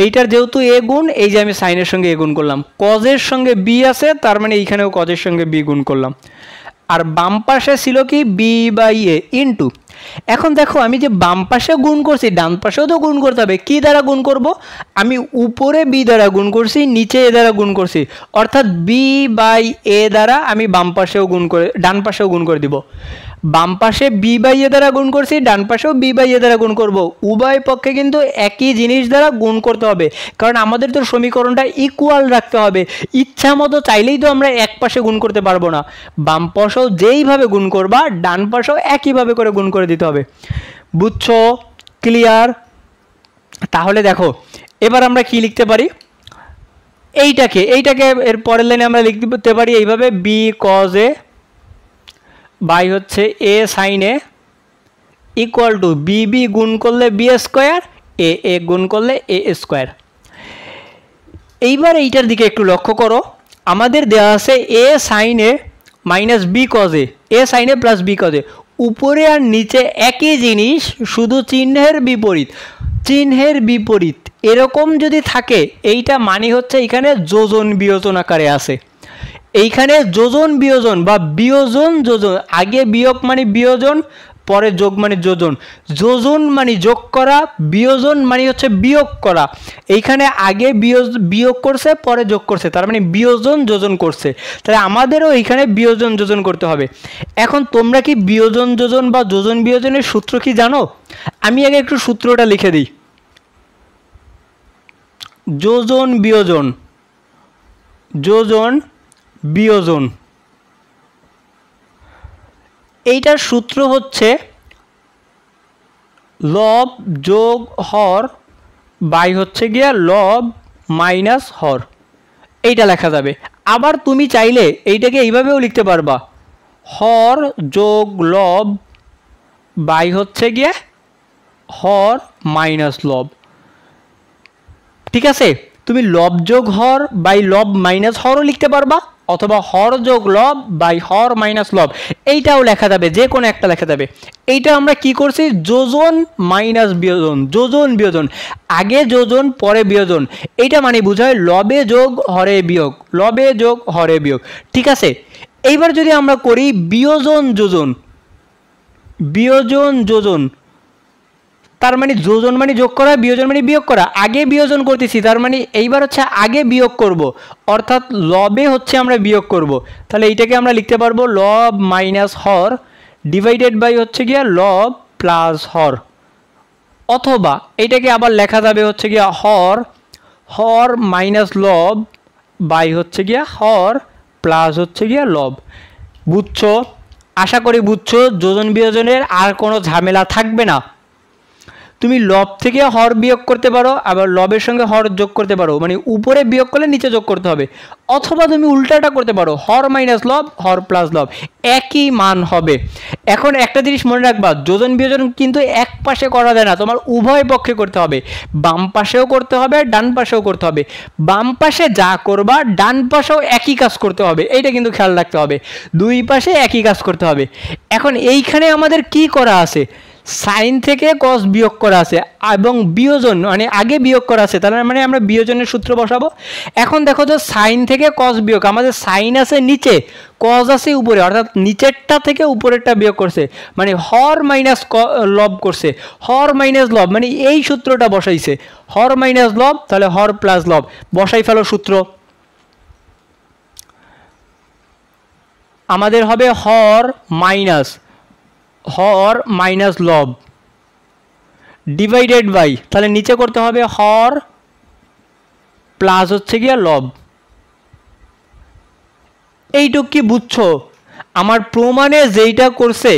এইটার যেহেতু এ গুণ, এই যে আমি সাইনের সঙ্গে এ গুণ করলাম, কজের সঙ্গে বি আছে তার মানে এইখানেও কজের সঙ্গে বি গুণ করলাম। আর বাম পাশে ছিল কি বি বাই এ ইন্টু, এখন দেখো আমি যে বাম পাশে গুণ করছি ডান পাশেও তো গুণ করতে হবে। কি দ্বারা গুণ করব? আমি উপরে বি দ্বারা গুণ করছি, নিচে এ দ্বারা গুণ করছি, অর্থাৎ বি বাই এ দ্বারা আমি বাম পাশেও গুণ করে ডান পাশেও গুণ করে দিব। বাম পাশে বি বাই এ দ্বারা গুণ করছি, ডান পাশেও বি বাই এ দ্বারা গুণ করব। উভয় পক্ষে কিন্তু একই জিনিস দ্বারা গুণ করতে হবে, কারণ আমাদের তো সমীকরণটা ইকুয়াল রাখতে হবে। ইচ্ছা মতো চাইলেই তো আমরা এক পাশে গুণ করতে পারবো না। বাম পাশেও যেইভাবে গুণ করবা ডান পাশেও একইভাবে করে গুণ করে দিতে হবে। বুঝছো? ক্লিয়ার? তাহলে দেখো এবার আমরা কি লিখতে পারি, এইটাকে এর পরের লাইনে আমরা লিখতে পারি এইভাবে, বি কজ এ বাই হচ্ছে a sine A equal to b b গুণ করলে বি স্কোয়ার, এ এ গুণ করলে এ স্কোয়ার। এইবার এইটার দিকে একটু লক্ষ্য করো, আমাদের দেওয়া আছে a sine a minus b cos a, a sine a plus b cos a. উপরে আর নিচে একই জিনিস, শুধু চিহ্নের বিপরীত, চিহ্নের বিপরীত এরকম যদি থাকে এইটা মানে হচ্ছে এখানে যোজন বিয়োজন আকারে আছে। এইখানে যোজন বিয়োজন বা বিয়োজন যোজন, আগে বিয়োগ মানে বিয়োজন, পরে যোগ মানে যোজন, যোজন মানে যোগ করা, বিয়োজন মানে হচ্ছে বিয়োগ করা। এইখানে আগে বিয়োগ করছে পরে যোগ করছে, তার মানে বিয়োজন যোজন করছে। তাহলে আমাদেরও এইখানে বিয়োজন যোজন করতে হবে। এখন তোমরা কি বিয়োজন যোজন বা যোজন বিয়োজনের সূত্র কি জানো? আমি আগে একটু সূত্রটা লিখে দিই। যোজন বিয়োজন, যোজন বিয়োজন, এইটার সূত্র হচ্ছে লব যোগ হর বাই হচ্ছে গিয়া লব মাইনাস হর, এইটা লেখা যাবে। আবার তুমি চাইলে এইটাকে এইভাবেও লিখতে পারবা, হর যোগ লব বাই হচ্ছে গিয়া হর মাইনাস লব। ঠিক আছে, তুমি লব যোগ হর বাই লব মাইনাস হরও লিখতে পারবা, অথবা হর যোগ লব বাই হর মাইনাস লব, এইটাও লেখা যাবে, যে কোনো একটা লেখা যাবে। এইটা আমরা কি করছি, যোজন মাইনাস বিয়োজন, যোজন বিয়োজন, আগে যোজন পরে বিয়োজন, এইটা মানে বোঝায় লবে যোগ হরে বিয়োগ, লবে যোগ হরে বিয়োগ। ঠিক আছে, এইবার যদি আমরা করি বিয়োজন যোজন, বিয়োজন যোজন, তার মানে যোজন মানে যোগ করা, বিয়োজন মানে বিয়োগ করা। আগে বিয়োজন করতেছি তার মানে এইবার হচ্ছে আগে বিয়োগ করব, অর্থাৎ লবে হচ্ছে আমরা বিয়োগ করব। তাহলে এইটাকে আমরা লিখতে পারবো লব মাইনাস হর ডিভাইডেড বাই হচ্ছে গিয়া লব প্লাস হর, অথবা এইটাকে আবার লেখা যাবে হচ্ছে গিয়া হর মাইনাস লব বাই হচ্ছে গিয়া হর প্লাস হচ্ছে গিয়ে লব। বুঝছো? আশা করি বুঝছো। যোজন বিয়োজনের আর কোনো ঝামেলা থাকবে না। তুমি লব থেকে হর বিয়োগ করতে পারো, আবার লবের সঙ্গে হর যোগ করতে পারো, মানে উপরে বিয়োগ করলে নিচে যোগ করতে হবে, অথবা তুমি উল্টাটা করতে পারো, হর মাইনাস লব, হর প্লাস লব, একই মান হবে। এখন একটা জিনিস মনে রাখবা, যোজন বিয়োজন কিন্তু এক পাশে করা যায় না, তোমার উভয় পক্ষে করতে হবে, বাম পাশেও করতে হবে, ডান পাশেও করতে হবে। বাম পাশে যা করবা ডান পাশেও একই কাজ করতে হবে, এইটা কিন্তু খেয়াল রাখতে হবে, দুই পাশে একই কাজ করতে হবে। এখন এইখানে আমাদের কি করা আছে, সাইন থেকে কস বিয়োগ করা আছে এবং বিয়োজন মানে আগে বিয়োগ করা আছে, তার মানে আমরা বিয়োজনের সূত্র বসাবো। এখন দেখো যে সাইন থেকে কস বিয়োগ, আমাদের সাইন আছে নিচে, কস আছে উপরে, অর্থাৎ নিচেরটা থেকে উপরেরটা বিয়োগ করছে, মানে হর মাইনাস লব করছে, হর মাইনাস লব মানে এই সূত্রটা বসাইছে, হর মাইনাস লব, তাহলে হর প্লাস লব, বসাই ফেলো সূত্র। আমাদের হবে হর মাইনাস লব ডিভাইডেড বাই, তাহলে নিচে করতে হবে হর প্লাস হচ্ছে গিয়ে লব। এইটুক কি বুঝছো? আমার প্রমাণে যেইটা করছে,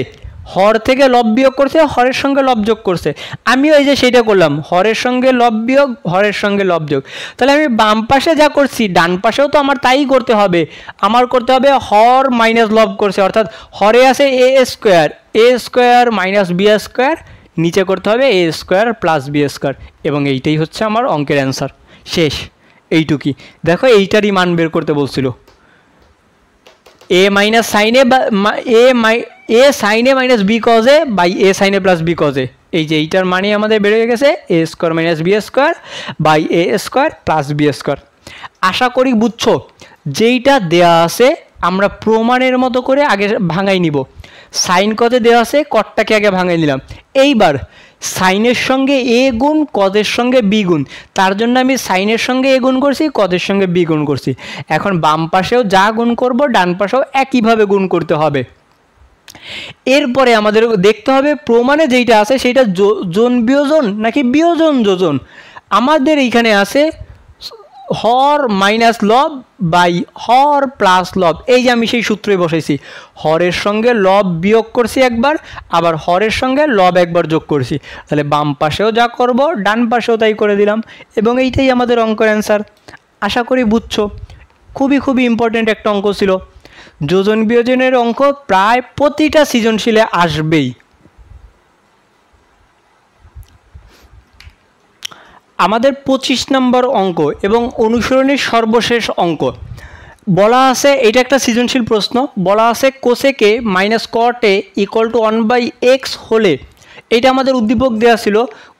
হর থেকে লব বিয়োগ করছে, হরের সঙ্গে লব যোগ করছে, আমিও এই যে সেইটা করলাম, হরের সঙ্গে লব বিয়োগ, হরের সঙ্গে লব যোগ। তাহলে আমি বাম পাশে যা করছি ডান পাশেও তো আমার তাই করতে হবে, আমার করতে হবে হর মাইনাস লব করছে, অর্থাৎ হরে আছে এ স্কোয়ার মাইনাস বি স্কোয়ার, নিচে করতে হবে এ স্কোয়ার প্লাস বি স্কোয়ার, এবং এইটাই হচ্ছে আমার অঙ্কের অ্যান্সার। শেষ, এইটুকুই। দেখো এইটারই মান বের করতে বলছিল, a minus sine a sine a minus b cos A by a sine a plus b cos a, এই যে এইটার মানে আমাদের বের হয়ে গেছে a square minus B square by a square plus b square. আশা করি বুঝছো। যেইটা দেয়া আছে আমরা প্রমাণের মতো করে আগে ভাঙাই নিব, সাইন কজে দেওয়া আছে, কটটাকে আগে ভাঙাই নিলাম। এইবার সাইনের সঙ্গে এ গুণ, কজের সঙ্গে বি গুণ, তার জন্য আমি সাইনের সঙ্গে এ গুণ করছি, কজের সঙ্গে বি গুণ করছি। এখন বাম পাশেও যা গুণ করব ডান পাশেও একইভাবে গুণ করতে হবে। এরপরে আমাদের দেখতে হবে প্রমাণে যেইটা আছে সেইটা যোজন বিয়োজন নাকি বিয়োজন যোজন। আমাদের এইখানে আছে হর মাইনাস লব বাই হর প্লাস লব, এই যে আমি সেই সূত্রই বসাইছি, হরের সঙ্গে লব বিয়োগ করছি একবার, আবার হরের সঙ্গে লব একবার যোগ করছি, তাহলে বাম পাশেও যা করব ডান পাশেও তাই করে দিলাম, এবং এইটাই আমাদের অঙ্কের অ্যান্সার। আশা করি বুঝছো। খুবই ইম্পর্টেন্ট একটা অঙ্ক ছিল। যোজন বিয়োজনের অঙ্ক প্রায় প্রতিটা সৃজনশীলে আসবেই। আমাদের 25 নম্বর অঙ্ক এবং অনুসরণের সর্বশেষ অঙ্ক বলা আছে, এটা একটা সৃজনশীল প্রশ্ন, বলা আছে কোসেকে minus caught a equal to 1/x হলে, এটা আমাদের উদ্দীপক দেওয়া ছিল।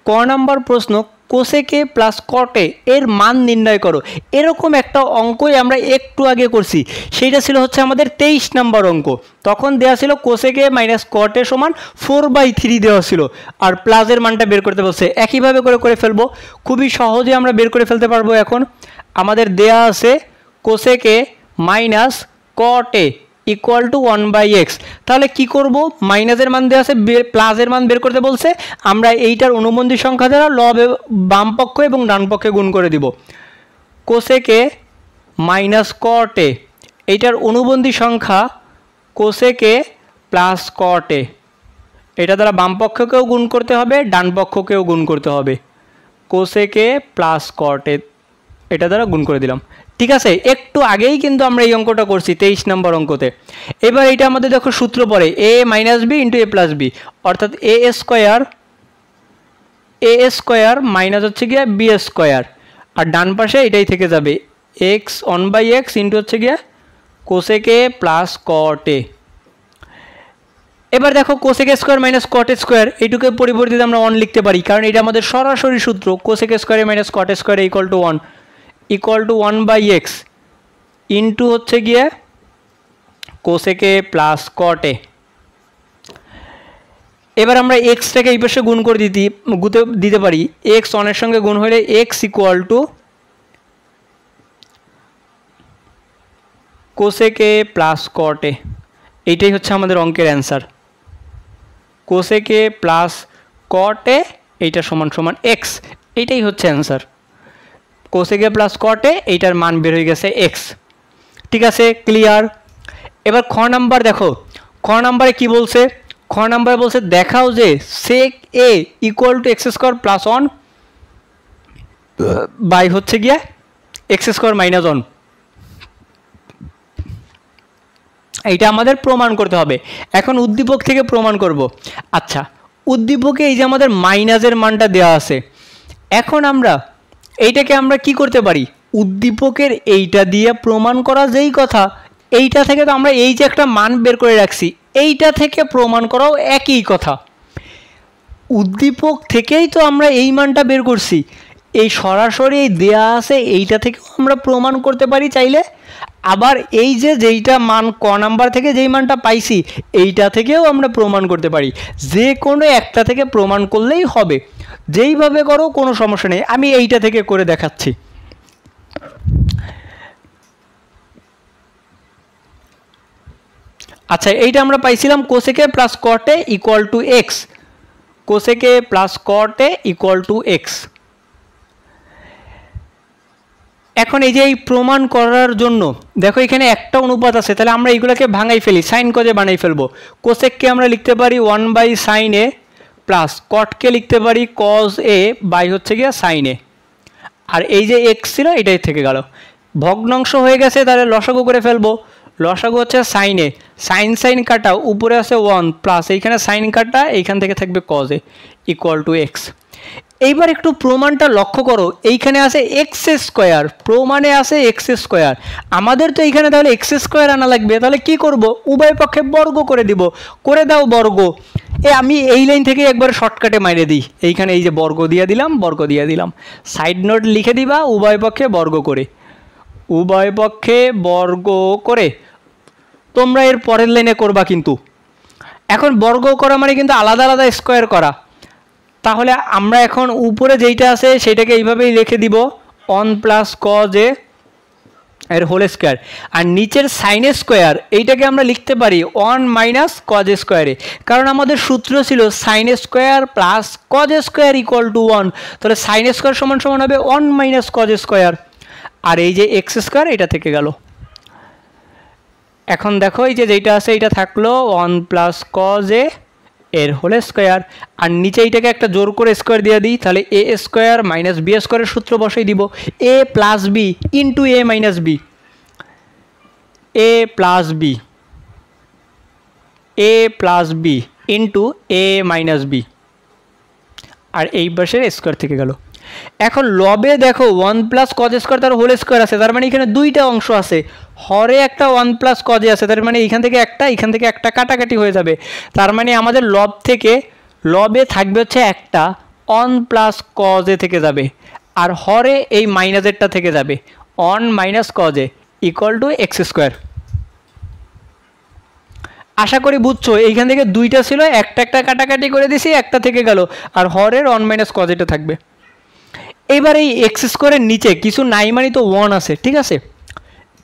ক নাম্বার প্রশ্ন, কোসেকে প্লাস কটে এর মান নির্ণয় করো। এরকম একটা অঙ্কই আমরা একটু আগে করছি, সেইটা ছিল হচ্ছে আমাদের 23 নম্বর অঙ্ক। তখন দেওয়া ছিল কোসেকে মাইনাস কটে সমান 4/3 দেওয়া ছিল, আর প্লাসের মানটা বের করতে বলছে। একইভাবে করে ফেলবো, খুবই সহজে আমরা বের করে ফেলতে পারবো। এখন আমাদের দেয়া আছে কোসেকে মাইনাস কটে ইকুয়াল টু 1/x, তাহলে কি করব, মাইনাসের মান দেওয়া আছে, প্লাসের মান বের করতে বলছে, আমরা এইটার অনুবন্ধী সংখ্যা দ্বারা লব বাম পক্ষ এবং ডান পক্ষে গুণ করে দিব। কোসেকে মাইনাস কটে, এইটার অনুবন্ধী সংখ্যা কোসেকে প্লাস কটে, এটা দ্বারা বাম পক্ষকেও গুণ করতে হবে, ডান পক্ষকেও গুণ করতে হবে। কোসেকে প্লাস কটে এটা দ্বারা গুণ করে দিলাম। ঠিক আছে, একটু আগেই কিন্তু আমরা এই অঙ্কটা করছি 23 নম্বর অঙ্কতে। এবার এটা আমাদের দেখো সূত্র পড়ে A minus B into A plus B, অর্থাৎ এ স্কোয়ার মাইনাস হচ্ছে গিয়ে বি স্কোয়ার, আর ডান পাশে এটাই থেকে যাবে এক্স 1/x ইন্টু হচ্ছে গিয়ে কোসেকে প্লাস কটে। এবার দেখো cosec square minus cot square, এইটুকে পরিবর্তিত আমরা 1 লিখতে পারি, কারণ এটা আমাদের সরাসরি সূত্র, cosec square minus cot square equal to 1/x into হচ্ছে গিয়ে কোসেকে প্লাস কটে। এবার আমরা এক্সটাকে এই পাশে গুণ করে দিতে পারি, এক্স 1-এর সঙ্গে গুণ হলে এক্স ইকুয়াল টু কোসেকে প্লাস কটে, এইটাই হচ্ছে আমাদের অঙ্কের অ্যান্সার। কোসেকে প্লাস কটে এইটা সমান সমান এক্স, এইটাই হচ্ছে অ্যান্সার। কোসেকে প্লাস কটে এইটার মান বের হয়ে গেছে এক্স। ঠিক আছে, ক্লিয়ার। এবার খ নাম্বার দেখো, খ নাম্বারে কি বলছে, খ নাম্বারে বলছে দেখাও যে sec a equal to x square plus 1 by হচ্ছে গিয়া এক্স স্কোয়ার মাইনাস 1। এইটা আমাদের প্রমাণ করতে হবে। এখন উদ্দীপক থেকে প্রমাণ করব। আচ্ছা, উদ্দীপকে এই যে আমাদের মাইনাসের মানটা দেওয়া আছে, এখন আমরা এইটাকে আমরা কি করতে পারি, উদ্দীপকের এইটা দিয়ে প্রমাণ করা যেই কথা, এইটা থেকে তো আমরা এই যে একটা মান বের করে রাখছি, এইটা থেকে প্রমাণ করাও একই কথা। উদ্দীপক থেকেই তো আমরা এই মানটা বের করছি, এই সরাসরি দেয়া আছে এইটা থেকেও আমরা প্রমাণ করতে পারি চাইলে। আবার এই যে যেইটা মান ক নাম্বার থেকে যেই মানটা পাইছি এইটা থেকেও আমরা প্রমাণ করতে পারি। যে কোনো একটা থেকে প্রমাণ করলেই হবে, যেইভাবে করো কোনো সমস্যা নেই। আমি এইটা থেকে করে দেখাচ্ছি। আচ্ছা, এইটা আমরা পাইছিলাম কোসেকে প্লাস কটে ইকুয়াল টু এক্স, কোসেকে প্লাস কটে ইকুয়াল টু এক্স। এখন এই যে এই প্রমাণ করার জন্য দেখো এখানে একটা অনুপাত আছে, তাহলে আমরা এইগুলোকে ভাঙাই ফেলি, সাইন কজে বানাই ফেলবো। কোসেককে আমরা লিখতে পারি 1 বাই সাইন এ, প্লাস কটকে লিখতে পারি কজ এ বাই হচ্ছে গিয়া সাইন এ। আর এই যে এক্স ছিল এটাই থেকে গেল, ভগ্নাংশ হয়ে গেছে, তাহলে লসাগু করে ফেলবো। লসাগু হচ্ছে সাইন এ, সাইন সাইন কাটা, উপরে আছে 1 প্লাস এইখানে সাইন কাটা, এইখান থেকে থাকবে cos A equal to x. এইবার একটু প্রমাণটা লক্ষ্য করো, এইখানে আছে এক্স স্কোয়ার, প্রমাণে আছে এক্স স্কোয়ার। আমাদের তো এইখানে তাহলে এক্স স্কোয়ার আনা লাগবে, তাহলে কি করব, উভয় পক্ষে বর্গ করে দিব। করে দাও বর্গ। আমি এই লাইন থেকে একবার শর্টকাটে মাইরে দিই, এইখানে এই যে বর্গ দিয়ে দিলাম, বর্গ দিয়ে দিলাম, সাইড নোট লিখে দিবা উভয় পক্ষে বর্গ করে, উভয় পক্ষে বর্গ করে। তোমরা এর পরের লাইনে করবা কিন্তু। এখন বর্গ করা মানে কিন্তু আলাদা আলাদা স্কোয়ার করা। তাহলে আমরা এখন উপরে যেইটা আছে সেটাকে এইভাবেই লিখে দিব 1 প্লাস কজ এ এর হোল স্কোয়ার, আর নিচের সাইন স্কোয়ার এইটাকে আমরা লিখতে পারি 1 মাইনাস কজ স্কোয়ারে, কারণ আমাদের সূত্র ছিল sign square plus cos square equal to 1। তাহলে সাইন স্কোয়ার সমান সমান হবে 1 মাইনাস কজ স্কোয়ার, আর এই যে এক্স স্কোয়ার এটা থেকে গেল। এখন দেখো এই যে যেইটা আছে এইটা থাকলো 1 প্লাস কজ এ এর হোল স্কোয়ার, আর নিচে এইটাকে একটা জোর করে স্কোয়ার দিয়ে দিই, তাহলে এ স্কোয়ার মাইনাস বি স্কোয়ারের সূত্র বসাই দিব, এ plus B into a minus b, a plus B, a plus B into a minus B, আর এই পাশের স্কোয়ার থেকে গেল। এখন লবে দেখো 1 প্লাস কজ স্কোয়ার তার হোল স্কোয়ার আছে, তার মানে এখানে দুইটা অংশ আছে, হরে একটা 1 প্লাস কজে আছে, তার মানে এইখান থেকে একটা কাটাকাটি হয়ে যাবে। তার মানে আমাদের লব থেকে লবে থাকবে হচ্ছে একটা 1 প্লাস কজে থেকে যাবে, আর হরে এই মাইনাসেরটা থেকে যাবে 1 মাইনাস কজে ইকুয়াল টু এক্স স্কোয়ার। আশা করি বুঝছো, এইখান থেকে দুইটা ছিল, একটা কাটাকাটি করে দিছি, একটা থেকে গেল, আর হরের 1 মাইনাস কজেটা থাকবে। এবার এই এক্স স্কোয়ারের নিচে কিছু নাই মানে তো 1 আছে, ঠিক আছে।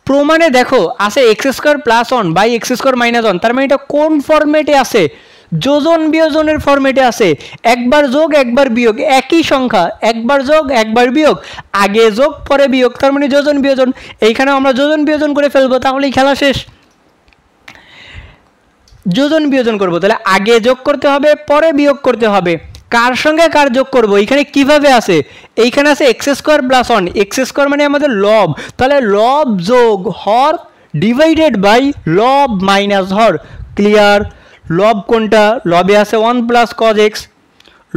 প্রমাণে দেখো আছে x square plus 1 by x square minus 1, তার মানে এটা কোন ফরম্যাটে আছে, যোজন বিয়োজনের ফরম্যাটে আছে। একবার যোগ একবার বিয়োগ, একই সংখ্যা, একবার যোগ একবার বিয়োগ, আগে যোগ পরে বিয়োগ, তার মানে যোজন বিয়োজন। এইখানে আমরা যোজন বিয়োজন করে ফেলবো, তাহলেই খেলা শেষ। যোজন বিয়োজন করবো, তাহলে আগে যোগ করতে হবে পরে বিয়োগ করতে হবে। কার সঙ্গে কার যোগ করব, এইখানে কিভাবে আছে, এইখানে আছে x square plus 1, x square মানে আমাদের লব, তাহলে লব যোগ হর ডিভাইডেড বাই লব মাইনাস হর। ক্লিয়ার। লব কোনটা, লবে আছে 1 প্লাস কজ এক্স,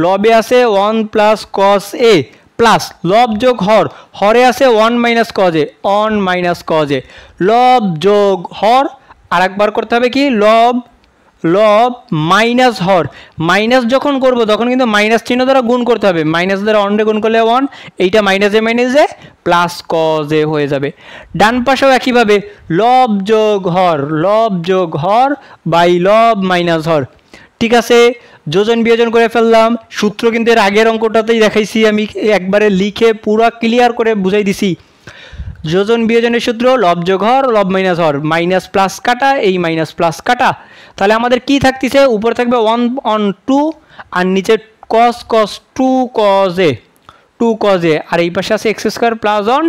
লবে আছে 1 প্লাস কজ এ, প্লাস লব যোগ হর, হরে আছে 1 minus cos a, 1 minus cos এ, লব যোগ হর। আর একবার করতে হবে কি, লব লব মাইনাস হর, মাইনাস যখন করব তখন কিন্তু মাইনাস চিহ্ন দ্বারা গুণ করতে হবে, মাইনাস দ্বারা 1 গুণ করলে 1, এইটা মাইনাসে মাইনাসে প্লাস কজ এ হয়ে যাবে। ডান পাশেও একইভাবে লব যোগ হর বাই লব মাইনাস হর। ঠিক আছে, যোজন বিয়োজন করে ফেললাম। সূত্র কিন্তু এর আগের অঙ্কটাতেই দেখাইছি, আমি একবারে লিখে পুরো ক্লিয়ার করে বুঝাই দিছি। যোজন বিয়োজনের সূত্র লব যোগ হর লব মাইনাস হর, মাইনাস প্লাস কাটা, এই মাইনাস প্লাস কাটা, তাহলে আমাদের কি থাকতেছে, উপরে থাকবে 1 on 2 আর নিচে cos 2 cos এ, আর এই পাশে আছে x square plus 1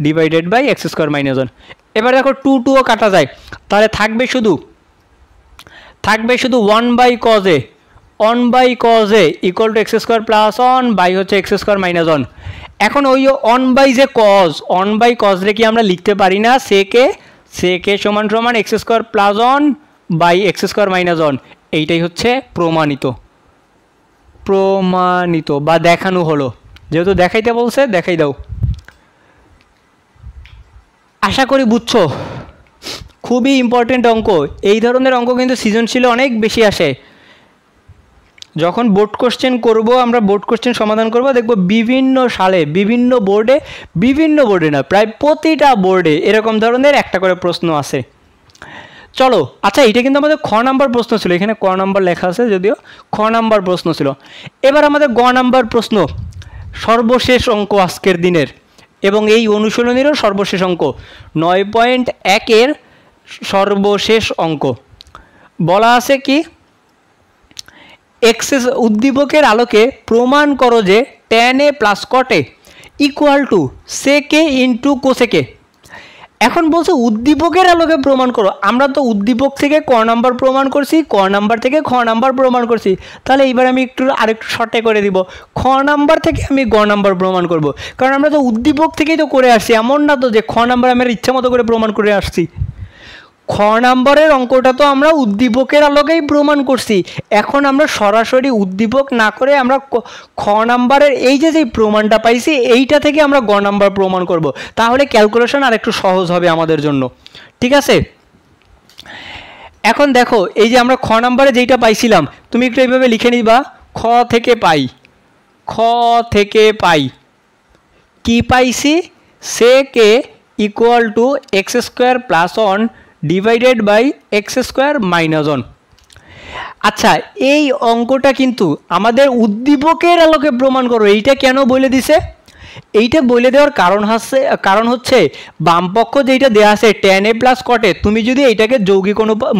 divided by x square minus 1। এবার দেখো 2 2ও কাটা যায়, তাহলে থাকবে শুধু 1/cos a, 1/cos a equal to x square plus 1 by হচ্ছে এক্স স্কোয়ার মাইনাস 1। এখন ওই 1/cos রে কি আমরা লিখতে পারি না সেকে সমান সমান x square plus 1 by x square minus 1। এইটাই হচ্ছে প্রমাণিত বা দেখানো হলো, যেহেতু দেখাইতে বলছে দেখাই দাও। আশা করি বুঝছো, খুবই ইম্পর্টেন্ট অঙ্ক। এই ধরনের অঙ্ক কিন্তু সৃজনশীলে অনেক বেশি আসে। যখন বোর্ড কোশ্চেন করব, আমরা বোর্ড কোশ্চেন সমাধান করব, দেখব বিভিন্ন সালে বিভিন্ন বোর্ডে না প্রায় প্রতিটা বোর্ডে এরকম ধরনের একটা করে প্রশ্ন আছে। চলো, আচ্ছা এটা কিন্তু আমাদের খ নাম্বার প্রশ্ন ছিল, এখানে ক নাম্বার লেখা আছে যদিও, খ নাম্বার প্রশ্ন ছিল। এবার আমাদের গ নাম্বার প্রশ্ন, সর্বশেষ অঙ্ক আজকের দিনের এবং এই অনুশীলনীরও সর্বশেষ অঙ্ক, 9.1-এর সর্বশেষ অঙ্ক। বলা আছে কি, এক্সেস উদ্দীপকের আলোকে প্রমাণ করো যে tan a plus cot a equal two sec a into cosec a। এখন বলছে উদ্দীপকের আলোকে প্রমাণ করো। আমরা তো উদ্দীপক থেকে ক নাম্বার প্রমাণ করছি, ক নাম্বার থেকে খ নাম্বার প্রমাণ করছি, তাহলে এইবার আমি আরেকটু শর্টে করে দিব, খ নাম্বার থেকে আমি গ নাম্বার প্রমাণ করব। কারণ আমরা তো উদ্দীপক থেকেই তো করে আসছি, এমন না তো যে খ নাম্বার আমার ইচ্ছা মতো করে প্রমাণ করে আসছি। খ নাম্বারের অঙ্কটা তো আমরা উদ্দীপকের আলোকেই প্রমাণ করছি, এখন আমরা সরাসরি উদ্দীপক না করে আমরা খ নাম্বারের এই যে প্রমাণটা পাইছি এইটা থেকে আমরা গ নাম্বার প্রমাণ করব, তাহলে ক্যালকুলেশন আর একটু সহজ হবে আমাদের জন্য। ঠিক আছে, এখন দেখো এই যে আমরা খ নাম্বারে যেইটা পাইছিলাম, তুমি একটু এইভাবে লিখে নিবা, খ থেকে পাই কি পাইছি, sec a equal to x square plus 1 divided by x square minus 1। আচ্ছা, এই অঙ্কটা কিন্তু আমাদের উদ্দীপকের আলোকে প্রমাণ করো, এইটা কেন বলে দিছে? এইটা বলে দেওয়ার কারণ হচ্ছে বামপক্ষ যেটা দেওয়া আছে tan a plus cot a, তুমি যদি এইটাকে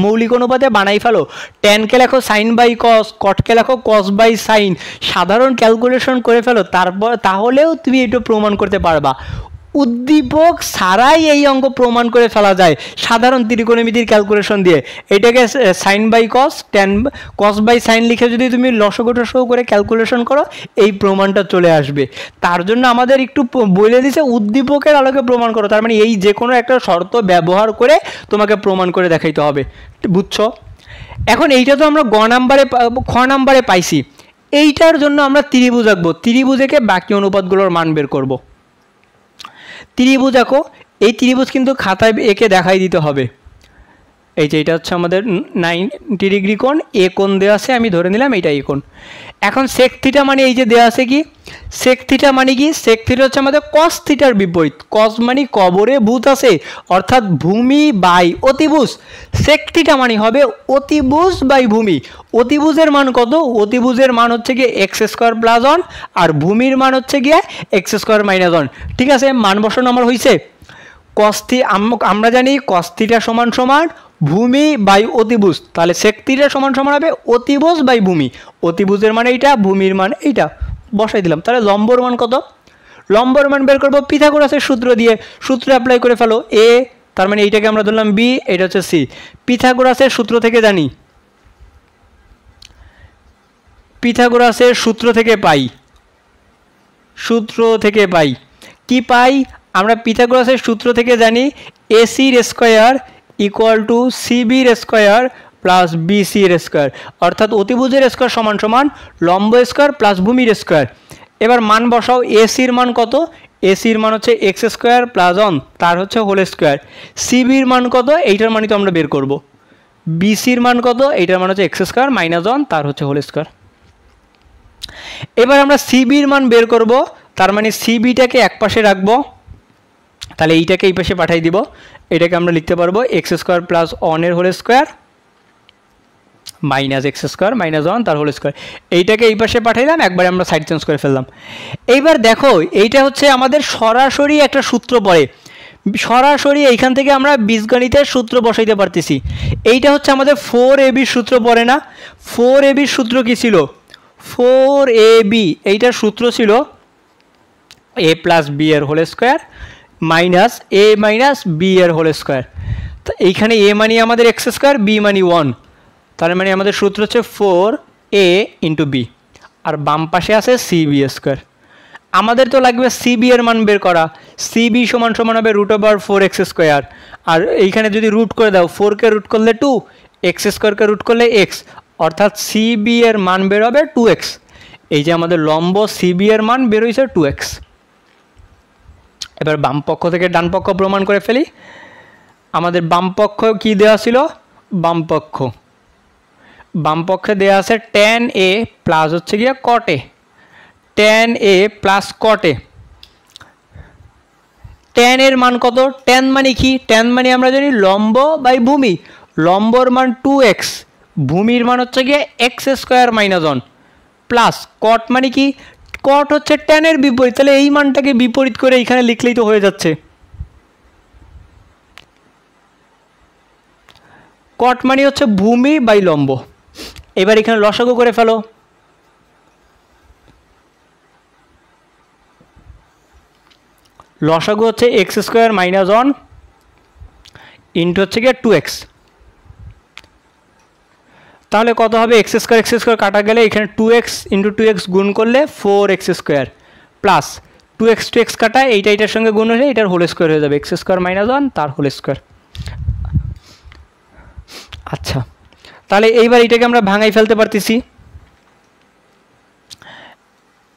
মৌলিক অনুপাতে বানাই ফেলো, tan কে লেখো sin বাই cos, cot কে লেখো cos বাই sin, সাধারণ ক্যালকুলেশন করে ফেলো, তাহলেও তুমি এটা প্রমাণ করতে পারবা। উদ্দীপক ছাড়াই এই অঙ্ক প্রমাণ করে ফেলা যায় সাধারণ ত্রিকোণমিতির ক্যালকুলেশন দিয়ে। এটাকে sine by cos, cos by sine লিখে যদি তুমি লসগু টসগু করে ক্যালকুলেশন করো, এই প্রমাণটা চলে আসবে। তার জন্য আমাদের একটু বলে দিছে উদ্দীপকের আলোকে প্রমাণ করো, তার মানে এই যে কোনো একটা শর্ত ব্যবহার করে তোমাকে প্রমাণ করে দেখাইতে হবে, বুঝছো? এখন এইটা তো আমরা খ নাম্বারে পাইছি, এইটার জন্য আমরা ত্রিভুজ আঁকবো, ত্রিভুজ এঁকে বাকি অনুপাতগুলোর মান বের করবো। ত্রিভুজ আঁকো, এই ত্রিভুজ কিন্তু খাতায় এঁকে দেখাই দিতে হবে। এই যে এটা হচ্ছে আমাদের 90 ডিগ্রি কোণ, এ কোণ দেওয়া আছে, আমি ধরে নিলাম এইটা এ কোণ। এখন সেক থিটা মানে এই যে দেওয়া আছে কি, সেক থিটা মানে কি, সেক থিটা হচ্ছে আমাদের কস থিটার বিপরীত। কস মানে কবরে ভূত আছে, অর্থাৎ ভূমি বাই অতিভুজ। সেক থিটা মানে হবে অতিভুজ বাই ভূমি। অতিভুজের মান কত? অতিভুজের মান হচ্ছে গিয়ে এক্স স্কোয়ার প্লাস 1 আর ভূমির মান হচ্ছে গিয়ে এক্স স্কোয়ার মাইনাস 1। ঠিক আছে, মান বসানো আমার হয়েছে। আমরা জানি কস থিটা সমান সমান ভূমি বাই অতিভুজ, তাহলে সেক থিটা সমান সমান হবে অতিভুজ বাই ভূমি। অতিভুজের মানে এইটা, ভূমির মান এইটা, বসাই দিলাম। তাহলে লম্বর মান কত? লম্বর মান বের করবো পিথাগোরাসের সূত্র দিয়ে, সূত্র অ্যাপ্লাই করে ফেলো। এ তার মানে এইটাকে আমরা ধরলাম বি, এটা হচ্ছে সি। পিথাগোরাসের সূত্র থেকে জানি, পিথাগোরাসের সূত্র থেকে পাই কি পাই আমরা? পিথাগোরাসের সূত্র থেকে জানি এসির স্কোয়ার ইকুয়াল টু সিবির স্কোয়ার প্লাস বিসির স্কোয়ার, অর্থাৎ অতিভুজের স্কোয়ার সমান সমান লম্ব স্কোয়ার প্লাস ভূমির স্কোয়ার। এবার মান বসাও, এসির মান কত? এসির মান হচ্ছে এক্স স্কোয়ার প্লাস 1 তার হচ্ছে হোল স্কোয়ার। সিবির মান কত? এইটার মানই তো আমরা বের করব। বিসির মান কত? এইটার মান হচ্ছে এক্স স্কোয়ার মাইনাস 1 তার হচ্ছে হোল স্কোয়ার। এবার আমরা সিবির মান বের করব, তার মানে সিবিটাকে এক পাশে রাখবো, তাহলে এইটাকে এই পাশে পাঠাই দিব। এটাকে আমরা লিখতে পারবো এক্স স্কোয়ার প্লাস 1 এর whole square minus x square minus 1 তার হোল স্কোয়ার। এইটাকে এই পাশে পাঠাইলাম, একবারে আমরা সাইড চেঞ্জ করে ফেললাম। এইবার দেখো এইটা হচ্ছে আমাদের সরাসরি একটা সূত্র পড়ে, সরাসরি এইখান থেকে আমরা বীজগণিতের সূত্র বসাইতে পারতেছি। এইটা হচ্ছে আমাদের 4ab সূত্র পড়ে না? 4ab সূত্র কি ছিল? 4ab এইটার সূত্র ছিল a প্লাস বি এর হোল স্কোয়ার মাইনাস এ মাইনাস বি এর হোল স্কোয়ার। তো এইখানে এ মানি আমাদের এক্স স্কোয়ার, বি মানি 1, তার মানে আমাদের সূত্র হচ্ছে 4a ইন্টু বি, আর বাম পাশে আছে সিবি স্কোয়ার। আমাদের তো লাগবে সিবি এর মান বের করা। সিবি সমান সমান হবে √4x স্কোয়ার, আর এইখানে যদি রুট করে দাও 4কে রুট করলে 2, এক্স স্কোয়ারকে রুট করলে এক্স, অর্থাৎ সিবি এর মান বের হবে 2x। এই যে আমাদের লম্ব সিবি এর মান বের হয়েছে 2x। এবার বাম পক্ষ থেকে ডান পক্ষ প্রমাণ করে ফেলি। আমাদের বাম পক্ষ কী দেওয়া ছিল? বাম পক্ষে দেওয়া আছে tan a প্লাস হচ্ছে গিয়ে cot a, tan a plus cot a। tan এর মান কত? tan মানে কি? tan মানে আমরা জানি লম্ব বাই ভূমি। লম্বর মান 2x, ভূমির মান হচ্ছে গিয়ে x square minus 1, plus cot মানে কি? cot হচ্ছে tan এর বিপরীত, তাহলে এই মানটাকে বিপরীত করে এইখানে লিখলেই তো হয়ে যাচ্ছে। cot মানে হচ্ছে ভূমি বাই লম্ব। এবার এখানে লসাগু করে ফেলো। লসাগু হচ্ছে এক্স স্কোয়ার মাইনাস 1 ইন্টু হচ্ছে গিয়ে 2x। তাহলে কত হবে? এক্স স্কোয়ার কাটা গেলে এখানে 2x ইন্টু 2x গুণ করলে 4x স্কোয়ার, প্লাস 2x কাটা এইটার সঙ্গে গুণ হলে এটার হোল স্কোয়ার হয়ে যাবে, এক্স স্কোয়ার মাইনাস 1 তার হোল স্কোয়ার। আচ্ছা, তাহলে এইবার এটাকে আমরা ভাঙাই ফেলতে পারতেছি।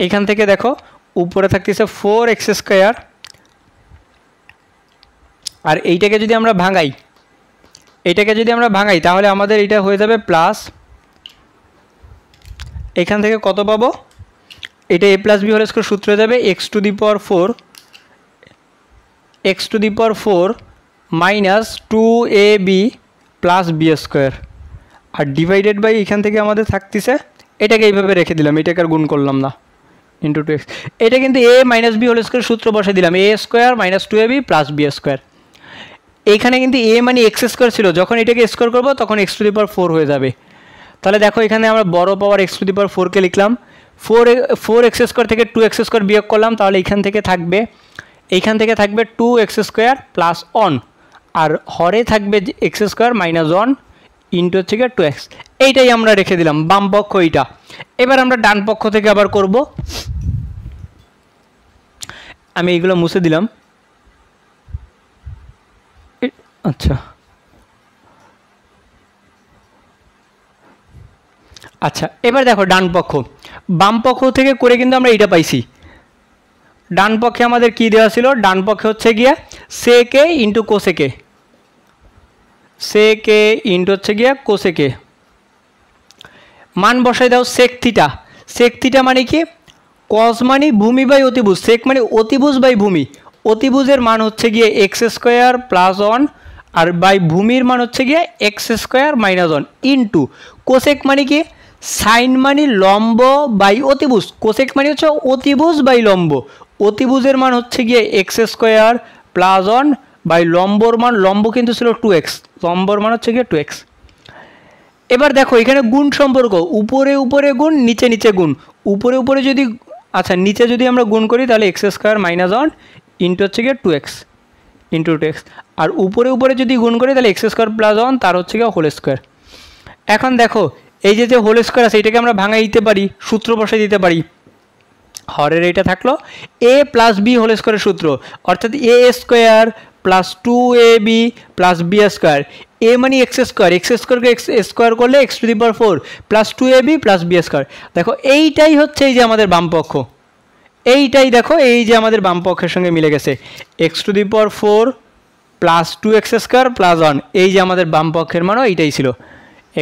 এখান থেকে দেখো উপরে থাকতেছে 4x স্কোয়ার, আর এইটাকে যদি আমরা ভাঙাই তাহলে আমাদের এটা হয়ে যাবে প্লাস, এখান থেকে কত পাবো? এটা a plus b whole square সূত্র হয়ে যাবে x to the power 4 minus 2ab plus b square, আর ডিভাইডেড বাই এখান থেকে আমাদের থাকতেছে, এটাকে এইভাবে রেখে দিলাম, এটাকে আর গুণ করলাম না, ইন্টু 2x। এটা কিন্তু a minus b whole square সূত্র বসে দিলাম, a square minus 2ab plus b square. এইখানে কিন্তু a মানে এক্স স্কোয়ার ছিল, যখন এটাকে স্কোয়ার করবো তখন x টু দি পাওয়ার 4 হয়ে যাবে। তাহলে দেখো এখানে আমরা বড় পাওয়ার x টু দি পাওয়ার 4কে লিখলাম, 4x স্কোয়ার থেকে 2x স্কোয়ার বিয়োগ করলাম, তাহলে এইখান থেকে থাকবে 2x স্কোয়ার প্লাস 1, আর হরে থাকবে x স্কোয়ার মাইনাস 1 ইন্টু হচ্ছে গিয়ে 2x। এইটাই আমরা রেখে দিলাম বাম পক্ষ এইটা। এবার আমরা ডান পক্ষ থেকে আবার করব। আমি এইগুলো মুছে দিলাম। আচ্ছা, এবার দেখো ডান পক্ষ, বাম পক্ষ থেকে করে কিন্তু আমরা এইটা পাইছি। ডান পক্ষে আমাদের কি দেওয়া ছিল? ডান পক্ষে হচ্ছে গিয়ে সেকে ইন্টু কোসেকে, সেকে ইন্টু হচ্ছে গিয়ে কোসেকে, মান বসাই দাও সেক থিটা মানে কি? কস মানে ভূমি বাই অতিভুজ, সেক মানে অতিভুজ বাই ভূমি, অতিভুজের মান হচ্ছে গিয়ে এক্স স্কোয়ার প্লাস 1, আর বাই ভূমির মান হচ্ছে গিয়ে x square minus 1 into cosec মানে কি? সাইন মানে লম্ব বাই অতিভুজ, কোসেক মানে হচ্ছে অতিভুজ বাই লম্ব, অতিভুজের মান হচ্ছে গিয়ে এক্স স্কোয়ার প্লাস 1 বাই লম্বর মান, লম্ব কিন্তু ছিল 2x, লম্বর মান হচ্ছে গিয়ে 2x। এবার দেখো এখানে গুণ সম্পর্ক, উপরে গুণ নিচে গুণ, উপরে যদি নিচে যদি আমরা গুণ করি তাহলে এক্স স্কোয়ার মাইনাস 1 ইন্টু হচ্ছে গিয়ে 2x ইন্টু 2x, আর উপরে যদি গুণ করি তাহলে এক্স স্কোয়ার প্লাস 1 তার হচ্ছে গিয়ে হোল স্কোয়ার। এখন দেখো এই যে হোল স্কোয়ার আছে এটাকে আমরা ভাঙাই দিতে পারি, সূত্র বসাই দিতে পারি। হরের এইটা থাকলো a প্লাস বি হোল স্কোয়ারের সূত্র, অর্থাৎ a square plus 2ab plus b square, a মানে এক্স স্কোয়ারকে স্কোয়ার করলে x to the power 4 plus 2ab plus b square. দেখো এইটাই হচ্ছে এই যে আমাদের বাম পক্ষ, এইটাই দেখো এই যে আমাদের বাম পক্ষের সঙ্গে মিলে গেছে, x to the power 4 plus 2x square plus 1, এই যে আমাদের বাম পক্ষের মানও এইটাই ছিল,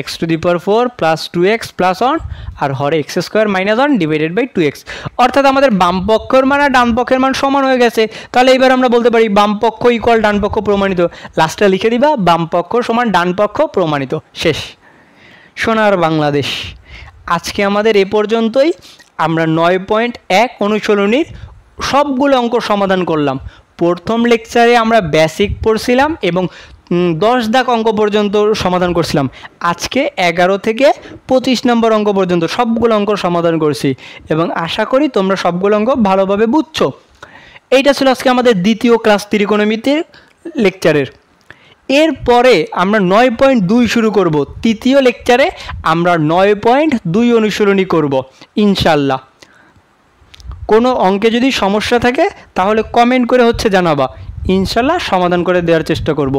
x to the power 4 plus 2x plus 1, আর হরে x square minus 1 divided by 2x, অর্থাৎ আমাদের বাম পক্ষের মান আর ডান পক্ষের মান সমান হয়ে গেছে। তাহলে এবার আমরা বলতে পারি বাম পক্ষ ইকুয়াল ডান পক্ষ প্রমাণিত, লাস্টে লিখে দিবা বাম পক্ষ সমান ডান পক্ষ প্রমাণিত, শেষ। সোনার বাংলাদেশ, আজকে আমাদের এ পর্যন্তই। আমরা 9.1 অনুশীলনীর সবগুলো অঙ্ক সমাধান করলাম। প্রথম লেকচারে আমরা বেসিক পড়ছিলাম এবং 10 দাগ অঙ্ক পর্যন্ত সমাধান করছিলাম। আজকে 11 থেকে 25 নম্বর অঙ্ক পর্যন্ত সবগুলো অঙ্ক সমাধান করছি এবং আশা করি তোমরা সবগুলো অঙ্ক ভালোভাবে বুঝছো। এইটা ছিল আজকে আমাদের দ্বিতীয় ক্লাস ত্রিকোণমিতির লেকচারের। এরপরে আমরা 9.2 শুরু করব। তৃতীয় লেকচারে আমরা 9.2 অনুশীলনী করব ইনশাল্লাহ। কোনো অঙ্কে যদি সমস্যা থাকে তাহলে কমেন্ট করে জানাবা, ইনশাল্লাহ সমাধান করে দেওয়ার চেষ্টা করব।